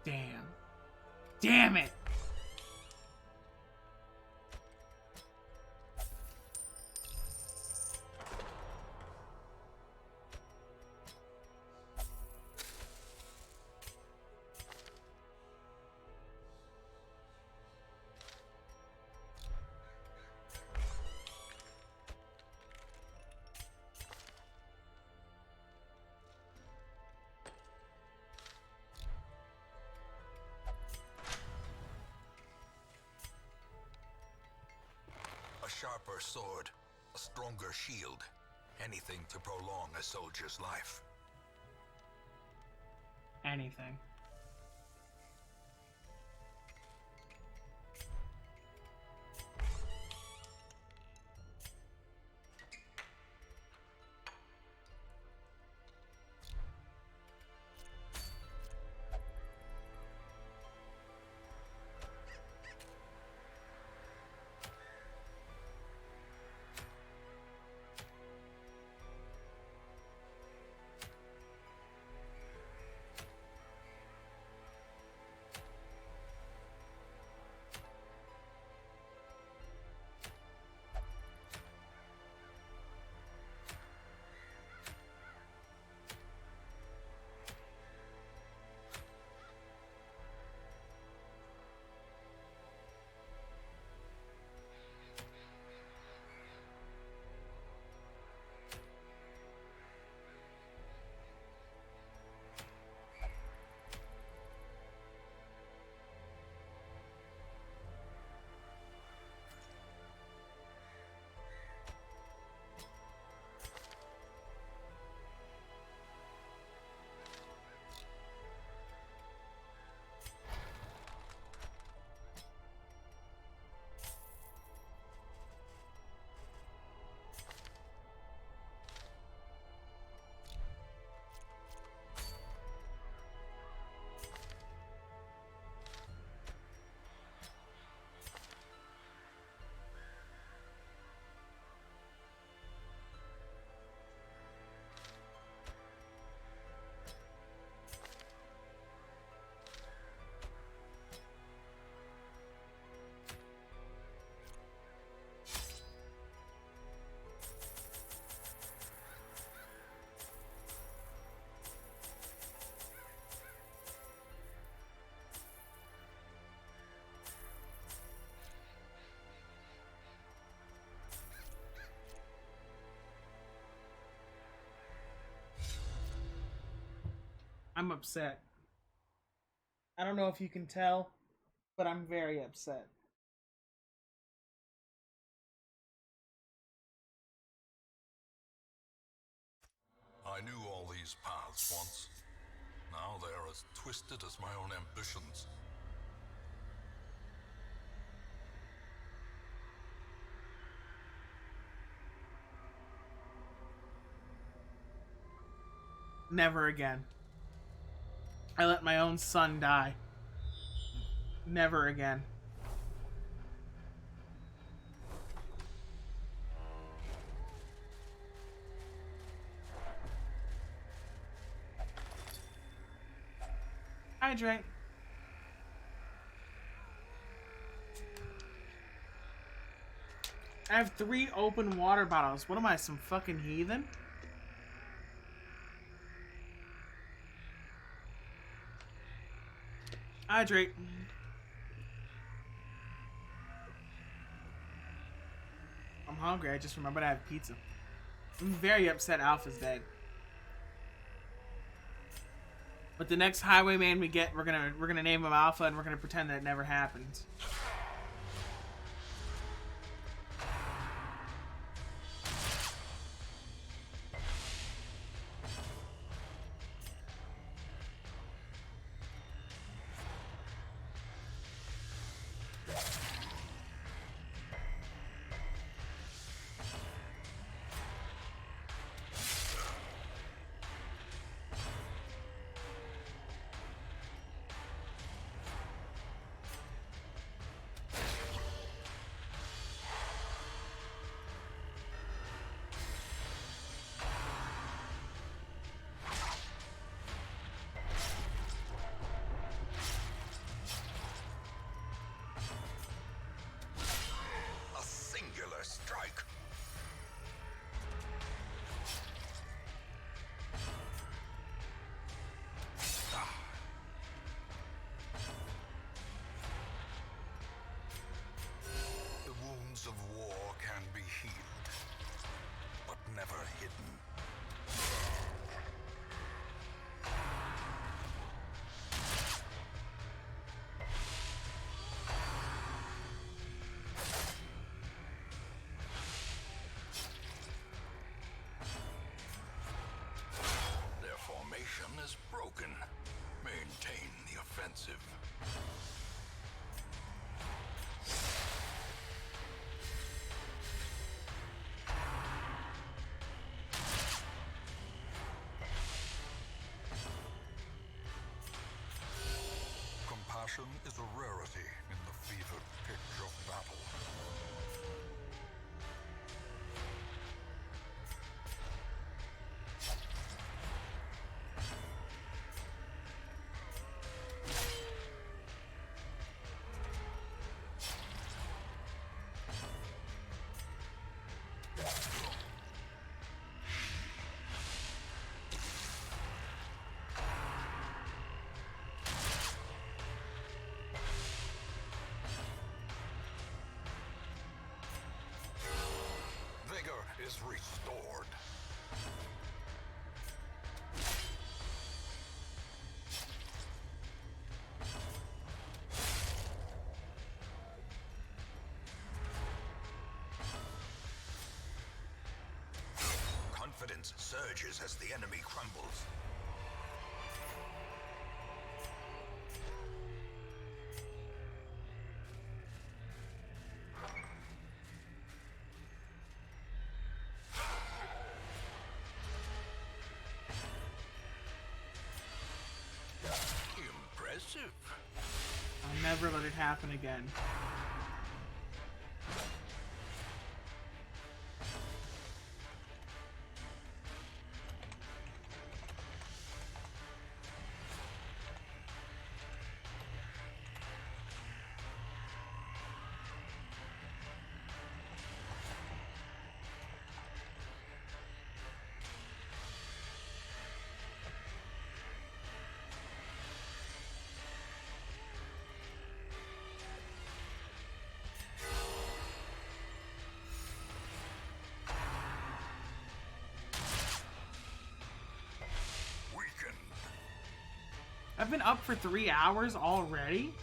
Damn. Damn it! A sharper sword, a stronger shield, anything to prolong a soldier's life. Anything. I'm upset. I don't know if you can tell, but I'm very upset. I knew all these paths once. Now they are as twisted as my own ambitions. Never again. I let my own son die. Never again. Hydrate. I have 3 open water bottles. What am I, some fucking heathen? Hydrate. I'm hungry. I just remembered I have pizza. I'm very upset Alpha's dead. But the next highwayman we get, we're gonna name him Alpha, and we're gonna pretend that it never happened. Strike. The wounds of war can be healed, but never hidden. Is broken. Maintain the offensive. Compassion is a rarity in the fevered pitch of battle. Is restored. Confidence surges as the enemy crumbles. I'll never let it happen again. I've been up for 3 hours already?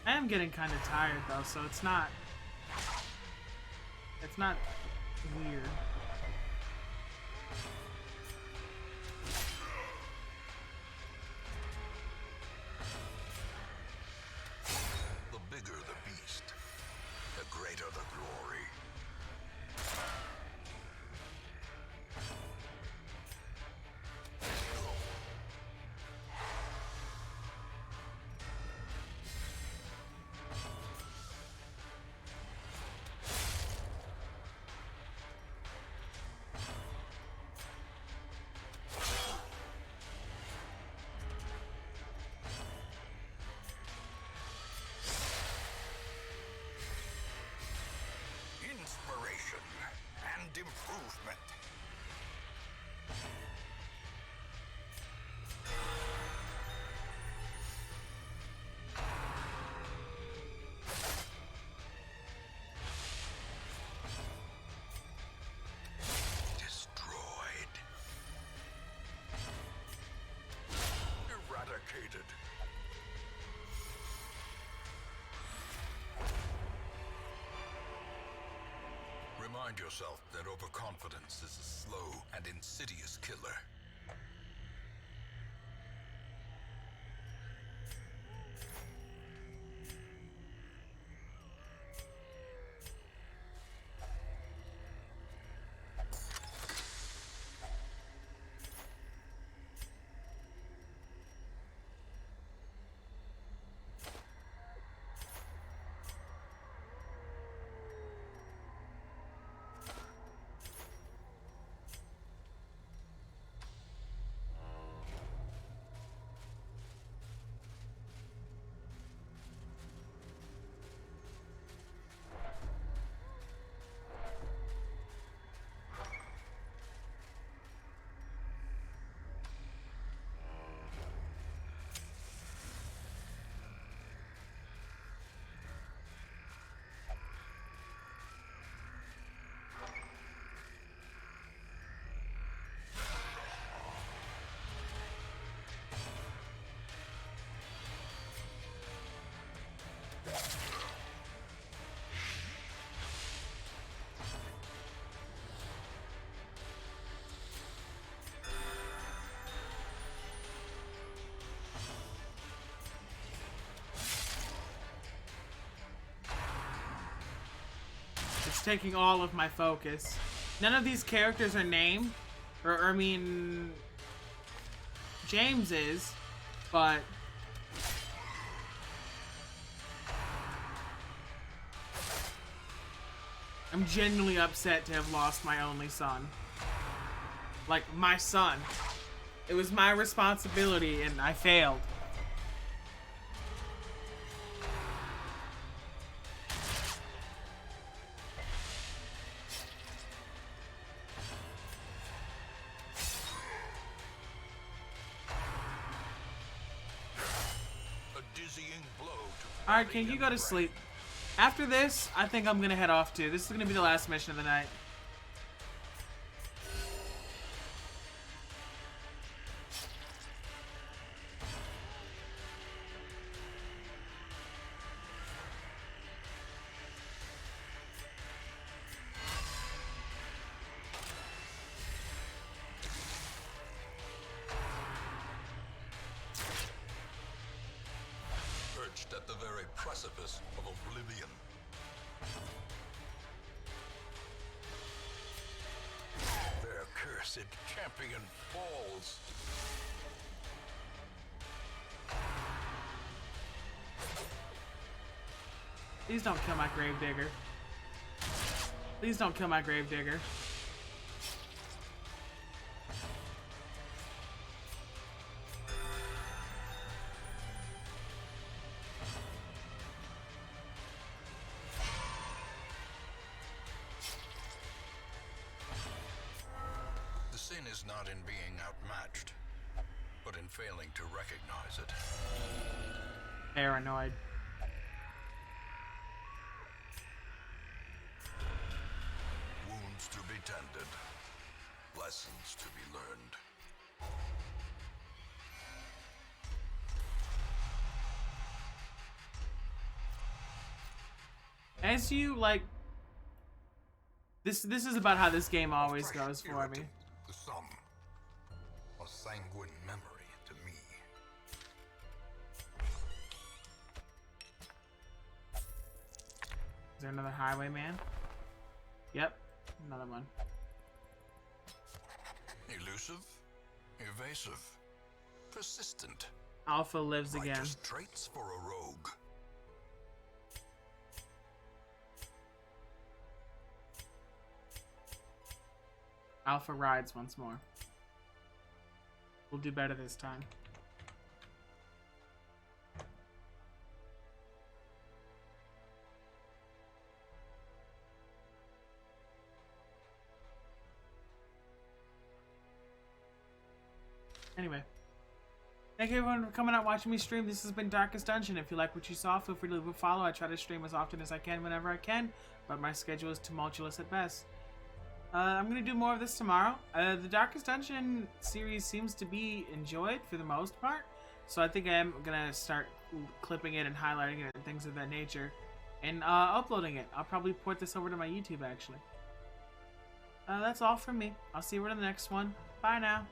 I am getting kind of tired though, so it's not weird. The bigger the beast, the greater the glory. Remind yourself that overconfidence is a slow and insidious killer. It's taking all of my focus. None of these characters are named. Or I mean... James is, but... I'm genuinely upset to have lost my only son. Like, my son. It was my responsibility and I failed. Alright, King, you go to sleep. After this, I think I'm gonna head off too. This is gonna be the last mission of the night. At the very precipice of oblivion. Their cursed champion falls. Please don't kill my gravedigger. Please don't kill my gravedigger. Is not in being outmatched, but in failing to recognize it. Paranoid. Wounds to be tended, lessons to be learned. As you like, this is about how this game always goes for me. The sum, a sanguine memory to me. Is there another highwayman? Yep, another one. Elusive, evasive, persistent. Alpha lives again. Righteous traits for a rogue. Alpha rides once more. We'll do better this time. Anyway. Thank you everyone for coming out watching me stream. This has been Darkest Dungeon. If you like what you saw, feel free to leave a follow. I try to stream as often as I can whenever I can, but my schedule is tumultuous at best. I'm going to do more of this tomorrow. The Darkest Dungeon series seems to be enjoyed for the most part, so I think I am going to start clipping it and highlighting it and things of that nature, and uploading it. I'll probably port this over to my YouTube, actually. That's all from me. I'll see you in the next one. Bye now.